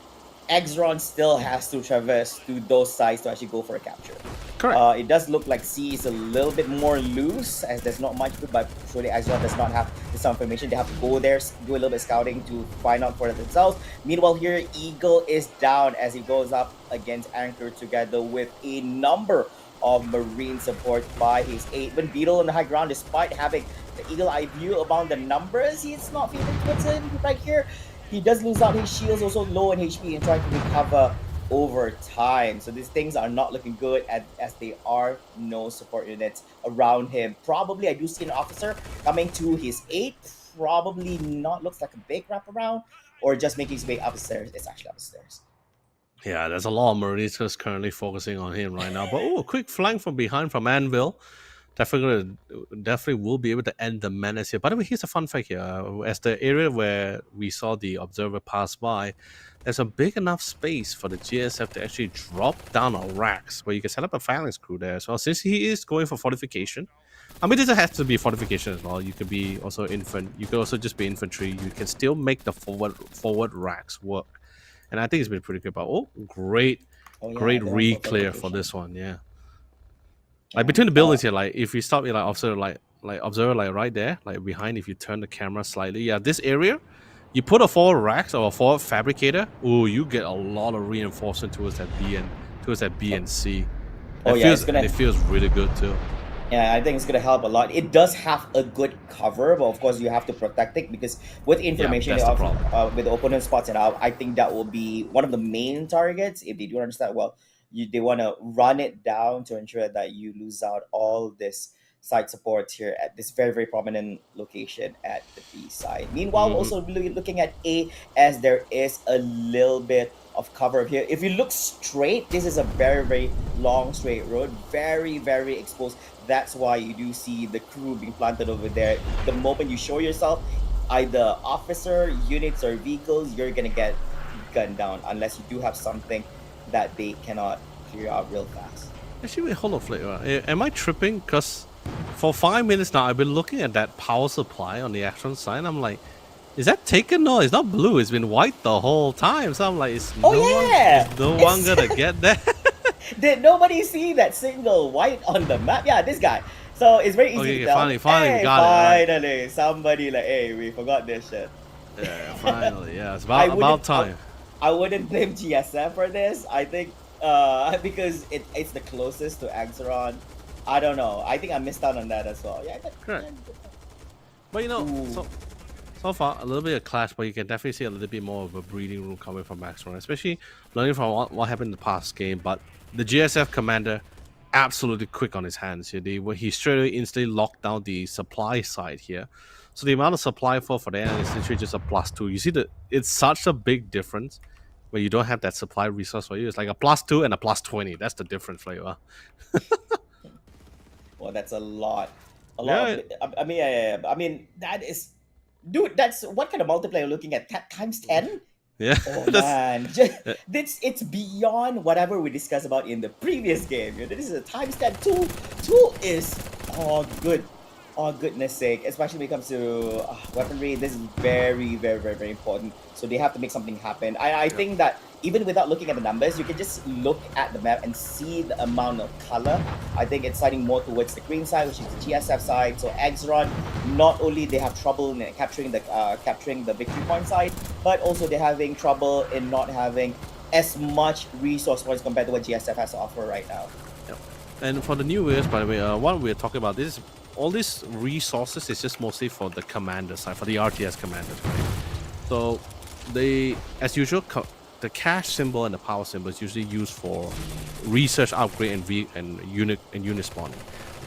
Exron still has to traverse to those sides to actually go for a capture. Correct. It does look like C is a little bit more loose, as there's not much good, but surely Exron does not have this information. They have to go there, do a little bit of scouting to find out for themselves. Meanwhile, here Eagle is down as he goes up against Anchor together with a number of Marine support by his 8. When Beetle on the high ground, despite having the eagle eye view about the numbers, he's not feeling towards him right here. He does lose out his shields, also low in HP, and trying to recover over time. So these things are not looking good as there are no support units around him. Probably I do see an officer coming to his 8. Probably not, looks like a big wraparound, or just making his way upstairs. It's actually upstairs. Yeah, there's a lot of Marines currently focusing on him right now. But a quick flank from behind from Anvil. Definitely will be able to end the menace here. By the way, here's a fun fact here. As the area where we saw the observer pass by, there's a big enough space for the GSF to actually drop down on racks where you can set up a phalanx crew there as well. Since he is going for fortification, I mean, this has to be fortification as well. You could be also infant. You could also just be infantry. You can still make the forward racks work. And I think it's been pretty good. But great re-clear for this one. Yeah. Like between the buildings here, like if you stop here, like observe right there, like behind, if you turn the camera slightly, yeah, this area, you put a forward racks or a forward fabricator, you get a lot of reinforcement towards that B and C. It feels really good too. Yeah, I think it's gonna help a lot. It does have a good cover, but of course you have to protect it, because with information with the opponent spots it out, I think that will be one of the main targets if they do understand well. They want to run it down to ensure that you lose out all this side support here at this very, very prominent location at the B side. Meanwhile, also looking at A, as there is a little bit of cover here. If you look straight, this is a very, very long straight road, very, very exposed. That's why you do see the crew being planted over there. The moment you show yourself, either officer, units, or vehicles, you're gonna get gunned down unless you do have something that they cannot clear out real fast. Actually, wait, hold on, Flavor. Am I tripping? Because for 5 minutes now, I've been looking at that power supply on the Action sign. I'm like, is that taken? No, it's not blue. It's been white the whole time. So I'm like, is no one gonna get that? Did nobody see that single white on the map? Yeah, this guy. So it's very easy to tell. Finally, we got it. Finally, somebody like, hey, we forgot this shit. Yeah, finally, yeah. It's about time. I wouldn't blame GSF for this. I think because it's the closest to Axeron. I don't know. I think I missed out on that as well. Yeah, correct. But so far a little bit of clash, but you can definitely see a little bit more of a breathing room coming from Axeron, especially learning from what happened in the past game. But the GSF commander absolutely quick on his hands here. He straight away instantly locked down the supply side here. So the amount of supply for them is literally just a +2. You see that it's such a big difference when you don't have that supply resource for you. It's like a +2 and a +20. That's the difference, Flavor. Well, that's a lot. I mean, that is, dude. That's what kind of multiplayer you're looking at? Times 10. Yeah. Oh man, it's beyond whatever we discussed about in the previous game. This is a times 10. Two is good. Oh goodness sake! Especially when it comes to weaponry, this is very, very, very, very important. So they have to make something happen. I Yep. think that even without looking at the numbers, you can just look at the map and see the amount of color. I think it's siding more towards the green side, which is the GSF side. So Exron, not only they have trouble in capturing the victory point side, but also they're having trouble in not having as much resource points compared to what GSF has to offer right now. Yep. And for the new viewers, by the way, what we're talking about, this is all these resources is just mostly for the commander side, for the RTS commanders, right? So they, as usual, the cash symbol and the power symbol is usually used for research upgrade and unit spawning.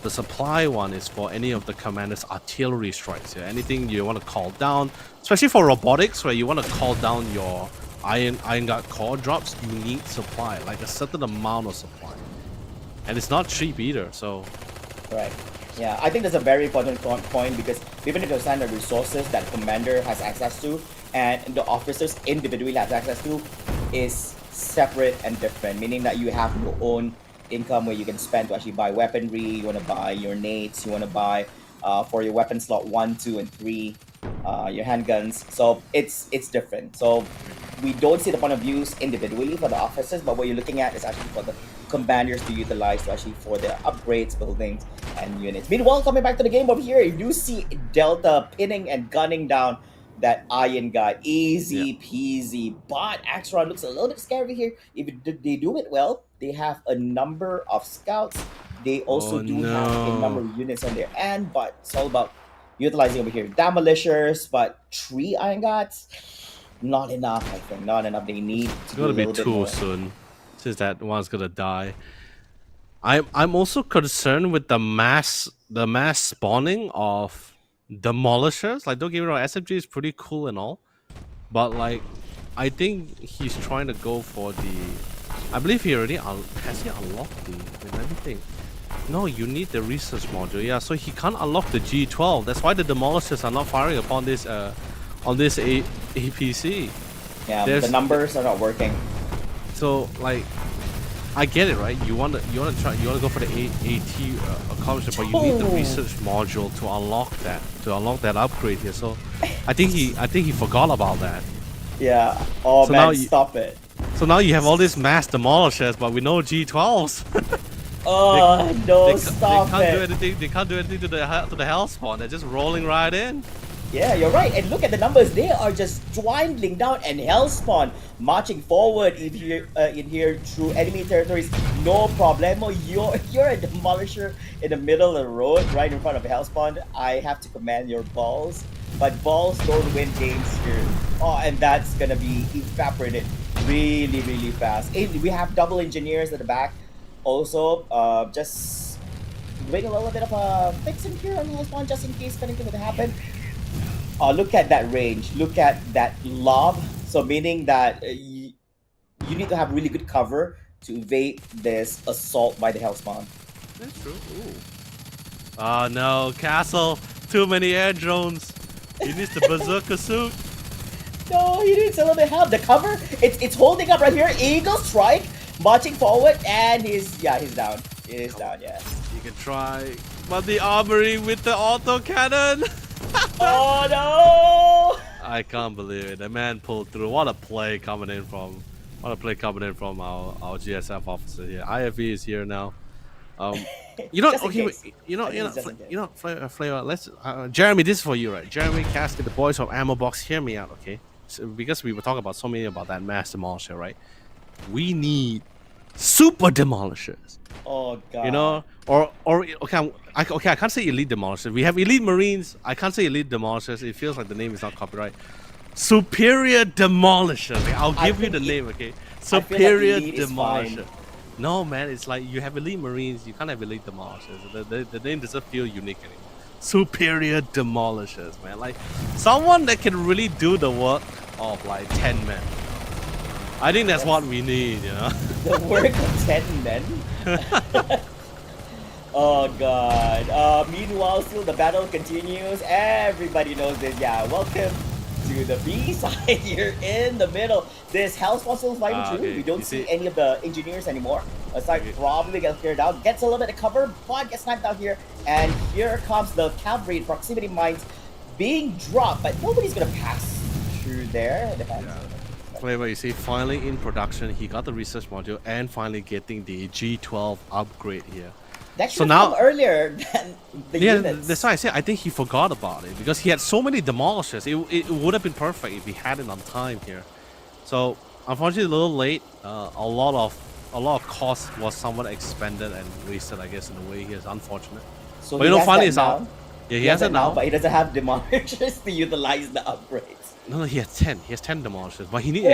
The supply one is for any of the commander's artillery strikes. Yeah? Anything you want to call down, especially for robotics, where you want to call down your Iron Guard core drops, you need supply, like a certain amount of supply. And it's not cheap either, so... Right. Yeah, I think that's a very important point because even if you understand the resources that commander has access to and the officers individually have access to is separate and different, meaning that you have your own income where you can spend to actually buy weaponry, you want to buy your nades, you want to buy for your weapon slot 1, 2, and 3, your handguns. So it's different. So we don't see the point of views individually for the officers, but what you're looking at is actually for the commanders to utilize to actually for their upgrades, buildings, and units. Meanwhile, coming back to the game over here, you do see Delta pinning and gunning down that Iron Guy. Easy peasy. But Axron looks a little bit scary here. If they do it well, they have a number of scouts. They also have a number of units on their end, but it's all about utilizing over here demolishers, but 3 Iron Gods, not enough, I think. Not enough. They need it's gonna be too soon. Since that one's gonna die. I'm also concerned with the mass spawning of demolishers. Like, don't get me wrong, SMG is pretty cool and all, but like, I think he's trying to go for the. I believe he already has he unlocked the. Wait, let me think. No, you need the research module. Yeah, so he can't unlock the G12. That's why the demolishers are not firing upon this on this APC. Yeah, the numbers are not working. So like, I get it, right? You wanna go for the AT accomplishment, but you need the research module to unlock that upgrade here. So I think he forgot about that. Yeah. Oh so man, stop it. So now you have all these mass demolishers, but with no G12s. Stop it. They can't do anything to the hell spawn. They're just rolling right in. Yeah, you're right. And look at the numbers. They are just dwindling down, and Hellspawn marching forward in here through enemy territories. No problemo. You're a demolisher in the middle of the road, right in front of Hellspawn. I have to command your balls, but balls don't win games here. Oh, and that's gonna be evaporated really, really fast. We have double engineers at the back. Also, just doing a little bit of a fixing here on Hellspawn just in case anything would happen. Look at that range. Look at that lob. So meaning that you need to have really good cover to evade this assault by the Hellspawn. That's true. Ooh. Oh no, Castle! Too many air drones. He needs the berserker suit. No, he needs a little bit of help. The cover, it's holding up right here. Eagle strike, marching forward, and he's down. He's down. Yeah. You can try, but the armory with the autocannon. Oh no! I can't believe it. The man pulled through. What a play coming in from our GSF officer here. IFE is here now. Flavor. Let's Jeremy, this is for you, right? Jeremy, Casket, the boys from Ammo Box, hear me out, okay? So, because we were talking about so many about that mass demolisher, right? We need super demolishers. Oh god. You know, I can't say elite demolishers. We have elite marines. I can't say elite demolishers. It feels like the name is not copyright. Superior demolishers. Okay, I'll give you the name. Okay, superior demolisher. No man, it's like you have elite marines. You can't have elite demolishers. The name doesn't feel unique anymore. Superior demolishers, man. Like someone that can really do the work of like 10 men. I think that's what we need, you know. The work of 10 men. Oh god. Meanwhile, still the battle continues. Everybody knows this. Yeah, welcome to the B side here in the middle. This Hellspawn still fighting true. Okay. We don't You see see- any of the engineers anymore. Aside Okay. probably gets cleared out. Gets a little bit of cover, but gets sniped out here. And here comes the cavalry proximity mines being dropped, but nobody's gonna pass through there. Depends. Wait, you see, finally in production, he got the research module and finally getting the G12 upgrade here. That should So have now- come earlier than the Yeah, units. that's why I said I think he forgot about it because he had so many demolishers. It would have been perfect if he had it on time here. So unfortunately, a little late. A lot of cost was somewhat expended and wasted, I guess, in a way. Here is unfortunate. So But he you know, has finally that it's now. out. Yeah, he has it now. but he doesn't have demolishers to utilize the upgrades. No, he has 10. He has 10 demolishers, but he needs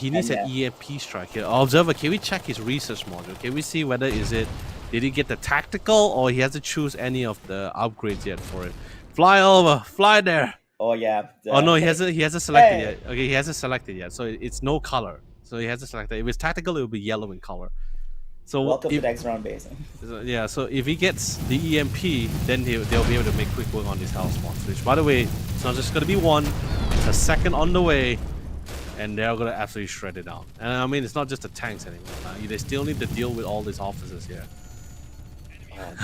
he needs an EMP strike here. Observer, can we check his research module? Can we see whether did he get the tactical or he has to choose any of the upgrades yet for it? Fly over, fly there. Oh yeah. Oh no, he hasn't selected Hey. yet. Okay, he hasn't selected yet, so it's no color. So he hasn't selected. If it's tactical, it will be yellow in color. So Welcome to if, the next round base. yeah, so if he gets the EMP, then they'll be able to make quick work on these hell spawns. Which, by the way, it's not just gonna be one; it's a second on the way, and they're gonna absolutely shred it down. And I mean, it's not just the tanks anymore. They still need to deal with all these officers here.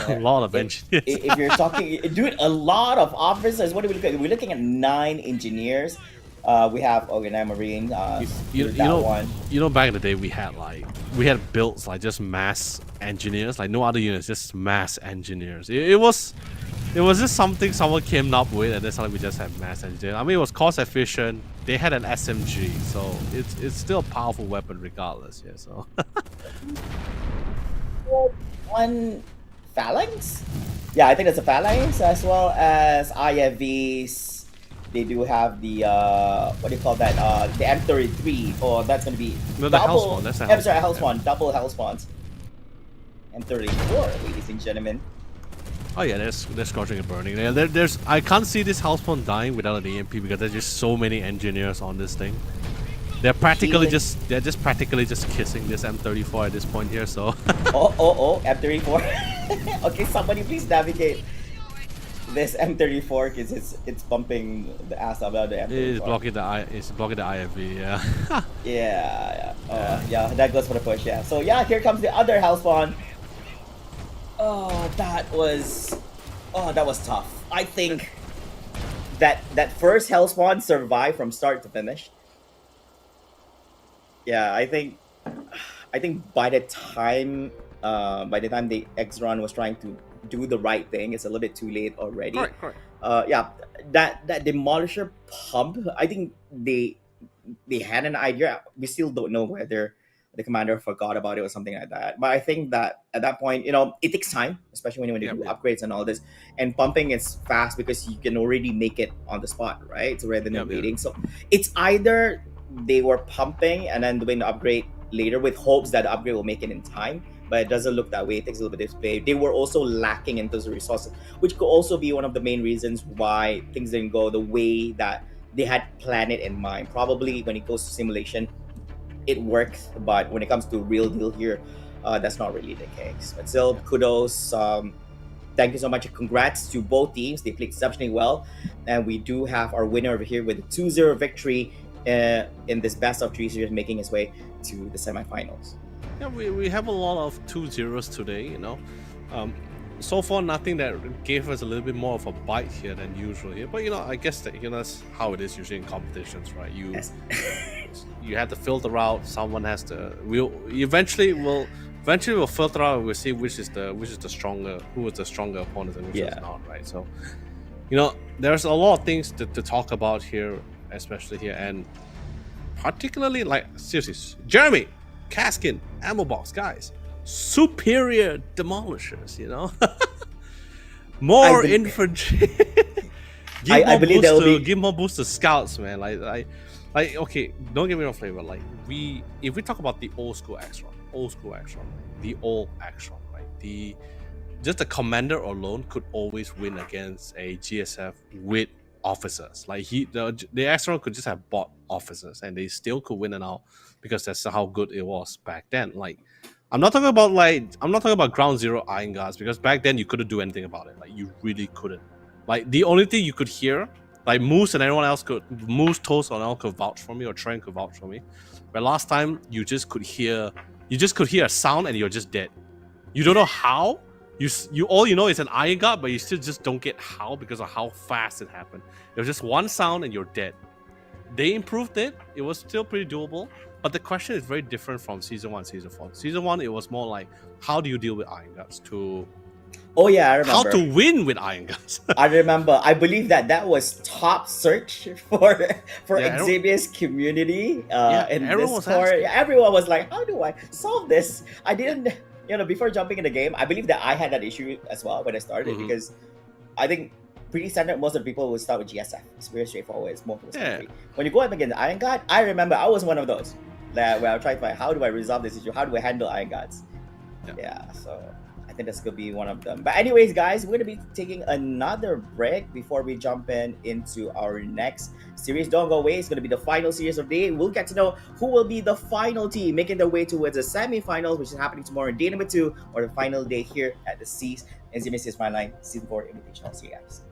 A lot of engineers. If you're talking, dude, a lot of officers. What are we looking at? We're looking at 9 engineers. We have Marine. You that know, one. you know, back in the day, we had builds like just mass engineers, like no other units, just mass engineers. It was just something someone came up with, and then suddenly we just had mass engineers. I mean, it was cost efficient. They had an SMG, so it's still a powerful weapon regardless. Yeah, so. One phalanx. Yeah, I think that's a phalanx as well as IFVs. They do have the what do you call that? The M33. Oh, that's gonna be No, the Hellspawn. That's a I'm sorry, Hellspawn. Hellspawn. Double Hellspawns. M34, ladies and gentlemen. Oh yeah, they're scorching and burning. There's I can't see this Hellspawn dying without an EMP because there's just so many engineers on this thing. They're just practically just kissing this M34 at this point here. So. oh, M34. Okay, somebody please navigate this M34 because it's bumping the ass about the M34. It's blocking the IFV. Yeah. Yeah. That goes for the push. Yeah. So yeah, here comes the other Hellspawn. Oh, that was tough. I think that first Hellspawn survived from start to finish. Yeah, I think by the time the X-Ron was trying to do the right thing, it's a little bit too late already. Correct. Yeah, that demolisher pump, I think they had an idea. We still don't know whether the commander forgot about it or something like that. But I think that at that point, it takes time, especially when you do upgrades and all this. And pumping is fast because you can already make it on the spot, right? So rather than waiting. So it's either they were pumping and then doing the upgrade later with hopes that the upgrade will make it in time, but it doesn't look that way. It takes a little bit of display. They were also lacking in terms of resources, which could also be one of the main reasons why things didn't go the way that they had planned it in mind. Probably when it goes to simulation, it works, but when it comes to real deal here, that's not really the case. But still, kudos. Thank you so much. Congrats to both teams. They played exceptionally well. And we do have our winner over here with a 2-0 victory in this best of 3 series, making his way to the semifinals. Yeah, we have a lot of 2-0s today, so far nothing that gave us a little bit more of a bite here than usual here, but I guess that that's how it is usually in competitions, right? You have to filter out, someone has to, we'll eventually filter out and we'll see who is the stronger opponent and which is not, right? So there's a lot of things to talk about here, especially here, and particularly, like, seriously, Jeremy, Kaskin, ammo box, guys, superior demolishers, more infantry. Give more boost to scouts, man. Like, okay, don't get me wrong, flavor. Like, if we talk about the old school Axron, the old Axron, right? Just the commander alone could always win against a GSF with officers. Like, the Axron could just have bought officers and they still could win it out because that's how good it was back then. Like, I'm not talking about ground zero iron guards because back then you couldn't do anything about it. Like, you really couldn't. Like, the only thing you could hear Like Moose and everyone else Moose, Toast, and all could vouch for me, or Trent could vouch for me. But last time, you just could hear a sound and you're just dead. You don't know how. You all you know is an iron guard, but you still just don't get how because of how fast it happened. It was just one sound and you're dead. They improved it. It was still pretty doable. But the question is very different from Season 1, Season 4. Season 1, it was more like, how do you deal with iron guards? Oh yeah, I remember. How to win with iron guards. I remember. I believe that was top search for Xavier's community in Discord. Everyone was like, how do I solve this? I didn't, before jumping in the game, I believe that I had that issue as well when I started because I think pretty standard, most of the people would start with GSF. It's very straightforward. It's more when you go up against Iron Guard, I remember I was one of those that where I tried to find how do I resolve this issue? How do I handle Iron Guards? Yeah, so I think that's gonna be one of them. But anyways, guys, we're gonna be taking another break before we jump into our next series. Don't go away. It's gonna be the final series of the day. We'll get to know who will be the final team making their way towards the semifinals, which is happening tomorrow, day number 2, or the final day here at the Seas and Xavier's Frontline Season 4 Invitational. See you guys.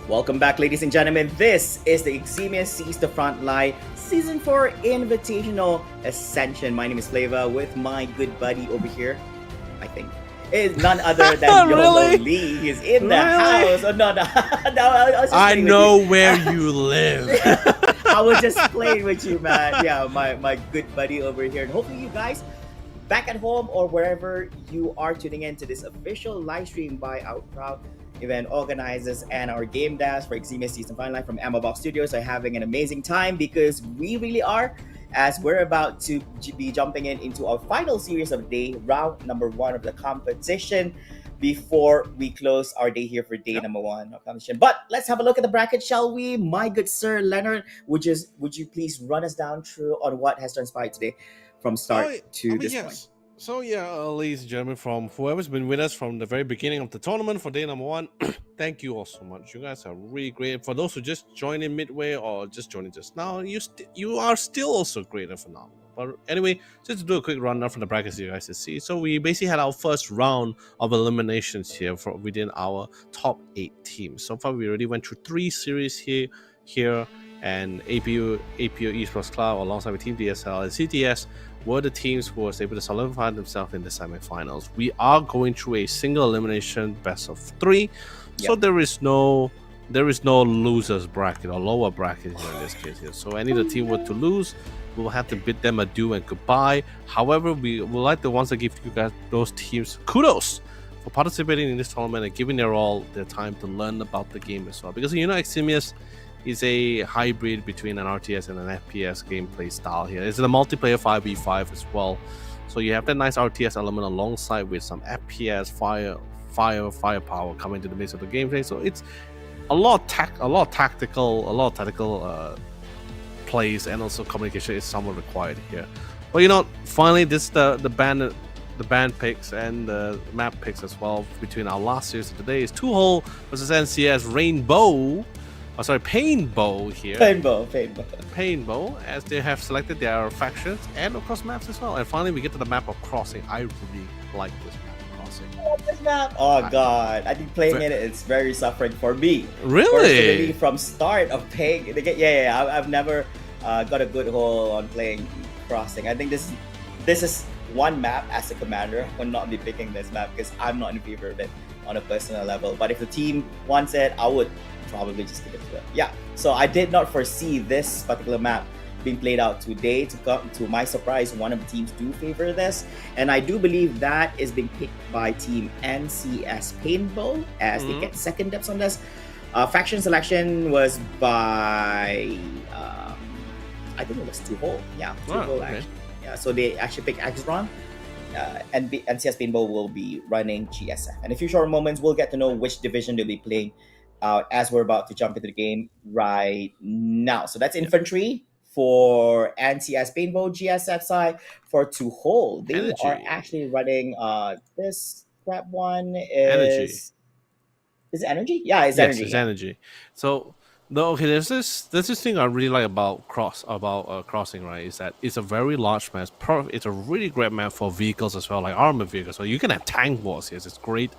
Welcome back, ladies and gentlemen. This is the Eximius Seize the Frontline Season 4 Invitational Ascension. My name is Flava with my good buddy over here, I think, is none other than Really? Yolo Lee. He's in the house. Oh, no. I know where you live. I was just playing with you, man. Yeah, my good buddy over here. And hopefully you guys back at home or wherever you are tuning in to this official live stream by our proud event organizers and our game devs for Eximius Season Final from Ammo Box Studios are having an amazing time, because we really are, as we're about to be jumping into our final series of the day, round number 1 of the competition, before we close our day here for day number 1 of competition. But let's have a look at the bracket, shall we? My good sir Leonard, would you please run us down through on what has transpired today from start to this point? So ladies and gentlemen, from whoever's been with us from the very beginning of the tournament for day number 1, thank you all so much. You guys are really great. For those who just joined in midway or just joining just now, you are still also great and phenomenal. But anyway, just to do a quick rundown from the brackets you guys to see. So we basically had our first round of eliminations here for within our top 8 teams. So far, we already went through 3 series here, and APU Esports Cloud alongside with Team DSL and CTS were the teams who was able to solidify themselves in the semifinals. We are going through a single elimination best of 3, so there is no losers bracket or lower bracket here in this case here. So any of the team were to lose, we will have to bid them adieu and goodbye. However, we would like to once again give you guys, those teams, kudos for participating in this tournament and giving their time to learn about the game as well. Because Eximius is a hybrid between an RTS and an FPS gameplay style here. It's a multiplayer 5v5 as well. So you have that nice RTS element alongside with some FPS firepower coming to the mix of the gameplay. So it's a lot of tactical plays, and also communication is somewhat required here. But finally this the band picks and the map picks as well between our last series of today is 2-hole versus NCS Paintbow here. Paintbow, as they have selected their factions and of course maps as well. And finally we get to the map of Crossing. I really like this map of Crossing. This map, god, I think playing it's very suffering for me. Really? Personally, from start of playing, I've never got a good hold on playing Crossing. I think this is one map as a commander I will not be picking this map because I'm not in favor of it on a personal level. But if the team wants it, I would probably just give it to them. Yeah, so I did not foresee this particular map being played out today. To my surprise, one of the teams do favor this, and I do believe that is being picked by Team NCS Paintball as they get second depths on this. Faction selection was by I think it was 2-hole. Yeah, 2-hole actually. Yeah, so they actually picked Axron. And NCS Paintball will be running GSF. And in a few short moments, we'll get to know which division they'll be playing as we're about to jump into the game right now. So that's infantry for NCS Paintball. GSF side for 2-hole. They are actually running this crap one is energy. Is it energy? Yeah, it's energy. Yes, it's energy. So there's this thing I really like about Crossing, right? Is that it's a very large map. It's a really great map for vehicles as well, like armored vehicles. So you can have tank wars. Yes, it's great.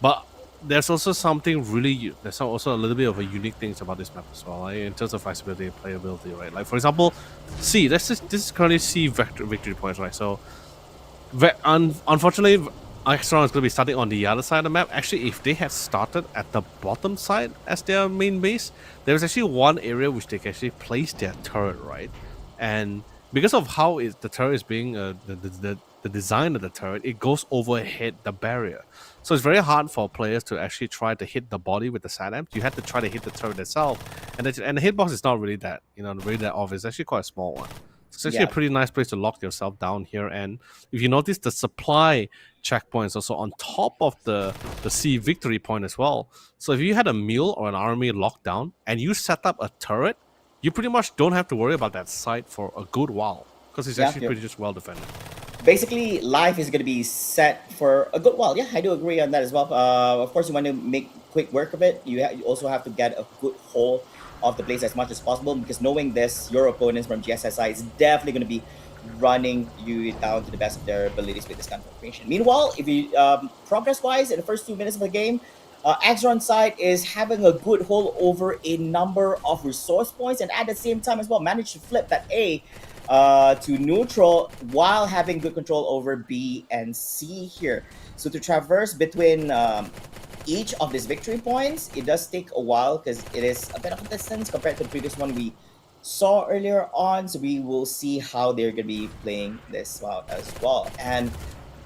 But there's also there's also a little bit of a unique things about this map as well, right? In terms of flexibility and playability, right? Like for example, this is currently C victory points, right? So unfortunately, Axron is going to be starting on the other side of the map. Actually, if they had started at the bottom side as their main base, there's actually one area which they can actually place their turret, right? And because of how the turret is being the design of the turret, it goes overhead the barrier. So it's very hard for players to actually try to hit the body with the SATAM. You have to try to hit the turret itself, and the hitbox is not really that off. It's actually quite a small one. It's actually a pretty nice place to lock yourself down here. And if you notice, the supply checkpoint is also on top of the C victory point as well. So if you had a mule or an army locked down and you set up a turret, you pretty much don't have to worry about that site for a good while, because it's actually pretty just well defended. Basically, life is going to be set for a good while. Yeah, I do agree on that as well. Of course, you want to make quick work of it. You also have to get a good hold of the place as much as possible, because knowing this, your opponents from GSSI is definitely going to be running you down to the best of their abilities with this kind of information. Meanwhile, if you progress-wise in the first 2 minutes of the game, Axron side is having a good hold over a number of resource points, and at the same time as well, managed to flip that A to neutral while having good control over B and C here. So to traverse between each of these victory points, it does take a while because it is a bit of a distance compared to the previous one we saw earlier on. So we will see how they're going to be playing this out as well. And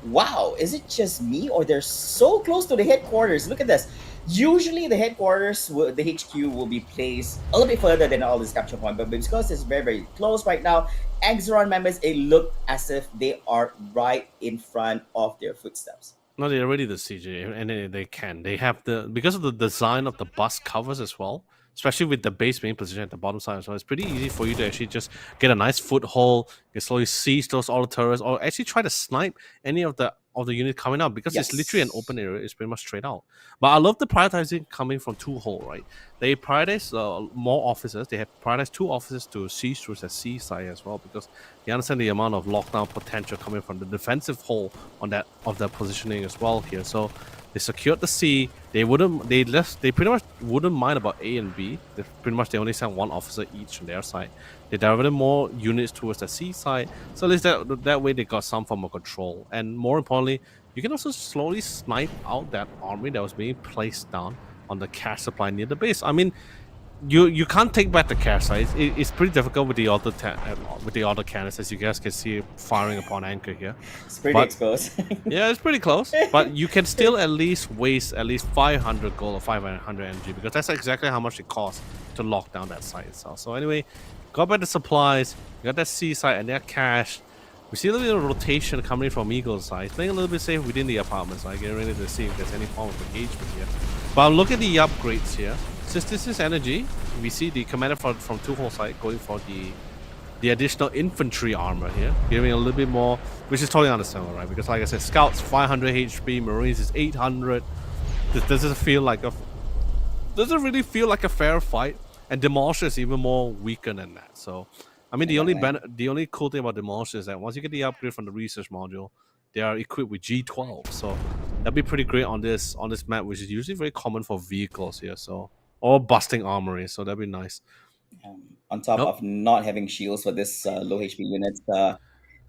wow, is it just me or they're so close to the headquarters? Look at this. Usually the headquarters, the HQ will be placed a little bit further than all this capture point, but because it's very, very close right now, Exeron members, it look as if they are right in front of their footsteps. No, they're already the CJ, and they can. They have because of the design of the bus covers as well, especially with the base main position at the bottom side as well. It's pretty easy for you to actually just get a nice foothold, you slowly seize those all the turrets, or actually try to snipe any of the unit coming out because it's literally an open area. It's pretty much straight out. But I love the prioritizing coming from two hole, right? They prioritize more officers. They have prioritized 2 officers to seize through the C side as well because they understand the amount of lockdown potential coming from the defensive hole on that of their positioning as well here. So they secured the C. They pretty much wouldn't mind about A and B. They only sent 1 officer each on their side. They diverted more units towards the C side, so at least that way they got some form of control. And more importantly, you can also slowly snipe out that army that was being placed down on the cash supply near the base. I mean, you can't take back the cash site. It's pretty difficult with the auto cannons, as you guys can see firing upon anchor here. It's pretty exposed. Yeah, it's pretty close, but you can still at least waste at least 500 gold or 500 energy because that's exactly how much it costs to lock down that site itself. So anyway, got back the supplies, got that C site and that cash. We see a little bit of rotation coming from Eagle's side, playing a little bit safe within the apartments. I get ready to see if there's any form of engagement here. But look at the upgrades here. Since this is energy, we see the commander from 2 hole side going for the additional infantry armor here, giving a little bit more, which is totally understandable, right? Because like I said, scouts 500 HP, marines is 800. This doesn't really feel like a fair fight, and demolisher is even more weaker than that. So, I mean, the only cool thing about demolisher is that once you get the upgrade from the research module, they are equipped with G12. So that'd be pretty great on this map, which is usually very common for vehicles here. So. Or busting armory, so that'd be nice. On top of not having shields for this low HP units,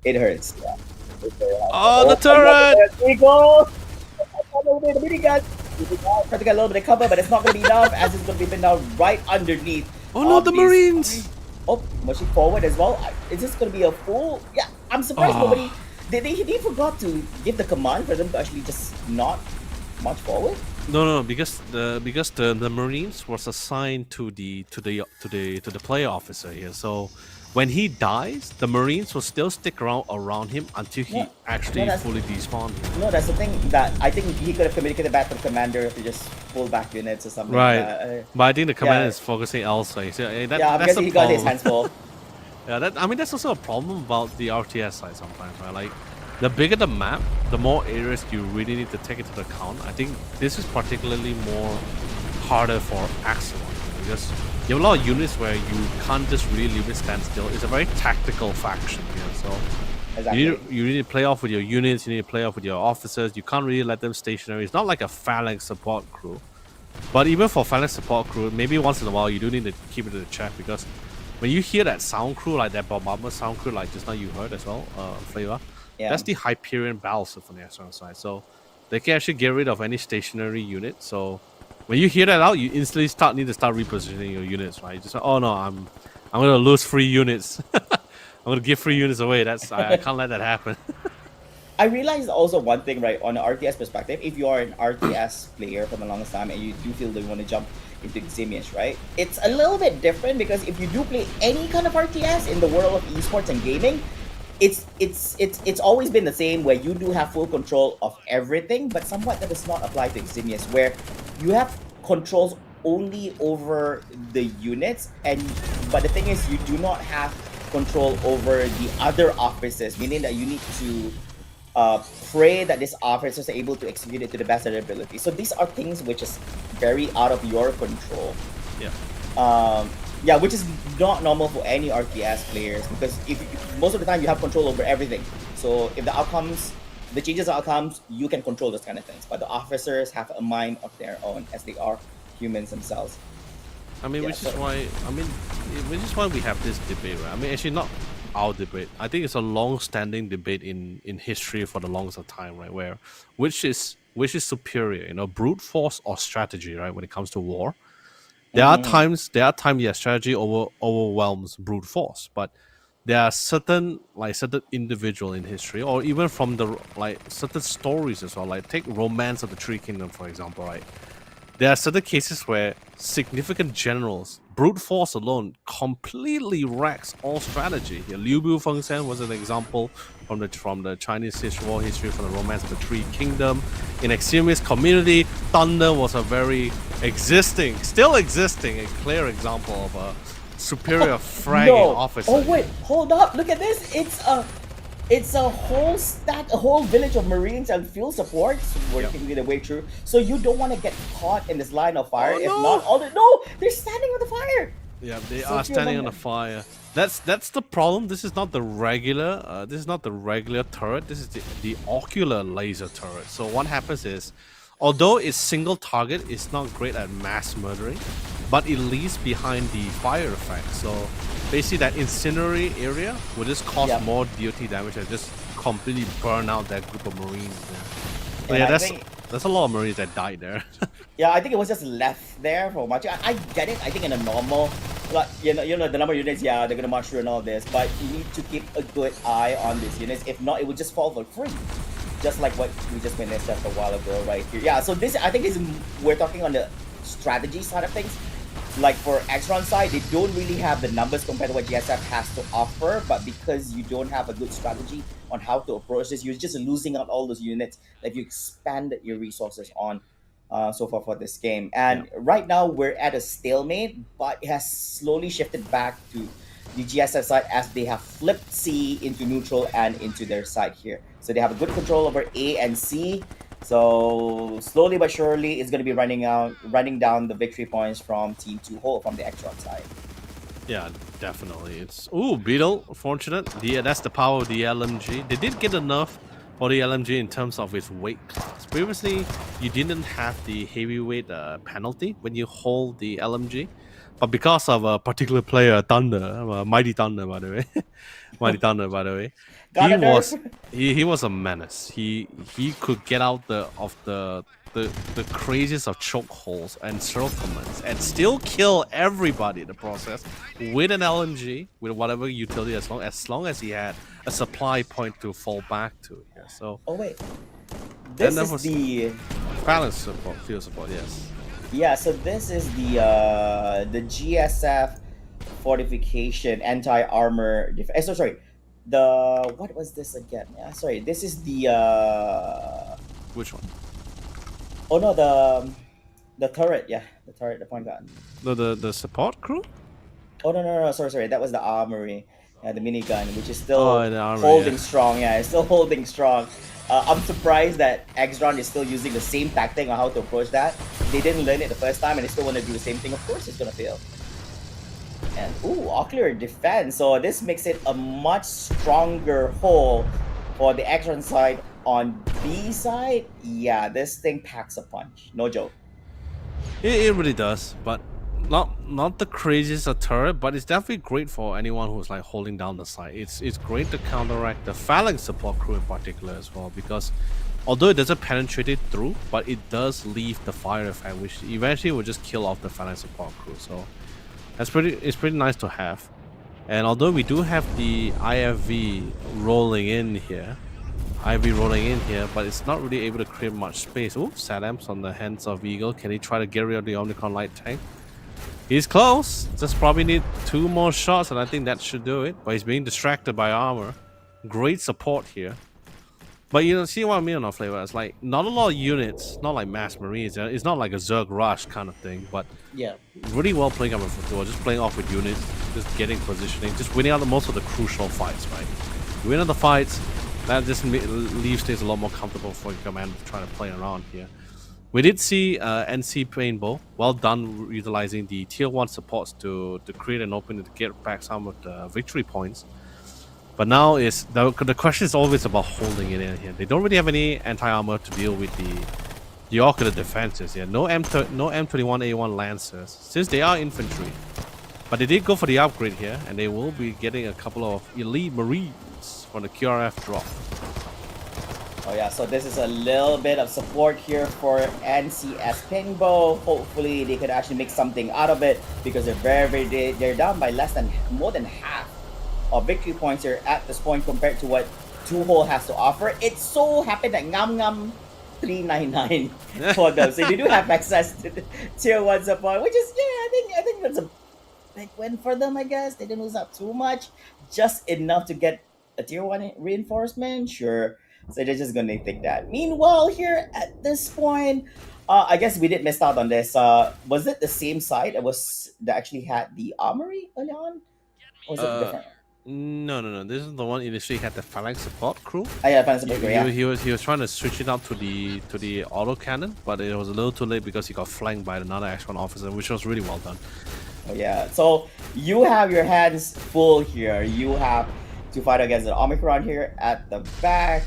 it hurts. Yeah. Oh, the turret! There we go! The minigun! Try to get a little bit of cover, but it's not going to be enough as it's going to be pinned down right underneath. Oh no, the Marines! Oh, pushing forward as well. Is this going to be a full? Yeah, I'm surprised nobody. They forgot to give the command for them to actually just not march forward. No, because the Marines was assigned to the player officer here. So when he dies, the Marines will still stick around him until he actually fully despawned. No, that's the thing that I think he could have communicated back to the commander to just pull back units or something. Right. But I think the commander is focusing elsewhere. So, I'm guessing he got his hands full. Yeah, that's also a problem about the RTS side sometimes, right? Like, the bigger the map, the more areas you really need to take into account. I think this is particularly more harder for Axeron because you have a lot of units where you can't just really leave it stand still. It's a very tactical faction here, so exactly. you need to play off with your units. You need to play off with your officers. You can't really let them stationary. It's not like a phalanx support crew, but even for phalanx support crew, maybe once in a while you do need to keep it in the check because when you hear that sound crew, like that bombardment sound crew, like just now you heard as well, Flavor. Yeah. That's the Hyperion battleship from the Ascension side. So they can actually get rid of any stationary unit. So when you hear that out, you instantly need to start repositioning your units, right? You just like, oh no, I'm gonna lose 3 units. I'm gonna give 3 units away. I can't let that happen. I realized also one thing, right, on an RTS perspective, if you are an RTS player for the longest time and you do feel that you want to jump into Ximius, right? It's a little bit different because if you do play any kind of RTS in the world of esports and gaming, it's always been the same where you do have full control of everything, but somewhat that does not apply to Ximius, where you have controls only over the units, but the thing is you do not have control over the other officers, meaning that you need to pray that these officers are able to execute it to the best of their ability. So these are things which is very out of your control. Yeah, which is not normal for any RTS players because if most of the time you have control over everything. So if the outcomes the changes of outcomes, you can control those kind of things. But the officers have a mind of their own, as they are humans themselves. I mean, Yeah, which is so why we have this debate, right? I mean, actually, not our debate. I think it's a long-standing debate in history for the longest of time, right? Where which is superior, brute force or strategy, right? When it comes to war, mhm. there are times, yeah, strategy overwhelms brute force, but there are certain individual in history, or even from the like certain stories as well. Like take Romance of the Three Kingdom, for example, right? There are certain cases where significant generals, brute force alone, completely wrecks all strategy. Here, Liu Bu Fengxian was an example from the Chinese war history, from the Romance of the Three Kingdom. In extremist community, thunder was a very still existing, a clear example of a superior fragging No. officer Oh wait, here. hold up. Look at this. It's a whole stack, a whole village of Marines and field supports Yep. working their way through. So you don't want to get caught in this line of fire. Oh If not, no! all the no, they're standing with the fire. Yeah, they So are few standing among on the them. fire. That's the problem. This is not the regular. This is not the regular turret. This is the ocular laser turret. So what happens is, although its single target is not great at mass murdering, but it leaves behind the fire effect. So basically, that incendiary area will just cause Yep. more DOT damage and just completely burn out that group of Marines. There. So And yeah, I that's think that's a lot of Marines that died there. Yeah, I think it was just left there for much. I get it. I think in a normal, like the number of units, yeah, they're gonna march through and all this, but you need to keep a good eye on these units. If not, it would just fall for free, just like what we just witnessed just a while ago, right here. Yeah, so this I think is we're talking on the strategy side of things. Like for Extron side, they don't really have the numbers compared to what GSF has to offer, but because you don't have a good strategy on how to approach this, you're just losing out all those units that you expanded your resources on so far for this game. Yeah. And right now we're at a stalemate, but it has slowly shifted back to the GSF side as they have flipped C into neutral and into their side here. So they have a good control over A and C. So slowly but surely, it's going to be running down the victory points from Team Two Whole from the Extron side. Yeah, definitely. It's Beetle. Fortunate. That's the power of the LMG. They did get enough for the LMG in terms of its weight class. Previously, you didn't have the heavyweight penalty when you hold the LMG, but because of a particular player, Thunder, Mighty Thunder, by the way, Mighty Thunder, by the way, Got he a nerf. was he was a menace. He could get out the craziest of chokeholds and circlements and still kill everybody in the process with an LMG, with whatever utility, as long as he had a supply point to fall back to. Yeah, so Oh wait, and this that is was the balance support, field support. Yes. yeah. So this is the GSF fortification anti armor defense. So sorry, the what was this again? Yeah, sorry. This is the Which one? oh no the turret. Yeah, the turret, the point gun. The support crew? Oh no, sorry, that was the armory, the minigun, which is Oh, still the armor. holding Yeah. strong. Yeah, it's still holding strong. I'm surprised that Exron is still using the same tactic on how to approach that. They didn't learn it the first time, and they still want to do the same thing. Of course, it's gonna fail. And ocular defense. So this makes it a much stronger hole for the Exron side. On B side, yeah, this thing packs a punch. No joke. It really does, but not the craziest of turret, but it's definitely great for anyone who's like holding down the side. It's great to counteract the phalanx support crew in particular as well, because although it doesn't penetrate it through, but it does leave the fire effect, which eventually will just kill off the phalanx support crew. So it's pretty nice to have. And although we do have the IFV rolling in here, but it's not really able to create much space. Oh, Saddam's on the hands of Eagle. Can he try to get rid of the Omnicron light tank? He's close. Just probably need 2 more shots, and I think that should do it. But he's being distracted by armor. Great support here. But see what I mean on Flavor? It's like not a lot of units, not like mass marines. It's not like a Zerg rush kind of thing, but Yeah. really well playing up with Fedora, just playing off with units, just getting positioning, just winning out most of the crucial fights, right? You win out the fights, that just leaves things a lot more comfortable for your commander trying to play around here. We did see NC Paintball, well done utilizing the tier 1 supports to create an opening to get back some of the victory points. But now is the question is always about holding it in here. They don't really have any anti-armor to deal with the ocular defenses here. No M21A1 Lancers, since they are infantry. But they did go for the upgrade here, and they will be getting a couple of elite marines from the QRF drop. Oh yeah, so this is a little bit of support here for NCS Pingbo. Hopefully they could actually make something out of it, because they're down by more than half of victory points here at this point compared to what Two Hole has to offer. It so happened that Ngam 399 for them, so they do have access to the tier 1 support, which is, I think that's a big win for them. I guess they didn't lose out too much, just enough to get a tier 1 reinforcement. Sure, so they're just gonna take that. Meanwhile, here at this point, I guess we did miss out on this. Was it the same side that actually had the armory early on, or was it different? No. This is the one initially had the phalanx support crew. Oh yeah, phalanx support crew. Yeah. He was trying to switch it out to the auto cannon, but it was a little too late because he got flanked by another X1 officer, which was really well done. Oh yeah. So you have your hands full here. You have to fight against the Omicron here at the back.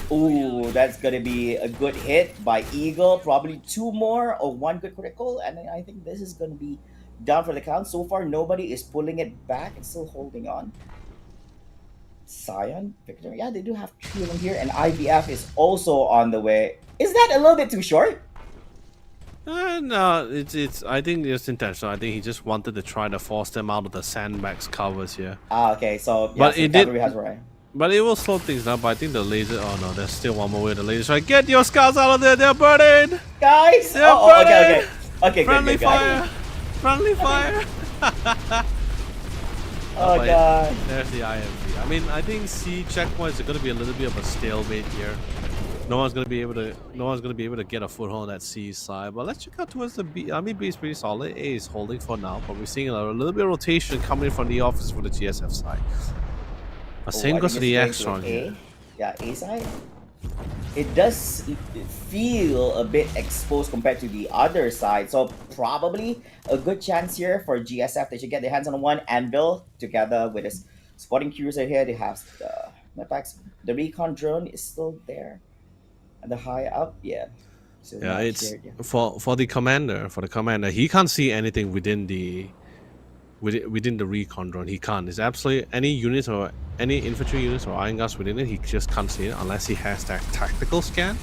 Ooh, that's gonna be a good hit by Eagle. Probably 2 more or 1 good critical, and I think this is gonna be down for the count. So far, nobody is pulling it back and still holding on. Scion, Victor, yeah, they do have 2 of them here, and IVF is also on the way. Is that a little bit too short? No, it's. I think it's intentional. I think he just wanted to try to force them out of the sandbags covers here. Okay, so yeah, but so it did. Has right. But it will slow things down. But I think the laser. Oh no, there's still one more way. The laser. Right, get your scouts out of there. They're burning. Guys. They're burning. Okay. Friendly good, fire. Friendly fire. Oh god. There's the IMV. I mean, I think C checkpoints are going to be a little bit of a stalemate here. No one's going to be able to get a foothold on that C side. But let's check out towards the B. I mean, B is pretty solid. A is holding for now, but we're seeing a little bit of rotation coming from the office for the GSF side. Same goes to the Extron here. Yeah, A side. It does feel a bit exposed compared to the other side, so probably a good chance here for GSF. They should get their hands on one Anvil together with his spotting cruiser here. They have the Mepax. The recon drone is still there, and the high up, yeah. So yeah, it's shared, yeah. For the commander. He can't see anything within the recon drone. He can't. There's absolutely any units or any infantry units or iron guards within it. He just can't see it unless he has that tactical scan.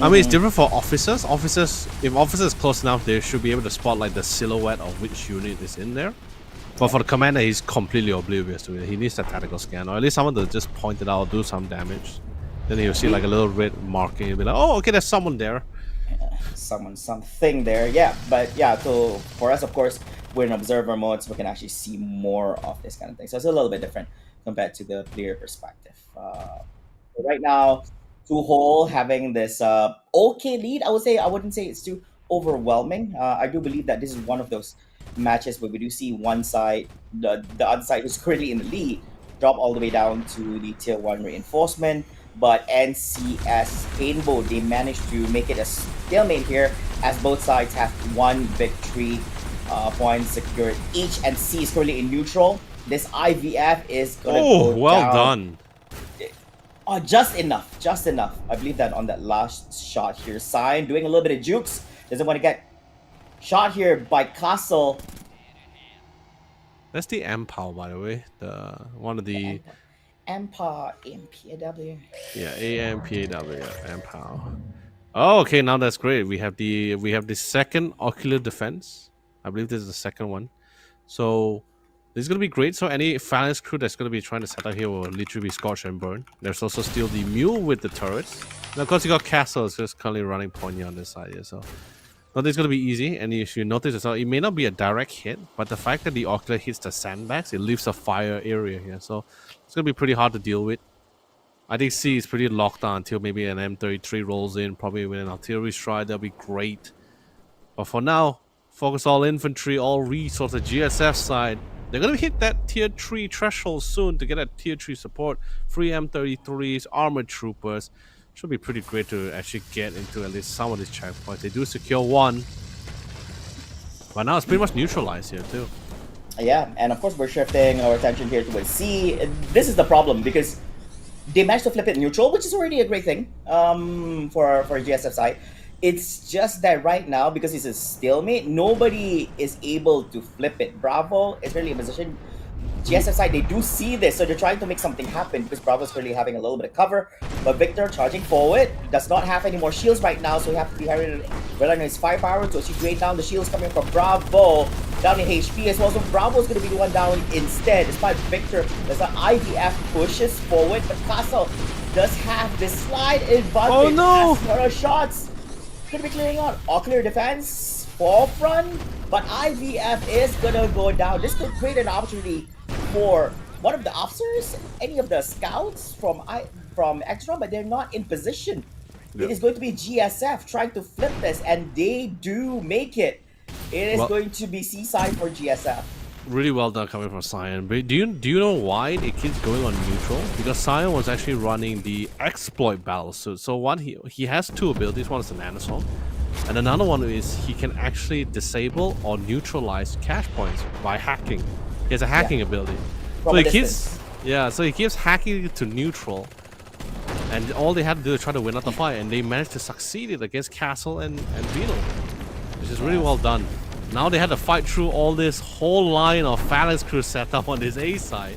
I mean, it's different for officers. If officers close enough, they should be able to spot like the silhouette of which unit is in there. But for the commander, he's completely oblivious to it. He needs that tactical scan, or at least someone to just point it out, do some damage. Then he'll see like a little red marking. He'll be like, "Oh, okay, there's someone there." Something there, yeah. But yeah, so for us, of course, we're in observer mode, so we can actually see more of this kind of thing. So it's a little bit different compared to the player perspective. Right now, Two Hole having this okay lead. I wouldn't say it's too overwhelming. I do believe that this is one of those matches where we do see one side, the other side who's currently in the lead, drop all the way down to the tier 1 reinforcement. But NCS Paintbow, they managed to make it a stalemate here, as both sides have 1 victory point secured each, and C is currently in neutral. This IVF is gonna go well down. done. Oh, just enough. I believe that on that last shot here. Sign doing a little bit of jukes. Doesn't want to get shot here by Castle. That's the MPOW, by the way. One of the MPOW, MPAW. Yeah, AMPAW, MPOW. Oh, okay. Now that's great. We have the second ocular defense. I believe this is the second one. So this is gonna be great. So any phalanx crew that's gonna be trying to set up here will literally be scorched and burned. There's also still the mule with the turrets. And of course you got Castle is just currently running pointy on this side here. So nothing's gonna be easy. And if you notice as well, it may not be a direct hit, but the fact that the ocular hits the sandbags, it leaves a fire area here. So it's gonna be pretty hard to deal with. I think C is pretty locked on until maybe an M33 rolls in, probably with an artillery strike. That'll be great. But for now, focus all infantry, all resources, GSF side. They're going to hit that tier 3 threshold soon to get that tier 3 support. Free M33s, armored troopers. Should be pretty great to actually get into at least some of these checkpoints. They do secure 1. But now it's pretty much neutralized here too. Yeah, and of course we're shifting our attention here towards C. This is the problem because they managed to flip it neutral, which is already a great thing for GSF side. It's just that right now, because it's a stalemate, nobody is able to flip it. Bravo is really in position. GSF side, they do see this, so they're trying to make something happen because Bravo is currently having a little bit of cover. But Victor charging forward, does not have any more shields right now, so he has to be relying on his firepower to actually drain down the shields coming from Bravo. Down in HP as well, so Bravo is going to be the one down instead. Despite Victor, as an IVF pushes forward, but Castle does have this slide advantage. Oh no! As for shots, going to be clearing out. All clear defense, forefront, but IVF is going to go down. This could create an opportunity for one of the officers, any of the scouts from Extra, but they're not in position. Yep. It is going to be GSF trying to flip this, and they do make it. It is going to be C-side for GSF. Really well done coming from Cyan. But do you know why it keeps going on neutral? Because Cyan was actually running the exploit battle suit. So one, he has two abilities. One is the nanoswarm, and another one is he can actually disable or neutralize cache points by hacking. He has a hacking ability. From so he keeps hacking it to neutral, and all they had to do is try to win out the fight, and they managed to succeed it against Castle and Beetle, which is really well done. Now they had to fight through all this whole line of Phalanx crew setup on this A side,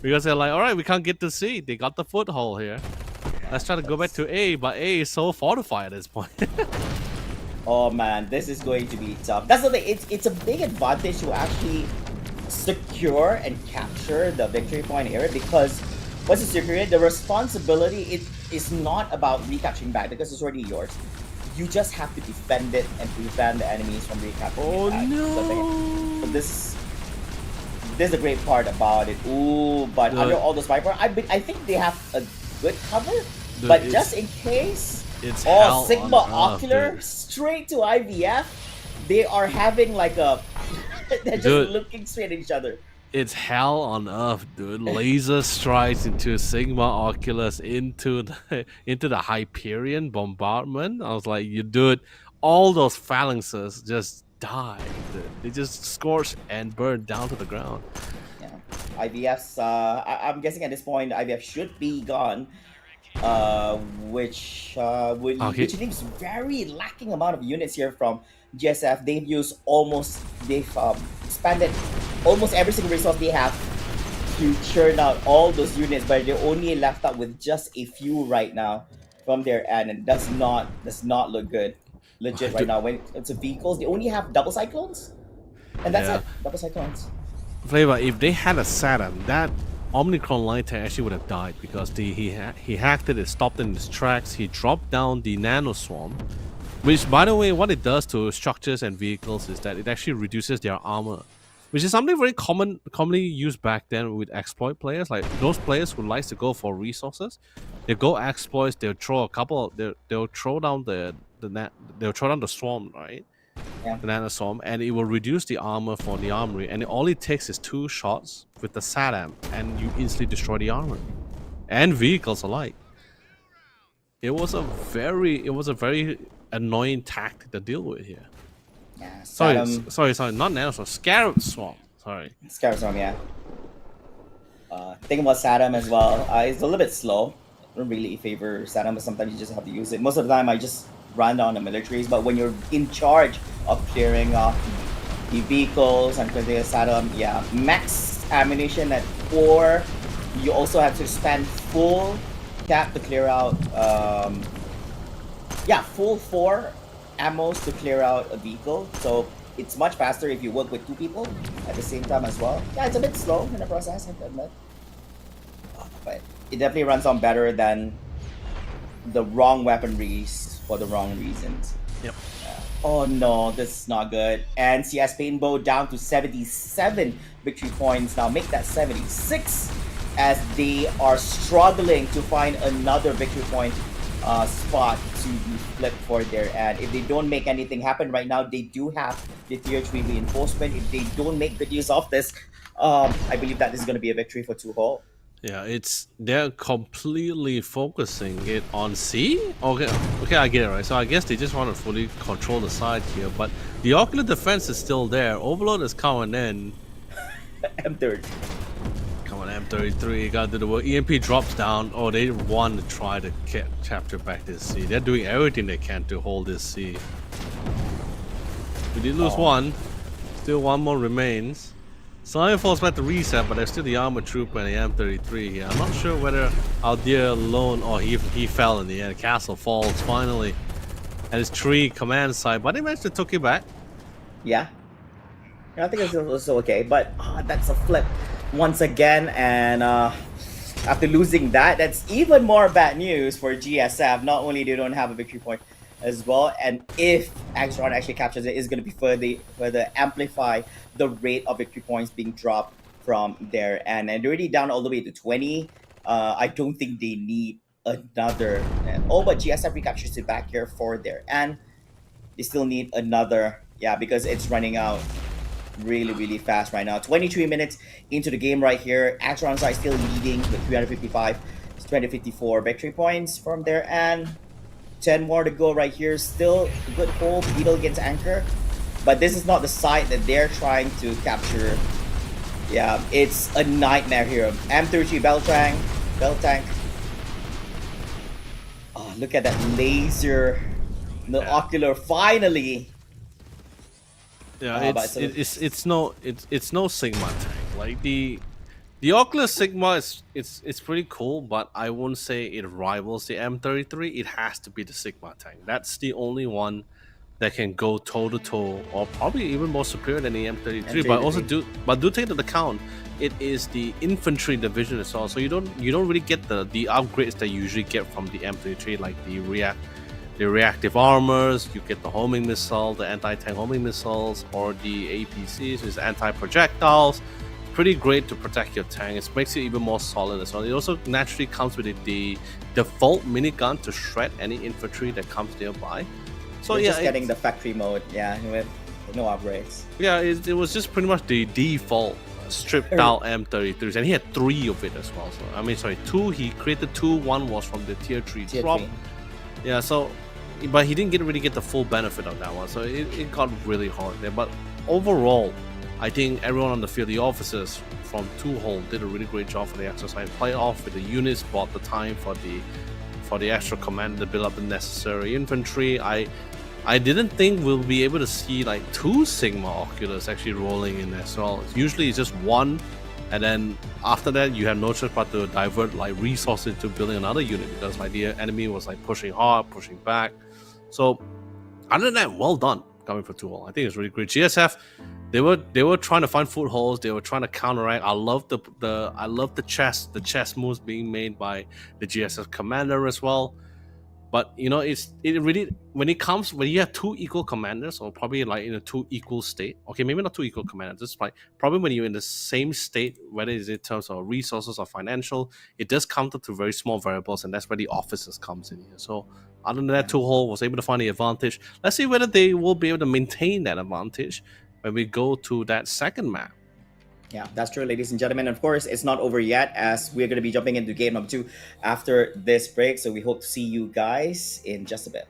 because they're like, all right, we can't get to C. They got the foothold here. Let's try to go back to A, but A is so fortified at this point. Oh man, this is going to be tough. That's the thing. It's a big advantage to actually secure and capture the victory point area, because once you secure it, the responsibility is not about recapturing back because it's already yours. You just have to defend it and prevent the enemies from recapturing it back. No! So this is the great part about it. Ooh, but under all the sniper, I think they have a good cover. But just in case, it's Sigma Ocular straight to IVF. They are having like a they're just looking straight at each other. It's hell on earth, dude. Laser strikes into Sigma Oculus into the Hyperion bombardment. I was like, you dude, all those phalanxes just died. Dude. They just scorched and burned down to the ground. Yeah, IVF's. I'm guessing at this point, IVF should be gone. Which leaves very lacking amount of units here from GSF. They've expanded almost every single resource they have to churn out all those units, but they're only left out with just a few right now from their end, and does not look good. Legit right now. When it's vehicles, they only have double cyclones, and that's it. Double cyclones. Flavor, if they had a Saturn, that Omnicron light tank actually would have died, because he hacked it stopped in its tracks. He dropped down the nanoswarm, which, by the way, what it does to structures and vehicles is that it actually reduces their armor, which is something very commonly used back then with exploit players. Like those players who likes to go for resources, they go exploits. They'll throw they'll throw down they'll throw down the swarm, right? Yeah. The nanoswarm, and it will reduce the armor for the armory, and all it takes is 2 shots with the SATAM, and you instantly destroy the armor and vehicles alike. It was a very annoying tactic to deal with here. Yeah, sorry, not nanoswarm, Scarab Swarm. Sorry, Scarab Swarm, yeah. Thinking about SATAM as well, it's a little bit slow. I don't really favor SATAM, but sometimes you just have to use it. Most of the time, I just run down the militaries, but when you're in charge of clearing off the vehicles and clearing the SATAM, yeah, max ammunition at 4. You also have to spend full cap to clear out, full 4 ammos to clear out a vehicle. So it's much faster if you work with 2 people at the same time as well. Yeah, it's a bit slow in the process, I have to admit. But it definitely runs on better than the wrong weaponries for the wrong reasons. Yep. Oh no, this is not good. And CS Paintbow down to 77 victory points. Now make that 76 as they are struggling to find another victory point spot to be flipped for their ad. If they don't make anything happen right now, they do have the tier 3 reinforcement. If they don't make good use of this, I believe that this is going to be a victory for 2-hole. Yeah, they're completely focusing it on C? Okay, I get it, right? So I guess they just want to fully control the side here, but the ocular defense is still there. Overload is coming in. M30. Come on, M33, gotta do the work. EMP drops down. Oh, they want to try to capture back this C. They're doing everything they can to hold this C. We did lose one. Still one more remains. Zion falls back to reset, but there's still the armor trooper and the M33 here. I'm not sure whether our dear lone, or he fell in the end. Castle falls finally. And his tree command side, but they managed to took it back. Yeah. I think it's also okay, but that's a flip once again, and after losing that, that's even more bad news for GSF. Not only they don't have a victory point as well, and if Axron actually captures it, it's going to be further amplify the rate of victory points being dropped from there, and they're already down all the way to 20. I don't think they need another. But GSF recaptures it back here for there, and they still need another. Yeah, because it's running out really fast right now. 23 minutes into the game right here. Axron side still leading with 355, 254 victory points from there, and 10 more to go right here. Still a good hold. Beetle against Anchor, but this is not the side that they're trying to capture. Yeah, it's a nightmare here. M33 Bell Tank. Oh, look at that laser. The ocular finally. Yeah, it's no Sigma tank. Like the Oculus Sigma it's pretty cool, but I wouldn't say it rivals the M33. It has to be the Sigma tank. That's the only one that can go toe to toe, or probably even more superior than the M33. But also do take into account it is the infantry division as well. So you don't really get the upgrades that you usually get from the M33, like the reactive armors. You get the homing missile, the anti-tank homing missiles, or the APCs, which is anti-projectiles. Pretty great to protect your tank. It makes it even more solid as well. It also naturally comes with the default minigun to shred any infantry that comes nearby. So you're just getting the factory mode, with no upgrades. Yeah, it was just pretty much the default stripped out M33s, and he had 3 of it as well. So I mean, sorry, 2. He created 2. 1 was from the tier 3 drop. Yeah, so, but he didn't really get the full benefit of that one, so it got really hard there. But overall, I think everyone on the field, the officers from Two-Hole, did a really great job for the exercise. Played off with the units, bought the time for the extra commander to build up the necessary infantry. I didn't think we'll be able to see like 2 Sigma Oculus actually rolling in as well. Usually it's just 1, and then after that you have no choice but to divert like resources to building another unit, because like the enemy was like pushing hard, pushing back. So other than that, well done coming for Two-Hole. I think it's really great. GSF, they were trying to find footholds. They were trying to counteract. I love the chess moves being made by the GSF commander as well. But you know, it really, when you have 2 equal commanders, or probably like in a 2 equal state. Okay, maybe not 2 equal commanders. Just like probably when you're in the same state, whether it's in terms of resources or financial, it does counter to very small variables, and that's where the officers comes in here. So other than that, Two-Hole was able to find the advantage. Let's see whether they will be able to maintain that advantage when we go to that second map. Yeah, that's true, ladies and gentlemen. Of course, it's not over yet, as we're going to be jumping into game number 2 after this break. So we hope to see you guys in just a bit.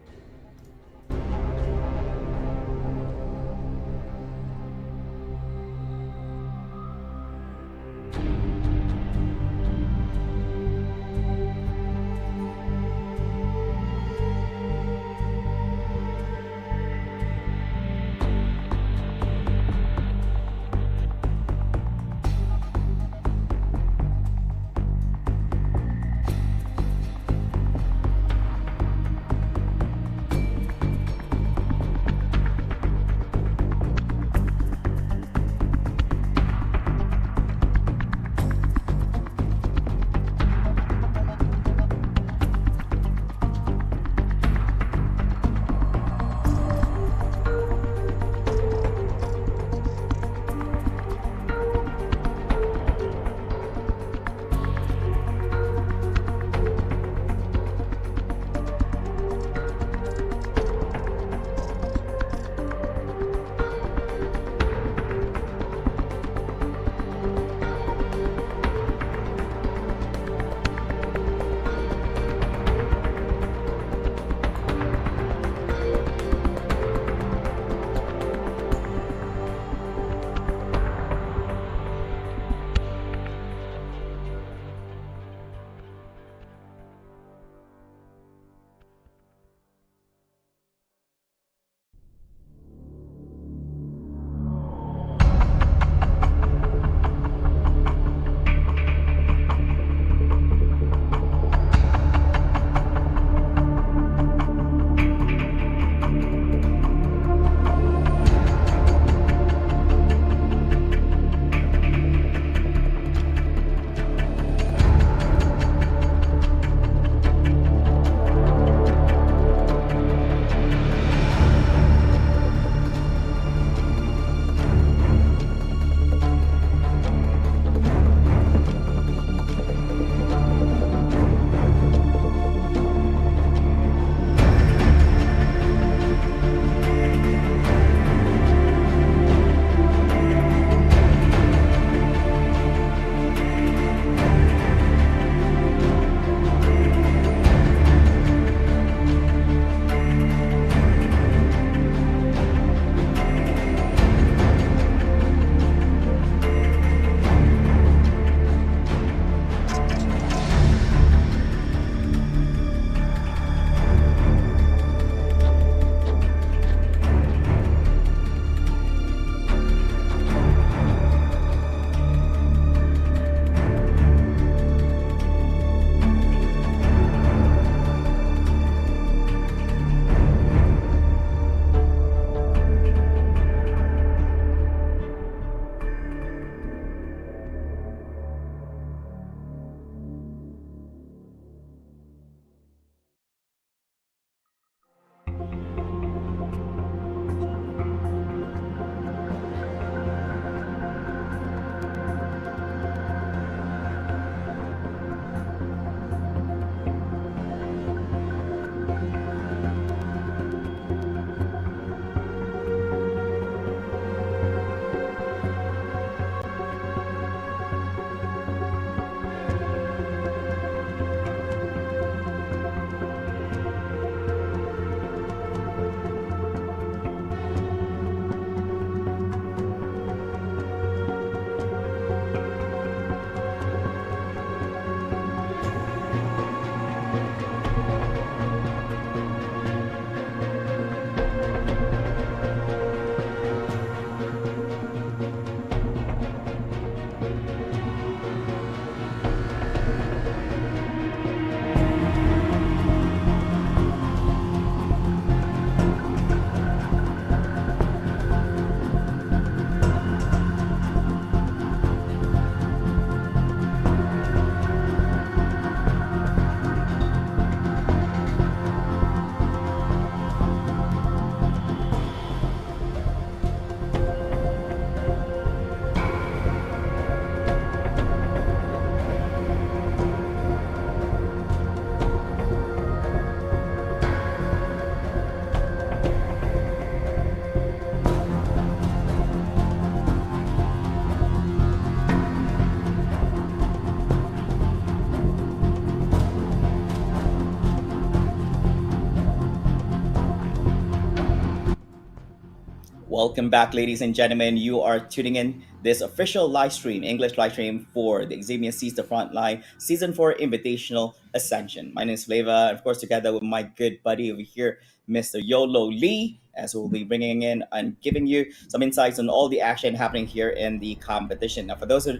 Welcome back, ladies and gentlemen. You are tuning in this official live stream, English live stream for the Xavier Sees the Frontline Season 4 Invitational Ascension. My name is Flava, and of course, together with my good buddy over here, Mr. Yolo Lee, as we'll be bringing in and giving you some insights on all the action happening here in the competition. Now, for those who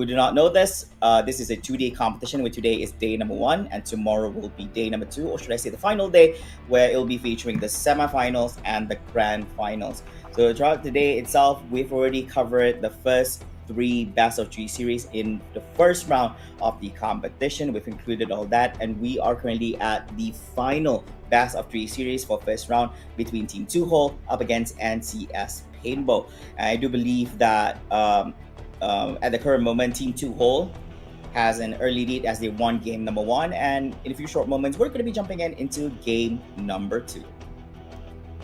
do not know this, this is a 2-day competition where today is day number 1 and tomorrow will be day number 2, or should I say the final day, where it will be featuring the semifinals and the grand finals. So throughout the day itself, we've already covered the first 3 best of 3 series in the first round of the competition. We've included all that, and we are currently at the final best of 3 series for first round between Team 2 Hole up against NCS Paintball. And I do believe that at the current moment, Team 2 Hole has an early lead as they won game number 1, and in a few short moments, we're going to be jumping into game number 2.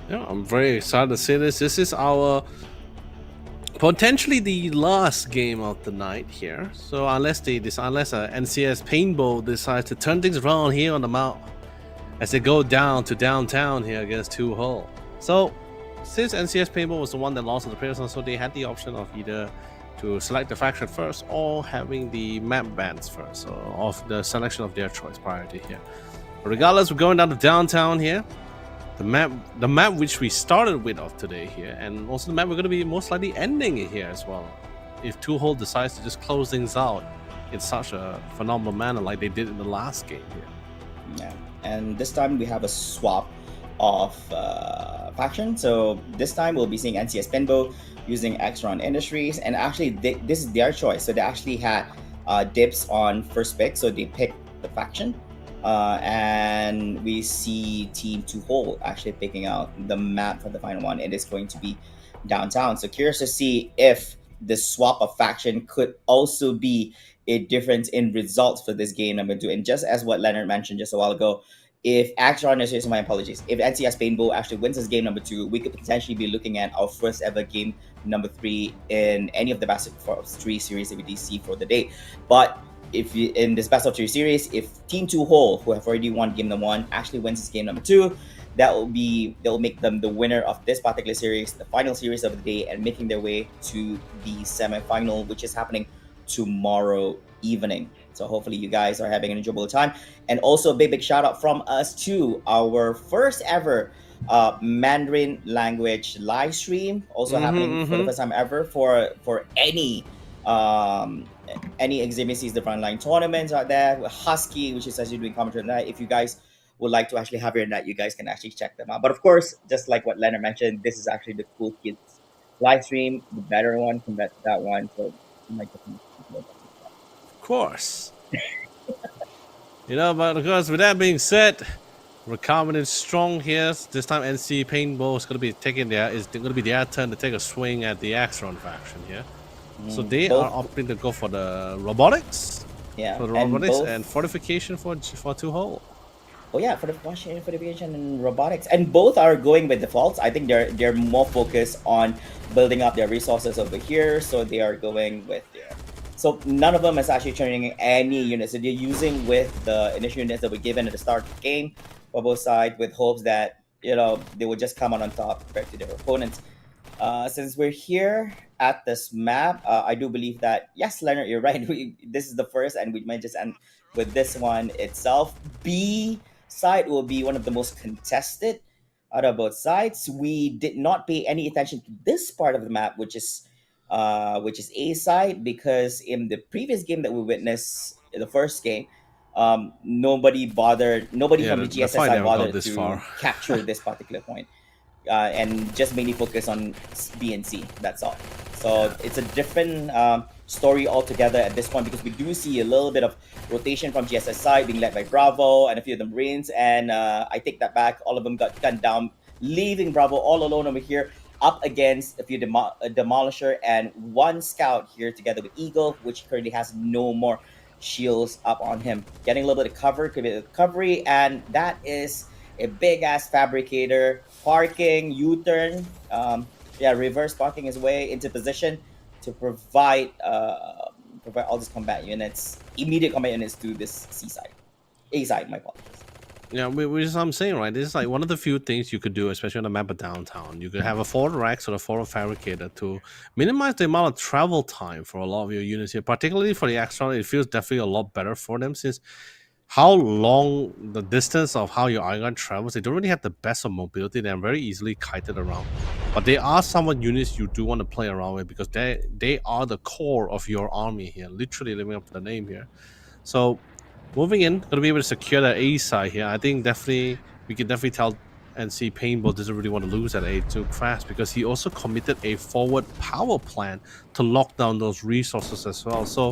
Yeah, I'm very excited to see this. This is our potentially the last game of the night here. So unless NCS Paintball decides to turn things around here on the map as they go down to downtown here against 2 Hole. So since NCS Paintball was the one that lost to the players, so they had the option of either to select the faction first or having the map bans first, so of the selection of their choice priority here. But regardless, we're going down to downtown here. The map which we started with of today here, and also the map we're going to be most likely ending it here as well, if 2 Hole decides to just close things out in such a phenomenal manner like they did in the last game here. Yeah, and this time we have a swap of faction. So this time we'll be seeing NCS Penbo using Exron Industries, and actually this is their choice. So they actually had dibs on first pick, so they picked the faction. And we see Team 2 Hole actually picking out the map for the final one. It is going to be downtown. So curious to see if the swap of faction could also be a difference in results for this game number 2. And just as what Leonard mentioned just a while ago, if Axron, my apologies, if NCS Paintball actually wins this game number 2, we could potentially be looking at our first ever game number 3 in any of the best of 3 series that we see for the day. But if you, in this best of 3 series, if Team 2 Hole, who have already won game number 1, actually wins this game number 2, they'll make them the winner of this particular series, the final series of the day, and making their way to the semi-final, which is happening tomorrow evening. So hopefully you guys are having an enjoyable time. And also a big shout out from us to our first ever Mandarin language live stream, also happening for the first time ever for any Xavier Sees the Frontline tournaments out there. Husky, which is actually doing commentary tonight. If you guys would like to actually have your net, you guys can actually check them out. But of course, just like what Leonard mentioned, this is actually the Cool Kids live stream, the better one compared to that one. So you might get of course. But of course, with that being said, we're coming in strong here. This time NC Paintball is going to be their turn to take a swing at the Axron faction here. So they are opting to go for the robotics. Yeah. For the robotics and fortification for 2 Hole. Oh yeah, for the fortification and robotics, and both are going with defaults. I think they're more focused on building up their resources over here, so they are going with So none of them is actually turning any units. So they're using with the initial units that were given at the start of the game for both sides, with hopes that they will just come out on top compared to their opponents. Since we're here at this map, I do believe that, yes, Leonard, you're right. This is the first, and we might just end with this one itself. B side will be one of the most contested out of both sides. We did not pay any attention to this part of the map, which is A side, because in the previous game that we witnessed, the first game, nobody from the GSS side bothered to capture this particular point. And just mainly focus on B and C. That's all. So it's a different story altogether at this point, because we do see a little bit of rotation from GSS side being led by Bravo and a few of the Marines. And I take that back. All of them got gunned down, leaving Bravo all alone over here up against a few Demolisher and one Scout here together with Eagle, which currently has no more shields up on him. Getting a little bit of cover, could be a recovery, and that is a big-ass Fabricator parking, U-turn, reverse parking his way into position to provide all these combat units, immediate combat units to this A side, my apologies. Yeah, which is what I'm saying, right? This is like one of the few things you could do, especially on the map of downtown. You could have a forward Rex or a forward fabricator to minimize the amount of travel time for a lot of your units here. Particularly for the extra, it feels definitely a lot better for them since how long the distance of how your Iron travels, they don't really have the best of mobility. They're very easily kited around. But they are somewhat units you do want to play around with because they are the core of your army here, literally living up to the name here. So moving in, gonna be able to secure that A side here. I think definitely we can definitely tell and see Paintball doesn't really want to lose that A too fast because he also committed a forward power plan to lock down those resources as well. So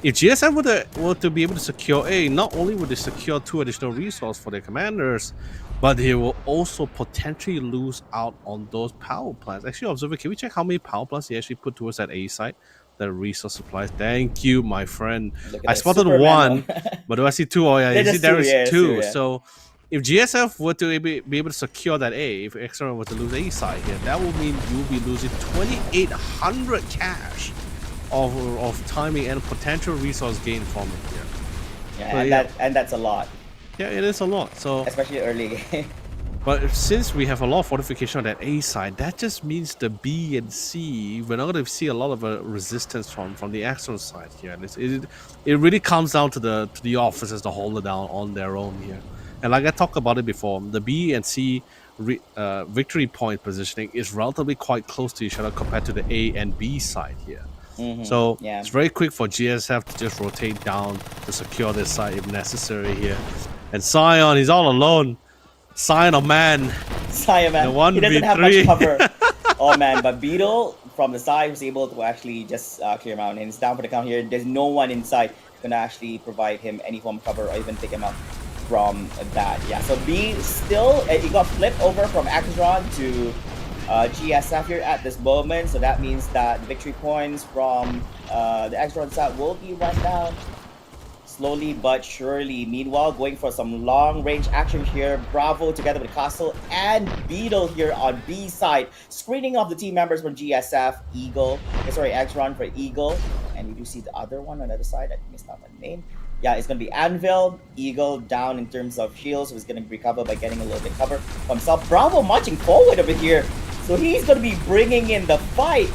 if GSF were to be able to secure A, not only would they secure 2 additional resources for their commanders, but they will also potentially lose out on those power plants. Actually, Observer, can we check how many power plants he actually put towards that A side? The resource supplies. Thank you, my friend. Look at I that, spotted Superman. one, but do I see two? Oh yeah, you see There's there two, is yeah, two. yeah. So if GSF were to be able to secure that A, if Extra were to lose A side here, that will mean you will be losing 2,800 cash of timing and potential resource gain from it here. Yeah, and that's a lot. Yeah, it is a lot. So especially early game. but since we have a lot of fortification on that A side, that just means the B and C, we're not going to see a lot of resistance from the external side here. And it really comes down to the officers to hold it down on their own here. And like I talked about it before, the B and C victory point positioning is relatively quite close to each other compared to the A and B side here. So it's very quick for GSF to just rotate down to secure this side if necessary here. And Sion, he's all alone. Sion of man. Sion man. He doesn't have much cover. Oh man, but Beetle from the side was able to actually just clear him out. And he's down for the count here. There's no one inside gonna actually provide him any form of cover or even pick him up from that. Yeah, so B still, he got flipped over from Actron to GSF here at this moment. So that means that the victory points from the Actron side will be run down. Slowly but surely. Meanwhile, going for some long-range action here. Bravo together with Castle and Beetle here on B side. Screening off the team members from GSF. Eagle. Sorry, X-Run for Eagle. And we do see the other one on the other side. I missed out the name. Yeah, it's going to be Anvil. Eagle down in terms of shields. So he's going to recover by getting a little bit cover for himself. Bravo marching forward over here. So he's going to be bringing in the fight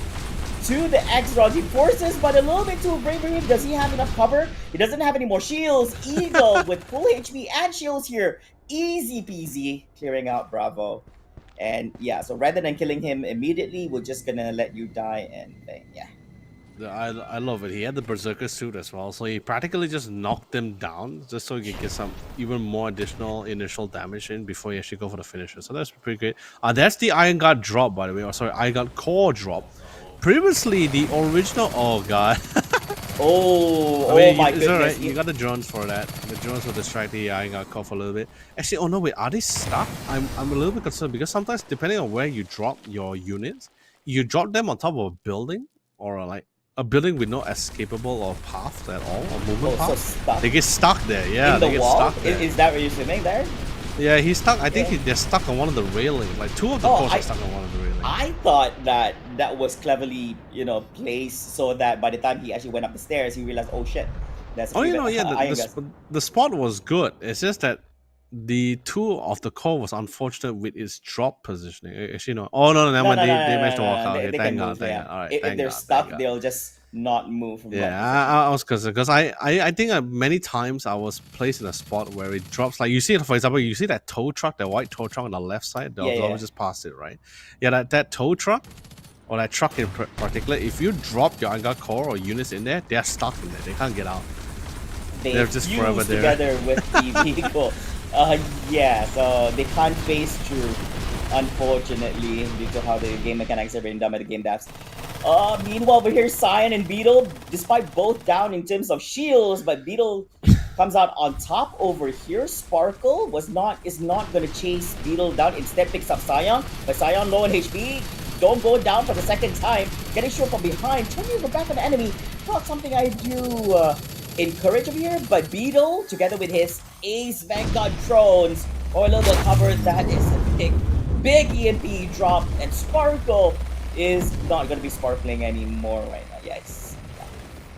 to the X-Rod forces, but a little bit too brave for him. Does he have enough cover? He doesn't have any more shields. Eagle with full HP and shields here. Easy peasy clearing out Bravo. And yeah, so rather than killing him immediately, we're just gonna let you die and yeah. I love it. He had the Berserker suit as well, so he practically just knocked them down just so he could get some even more additional initial damage in before he actually go for the finisher. So that's pretty great. That's the Iron Guard drop, by the way. Or sorry, Iron Guard core drop. Previously, the original. Oh god. oh my goodness. Alright. You got the drones for that. The drones will distract the Iron Guard core for a little bit. Actually, oh no, wait. Are they stuck? I'm a little bit concerned because sometimes, depending on where you drop your units, you drop them on top of a building or like a building with no escapable or path at all, or movement path. So stuck. They get stuck there. Yeah, in the they get wall? stuck there. Is that what you're saying there? Yeah, he's stuck. I think they're stuck on one of the railing. Like two of the cores are stuck on one of the railing. I thought that was cleverly, placed so that by the time he actually went up the stairs, he realized, oh shit, that's. The spot was good. It's just that the two of the core was unfortunate with its drop positioning. Actually, no. Oh no, never mind. They managed to walk out. They thank God. Move, thank God. All right. If they're stuck, they'll just not move from I was concerned because I think many times I was placed in a spot where it drops, like you see, for example, you see that tow truck, that white tow truck on the left side, they'll always just pass it, right? Yeah, that tow truck or that truck in particular, if you drop your Angar core or units in there, they're stuck in there, they can't get out. They're just forever there together with the vehicle. So they can't phase through, unfortunately, due to how the game mechanics are being done by the game devs. Meanwhile, over here, Sion and Beetle, despite both down in terms of shields, but Beetle comes out on top over here. Sparkle is not going to chase Beetle down. Instead, picks up Sion, but Sion low in HP. Don't go down for the second time. Getting shot from behind, turning the back of the enemy. Not something I do encourage over here, but Beetle, together with his Ace Vanguard drones, or a little bit cover, that is a big EMP drop, and Sparkle is not going to be sparkling anymore right now. Yes.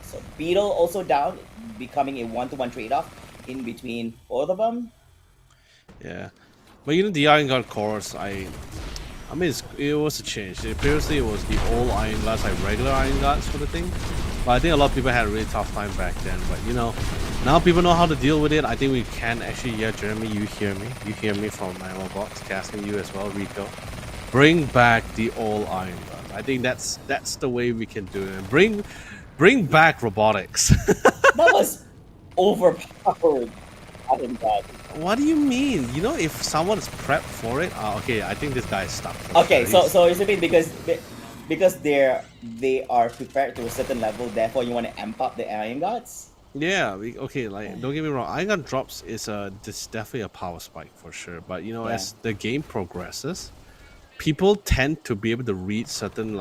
So Beetle also down, becoming a one-to-one trade-off in between both of them. Yeah, but the Iron Guard cores, I mean, it was a change. Previously, it was the old Iron Guards, like regular Iron Guards for the thing. But I think a lot of people had a really tough time back then. But now people know how to deal with it. I think we can actually, yeah, Jeremy, you hear me. You hear me from my box, casting you as well, Rico. Bring back the old Iron Guards. I think that's the way we can do it. And bring back robotics. That was overpowered. Iron God. What do you mean? If someone is prepped for it, okay, I think this guy is stuck. Okay, so is it because they are prepared to a certain level, therefore you want to amp up the Iron Gods? Yeah, okay, like don't get me wrong, Iron God drops is definitely a power spike for sure. But as the game progresses, people tend to be able to read certain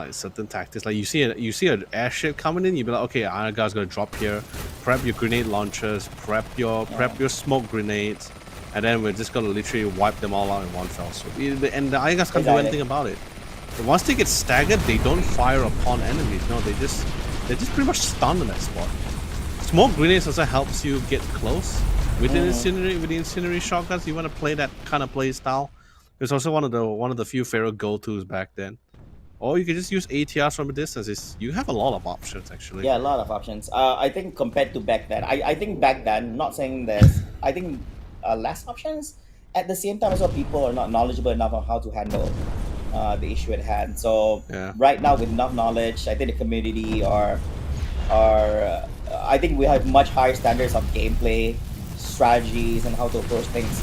tactics. Like you see an airship coming in, you be like, okay, Iron God's gonna drop here. Prep your grenade launchers, prep your smoke grenades, and then we're just gonna literally wipe them all out in one fell swoop. And the Iron Gods can't do anything about it. But once they get staggered, they don't fire upon enemies. No, they just pretty much stun on that spot. Smoke grenades also helps you get close with the incendiary shotguns. You want to play that kind of play style. It's also one of the few Pharaoh go-tos back then. Or you can just use ATRs from a distance. You have a lot of options actually. Yeah, a lot of options. I think compared to back then, I think back then, not saying this, I think less options. At the same time as well, people are not knowledgeable enough on how to handle the issue at hand. So right now, with enough knowledge, I think the community I think we have much higher standards of gameplay, strategies, and how to approach things.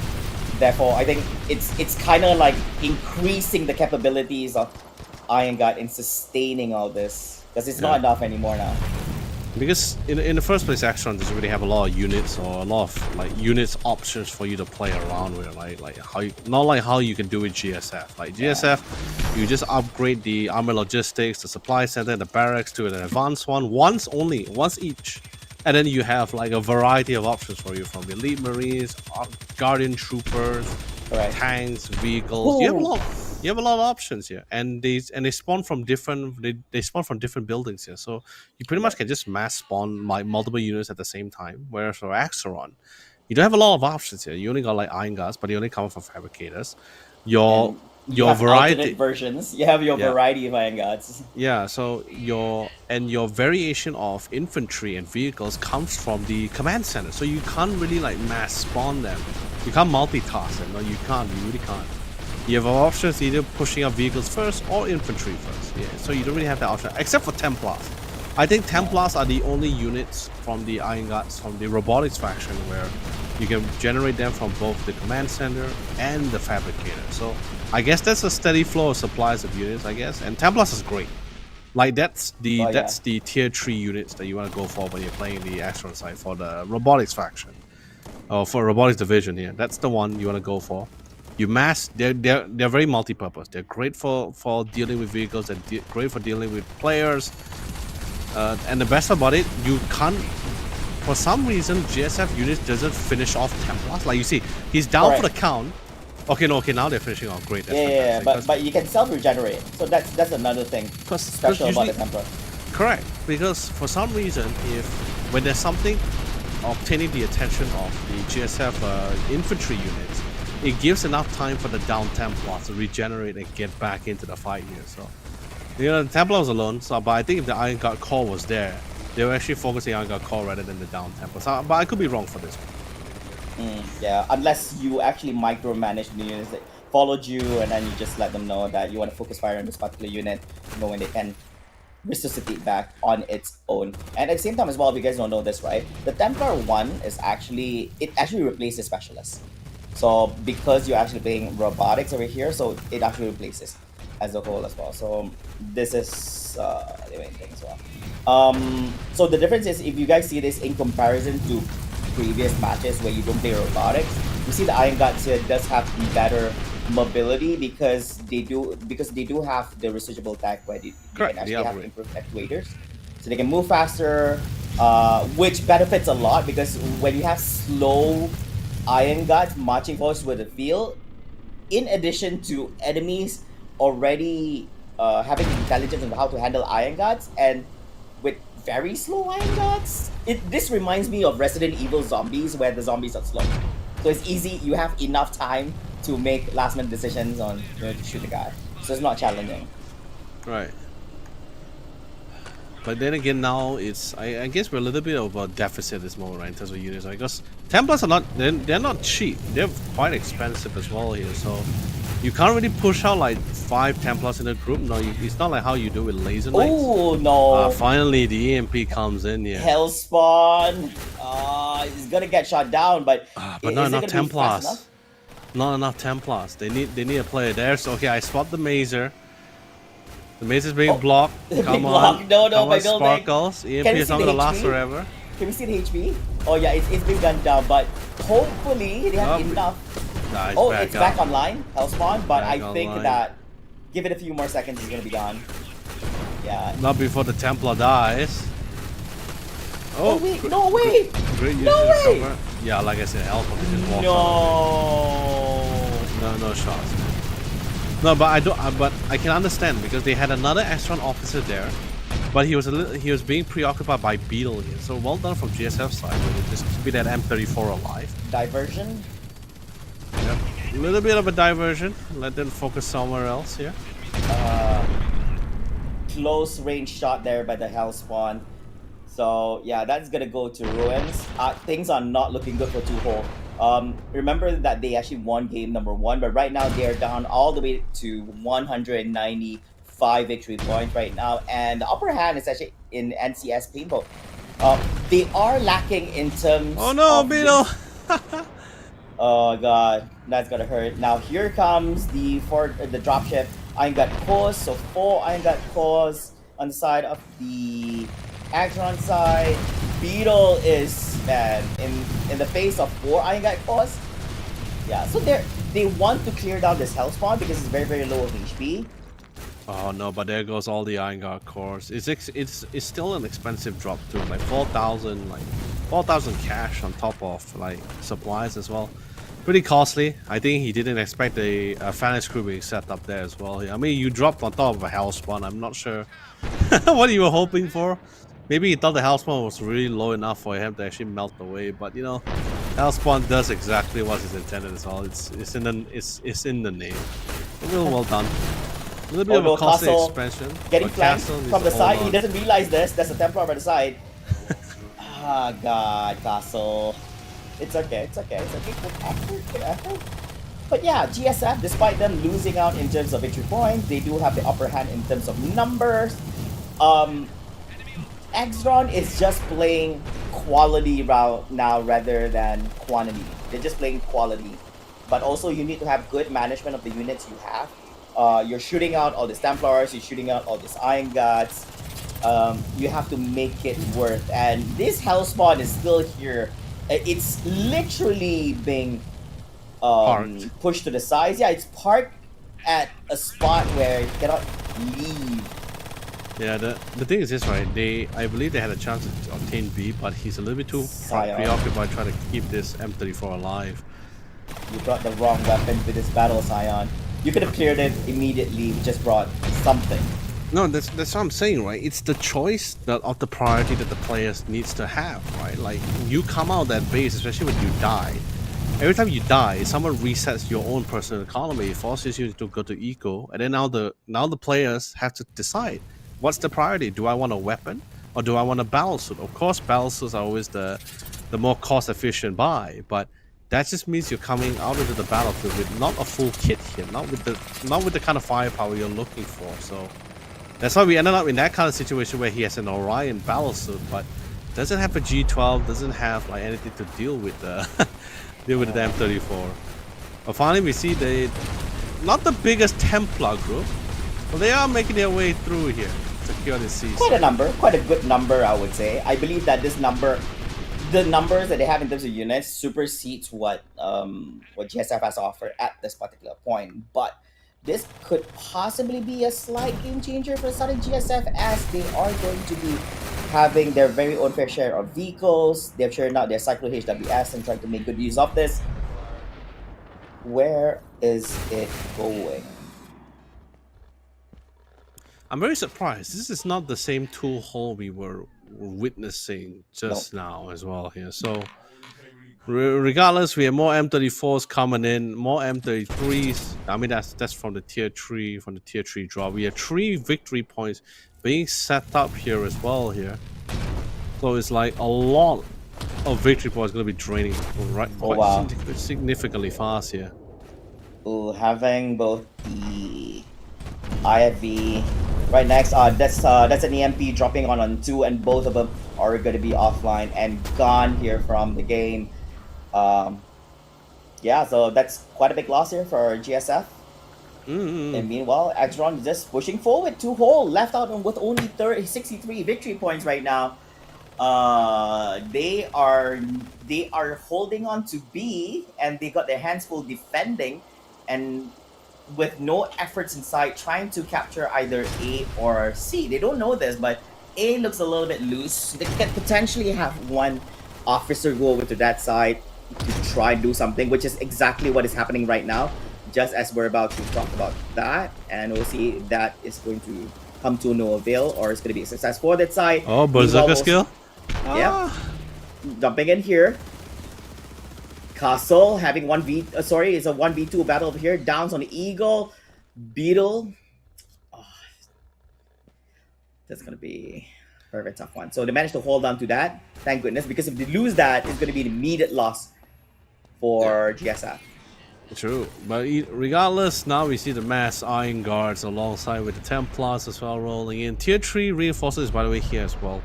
Therefore, I think it's kind of like increasing the capabilities of Iron God in sustaining all this, because it's not enough anymore now. Because in the first place, Ascension doesn't really have a lot of units or a lot of units options for you to play around with, like how you can do with GSF. Like GSF, you just upgrade the armor logistics, the supply center, the barracks to an advanced one once each. And then you have a variety of options for you, from elite marines, guardian troopers, tanks, vehicles. You have a lot of options here, and they spawn from different buildings here. So you pretty much can just mass spawn multiple units at the same time. Whereas for Axeron, you don't have a lot of options here. You only got Iron Guards, but they only come from fabricators. Your variety alternate versions. You have your variety of Iron Gods. Yeah, so your variation of infantry and vehicles comes from the command center. So you can't really mass spawn them. You can't multitask them. No, you can't. You really can't. You have options either pushing up vehicles first or infantry first. Yeah, so you don't really have that option, except for Templars. I think Templars are the only units from the Iron Guards, from the robotics faction, where you can generate them from both the command center and the fabricator. So I guess that's a steady flow of supplies of units, I guess. And Templars is great. That's the tier 3 units that you want to go for when you're playing the Ascension side for the robotics faction. Or for robotics division here. That's the one you want to go for. You mass, they're very multi-purpose. They're great for dealing with vehicles, they're great for dealing with players. And the best about it, you can't, for some reason, GSF units doesn't finish off Templars. Like you see, he's down for the count. Okay, now they're finishing off. Great. But you can self-regenerate. So that's another thing special about the Templar. Correct, because for some reason, when there's something obtaining the attention of the GSF infantry units, it gives enough time for the down Templars to regenerate and get back into the fight here. So, the Templars alone. So, but I think if the Iron Guard core was there, they were actually focusing on Iron Guard core rather than the down Templars. But I could be wrong for this one. Yeah, unless you actually micromanage the units that followed you, and then you just let them know that you want to focus fire on this particular unit, when they can resuscitate back on its own. And at the same time as well, if you guys don't know this, right? The Templar 1 is actually replaces specialists. So because you're actually playing robotics over here, so it actually replaces as a whole as well. So this is the main thing as well. So the difference is, if you guys see this in comparison to previous matches where you don't play robotics, you see the Iron Guards here does have better mobility because they do have the residual attack where they can actually have improved actuators, so they can move faster, which benefits a lot, because when you have slow Iron Guards marching forward with the field, in addition to enemies already having intelligence on how to handle Iron Guards, and with very slow Iron Guards, this reminds me of Resident Evil zombies, where the zombies are slow. So it's easy. You have enough time to make last minute decisions on where to shoot the guy. So it's not challenging. Right. But then again, now it's I guess we're a little bit of a deficit at this moment, right, in terms of units. Right? Because Templars are not they're not cheap. They're quite expensive as well here. So you can't really push out like 5 Templars in a group. No, it's not like how you do with Laser Knights. Oh no! Finally, the EMP comes in here. Hellspawn. He's gonna get shot down, but not enough Templars. Not enough Templars. They need a player there. So okay, I spot the Mazer. The maze is being blocked. Come on. No, come by on, building. Sparkles. EMP is not going to last forever. Can we see the HP? Oh yeah, it's being gunned down, but hopefully they have enough. Nah, it's back online, Hellspawn, but back I think online. that give it a few more seconds, he's going to be gone. Yeah. Not before the Templar dies. Oh wait, no way! Great No way! cover. Yeah, like I said, Hellspawn just walks out. No shots. No, but I can understand because they had another Astron officer there, but he was being preoccupied by Beetle here. So well done from GSF side, to just keep that M34 alive. Diversion. Yep. A little bit of a diversion. Let them focus somewhere else here. Close range shot there by the Hellspawn. So yeah, that's gonna go to ruins. Things are not looking good for Tuho. Remember that they actually won game number 1, but right now they're down all the way to 195 victory points right now, and the upper hand is actually in NCS Paintball. They are lacking in terms. Oh no, Beetle! Oh god, that's gonna hurt. Now here comes the dropship. Iron Gut cores, so 4 Iron Gut cores on the side of the Action side. Beetle is in the face of 4 Iron Gut cores. Yeah, so they want to clear down this Hellspawn because it's very, very low of HP. Oh no, but there goes all the Iron Guard cores. It's still an expensive drop too, like 4,000 cash on top of like supplies as well. Pretty costly. I think he didn't expect the Phalanx crew being set up there as well. I mean, you dropped on top of a Hellspawn. I'm not sure what you were hoping for. Maybe he thought the Hellspawn was really low enough for him to actually melt away, but you know, Hellspawn does exactly what is intended as well. It's in the name. Well done. A little bit of a costly expansion. Getting flanked from the side. He doesn't realize this. There's a Templar by the side. Ah, God, Castle. It's okay. Good effort. But yeah, GSF, despite them losing out in terms of victory points, they do have the upper hand in terms of numbers. Exron is just playing quality now rather than quantity. They're just playing quality. But also you need to have good management of the units you have. You're shooting out all these Templars, you're shooting out all these Iron Guts. You have to make it worth. And this Hellspawn is still here. It's literally being pushed to the sides. Yeah, it's parked at a spot where it cannot leave. Yeah, the thing is this, right? I believe they had a chance to obtain B, but he's a little bit too preoccupied trying to keep this M34 alive. You brought the wrong weapon to this battle, Scion. You could have cleared it immediately. You just brought something. No, that's what I'm saying, right? It's the choice of the priority that the players needs to have, right? Like, you come out of that base, especially when you die. Every time you die, someone resets your own personal economy, forces you to go to eco, and then now the players have to decide. What's the priority? Do I want a weapon or do I want a battle suit? Of course, battle suits are always the more cost-efficient buy, but that just means you're coming out into the battlefield with not a full kit here, not with the kind of firepower you're looking for. So that's why we ended up in that kind of situation where he has an Orion battle suit, but doesn't have a G12, doesn't have like anything to deal with the M34. But finally, we see not the biggest Templar group, but they are making their way through here. Secure the seas. Quite a good number, I would say. I believe that this number, the numbers that they have in terms of units, supersedes what GSF has to offer at this particular point. But this could possibly be a slight game changer for Southern GSF, as they are going to be having their very own fair share of vehicles. They've shared out their Cyclo HWS and trying to make good use of this. Where is it going? I'm very surprised. This is not the same tool hole we were witnessing just now as well here. So Regardless, we have more M34s coming in, more M33s. I mean, that's from the tier 3, drop. We have 3 victory points being set up here as well here. So it's like a lot of victory points going to be draining quite significantly fast here. Ooh, having both the IFV right next, that's an EMP dropping on 2, and both of them are going to be offline and gone here from the game. Yeah, so that's quite a big loss here for GSF. And meanwhile, Axron just pushing forward to hold, left out with only 63 victory points right now. They are holding on to B, and they got their hands full defending, and with no efforts inside trying to capture either A or C. They don't know this, but A looks a little bit loose. They can potentially have one officer go over to that side to try and do something, which is exactly what is happening right now, just as we're about to talk about that, and we'll see if that is going to come to no avail or it's going to be a success for that side. Oh, Berserker skill? Yeah. Jumping in here. Castle having it's a 1v2 battle over here. Downs on the Eagle. Beetle. Oh, that's going to be a very tough one. So they managed to hold on to that. Thank goodness, because if they lose that, it's going to be an immediate loss for GSF. True, but regardless, now we see the mass Iron Guards alongside with the Templars as well rolling in. Tier 3 reinforcements, by the way, here as well.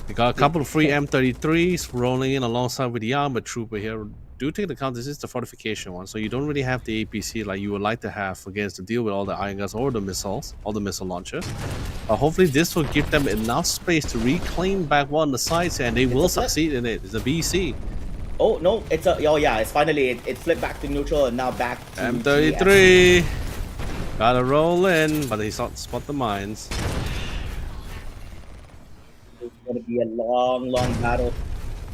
We got a couple of free M33s rolling in alongside with the Armored Trooper here. Do take into account this is the fortification one, so you don't really have the APC like you would like to have against to deal with all the Iron Guards or the missiles, all the missile launchers. Hopefully this will give them enough space to reclaim back one of the sides, and they will succeed in it. It's a BC. Oh no, it's finally it flipped back to neutral and now back to M33. Gotta roll in, but he spot the mines. It's gonna be a long battle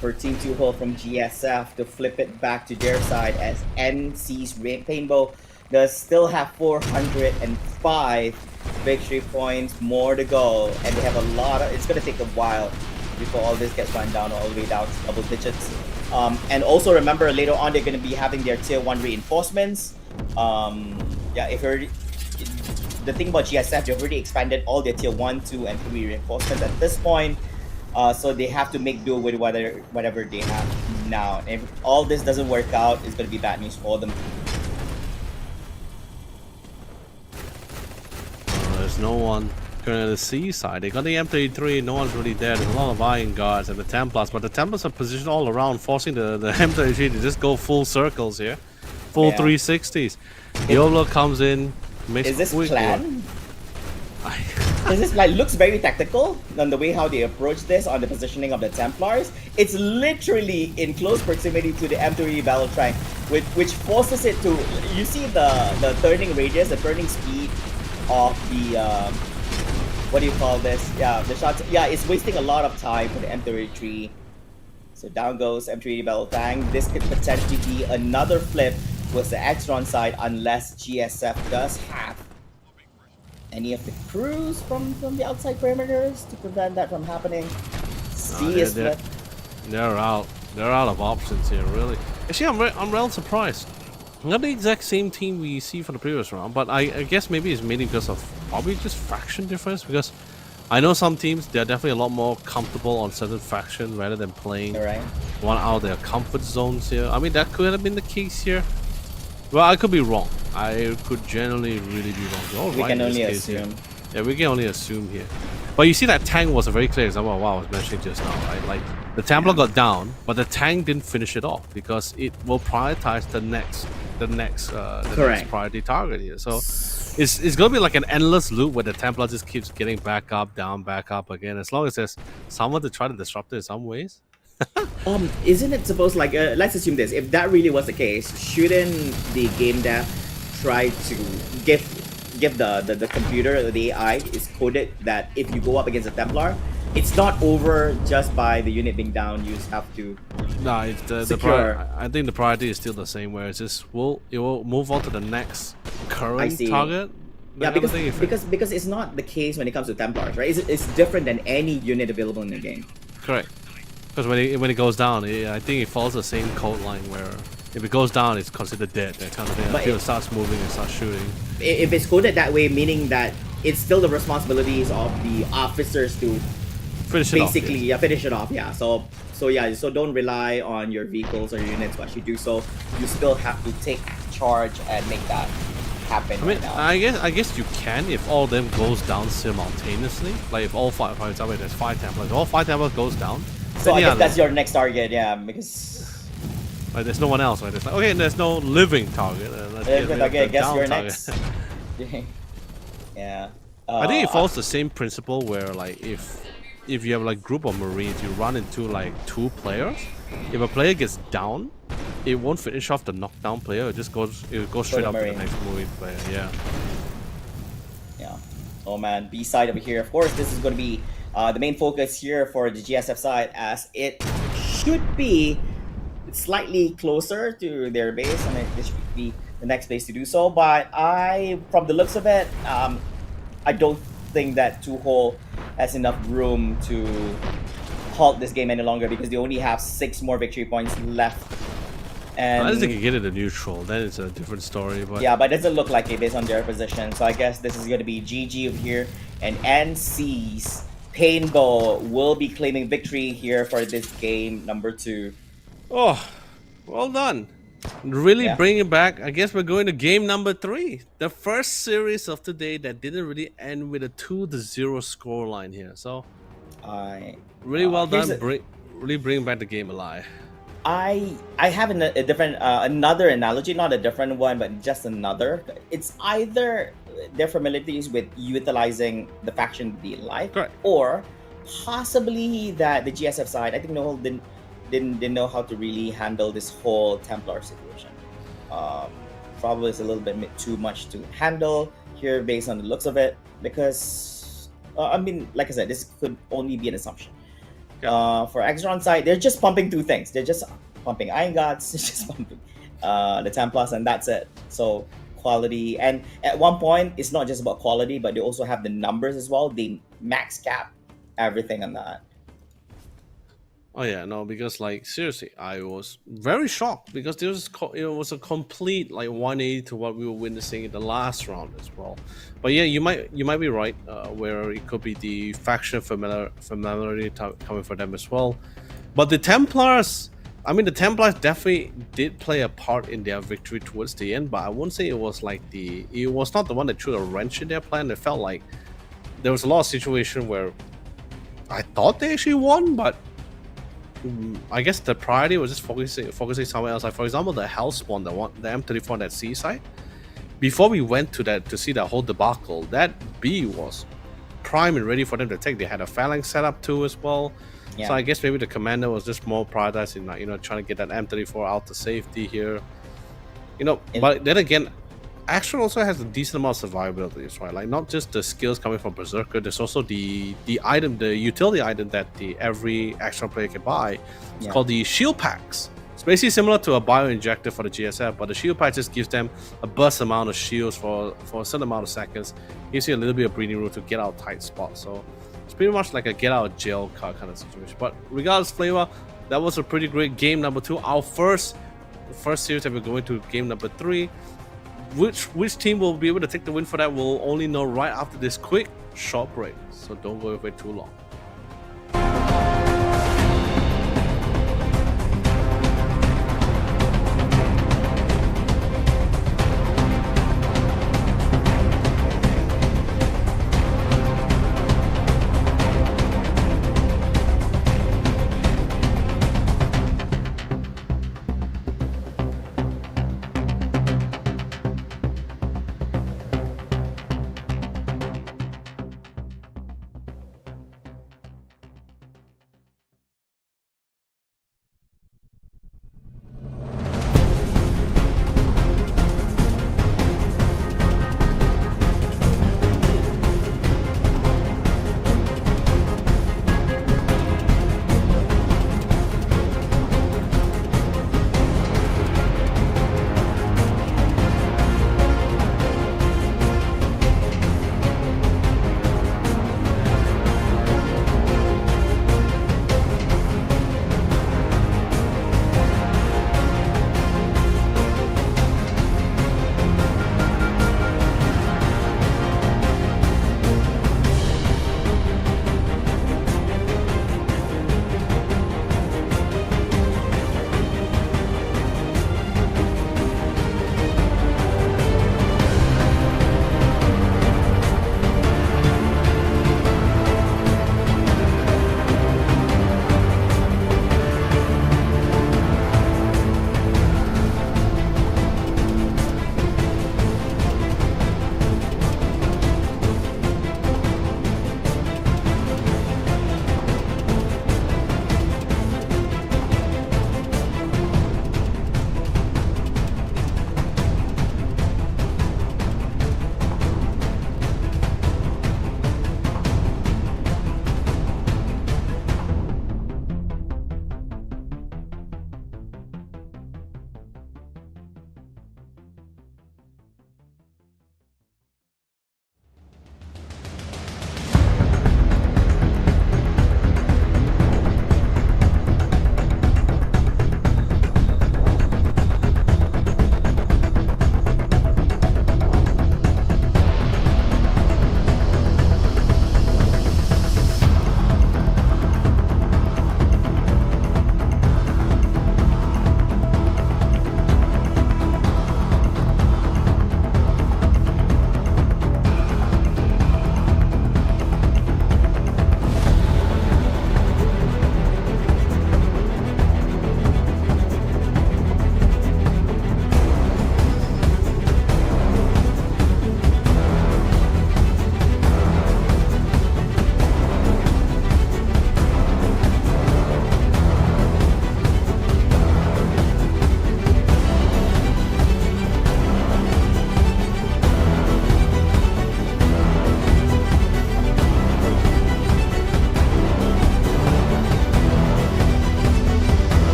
for Team 2 Hole from GSF to flip it back to their side, as NC's Painbow does still have 405 victory points more to go, and they have a lot of. It's gonna take a while before all this gets run down all the way down to double digits. And also remember, later on they're going to be having their tier 1 reinforcements. Yeah, the thing about GSF, they've already expanded all their tier 1, 2, and 3 reinforcements at this point. So they have to make do with whatever they have now. And if all this doesn't work out, it's going to be bad news for them. There's no one going to the C side. They got the M33, no one's really there. There's a lot of Iron Guards and the Templars, but the Templars are positioned all around, forcing the M33 to just go full circles here. Full 360s. Yolo comes in, makes Is this quick plan? Is this looks very tactical on the way how they approach this on the positioning of the Templars. It's literally in close proximity to the M3 battle track, which forces it to. You see the turning radius, the turning speed of the what do you call this? Yeah, the shots. Yeah, it's wasting a lot of time for the M33. So down goes M3 battle tank. This could potentially be another flip with the Axron side, unless GSF does have any of the crews from the outside perimeters to prevent that from happening. C is flipped. They're out. They're out of options here, really. Actually, I'm real surprised. Not the exact same team we see from the previous round, but I guess maybe it's mainly because of probably just faction difference, because I know some teams, they're definitely a lot more comfortable on certain faction rather than playing one out of their comfort zones here. I mean, that could have been the case here. Well, I could be wrong. I could generally really be wrong. We can only assume. Yeah, we can only assume here. But you see that tank was a very clear example of what I was mentioning just now, right? Like, the Templar got down, but the tank didn't finish it off because it will prioritize the next priority target here. So it's gonna be like an endless loop where the Templar just keeps getting back up, down, back up again. As long as there's someone to try to disrupt it in some ways. Isn't it supposed let's assume this? If that really was the case, shouldn't the game dev try to give the computer, the AI is coded that if you go up against a Templar, it's not over just by the unit being down. You just have to. No, it's I think the priority is still the same, where it's just it will move on to the next current target. Yeah, because it's not the case when it comes to Templars, right? It's different than any unit available in the game. Correct. Because when it goes down, I think it follows the same code line where if it goes down, it's considered dead. That kind of thing. Until it starts moving and starts shooting. If it's coded that way, meaning that it's still the responsibilities of the officers to Finish it basically off, yes. finish it off. Yeah. So don't rely on your vehicles or units to actually do so. You still have to take charge and make that happen. I mean, right now. I guess you can if all of them goes down simultaneously. Like if all five, for example, there's 5 Templars, all 5 Templars goes down. So I guess that's your next target, yeah, because like there's no one else, right? There's like, okay, there's no living target. I guess you're next. Yeah. I think it follows the same principle where like if you have like group of Marines, you run into like 2 players. If a player gets down, it won't finish off the knockdown player. It goes straight up to the next Marine player. Yeah. Yeah. Oh man, B side over here. Of course, this is going to be the main focus here for the GSF side, as it should be slightly closer to their base, and this should be the next base to do so. But from the looks of it, I don't think that 2-hole has enough room to halt this game any longer, because they only have 6 more victory points left. And unless they can get it a neutral, then it's a different story. But yeah, but it doesn't look like it based on their position. So I guess this is going to be GG over here, and NC's Paintball will be claiming victory here for this game number 2. Oh, well done. Really bringing back, I guess we're going to game number 3. The first series of today that didn't really end with a 2-0 scoreline here. So, really well done. Really bringing back the game alive. I have a different, another analogy, not a different one, but just another. It's either their familiarities with utilizing the faction they like, correct, or possibly that the GSF side, I think Noel didn't know how to really handle this whole Templar situation. Probably it's a little bit too much to handle here based on the looks of it, because I mean, like I said, this could only be an assumption. For Exron side, they're just pumping 2 things. They're just pumping Iron Gods, they're just pumping the Templars, and that's it. So quality, and at one point it's not just about quality, but they also have the numbers as well. They max cap everything on that. Oh yeah, no, because like seriously, I was very shocked because it was a complete like 180 to what we were witnessing in the last round as well. But yeah, you might be right, where it could be the faction familiarity coming for them as well. But the Templars, I mean, the Templars definitely did play a part in their victory towards the end, but I wouldn't say it was like it was not the one that threw a wrench in their plan. It felt like there was a lot of situation where I thought they actually won, but I guess the priority was just focusing somewhere else. Like for example, the Hellspawn, the M34 on that C side. Before we went to see that whole debacle, that B was prime and ready for them to take. They had a phalanx set up too as well. Yeah. So I guess maybe the commander was just more prioritizing, like, trying to get that M34 out to safety here. But then again, Action also has a decent amount of survivability, right? Like not just the skills coming from Berserker, there's also the item, the utility item that every Action player can buy. It's called the Shield Packs. It's basically similar to a bio injector for the GSF, but the Shield Pack just gives them a burst amount of shields for a certain amount of seconds. Gives you a little bit of breathing room to get out of tight spots. So it's pretty much like a get out of jail card kind of situation. But regardless, Flavor, that was a pretty great game number 2. Our first series that we're going to game number 3. Which team will be able to take the win for that, we'll only know right after this quick short break. So don't go away too long.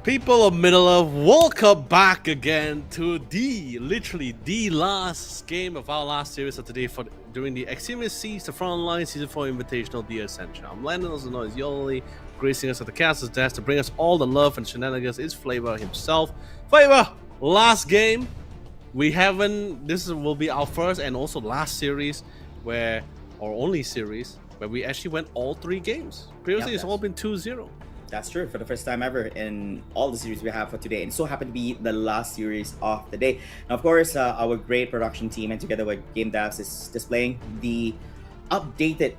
People of Middle Earth, welcome back again to literally the last game of our last series of today during the Extremist Siege, the Frontline Season 4 Invitational, the Ascension. I'm Landon, also known as Yoli, gracing us at the caster's desk to bring us all the love and shenanigans is Flavor himself. Flavor, last game. This will be our first and also last series only series where we actually went all 3 games. Previously, it's all been 2-0. That's true, for the first time ever in all the series we have for today, and so happened to be the last series of the day. Now, of course, our great production team and together with Game Devs is displaying the updated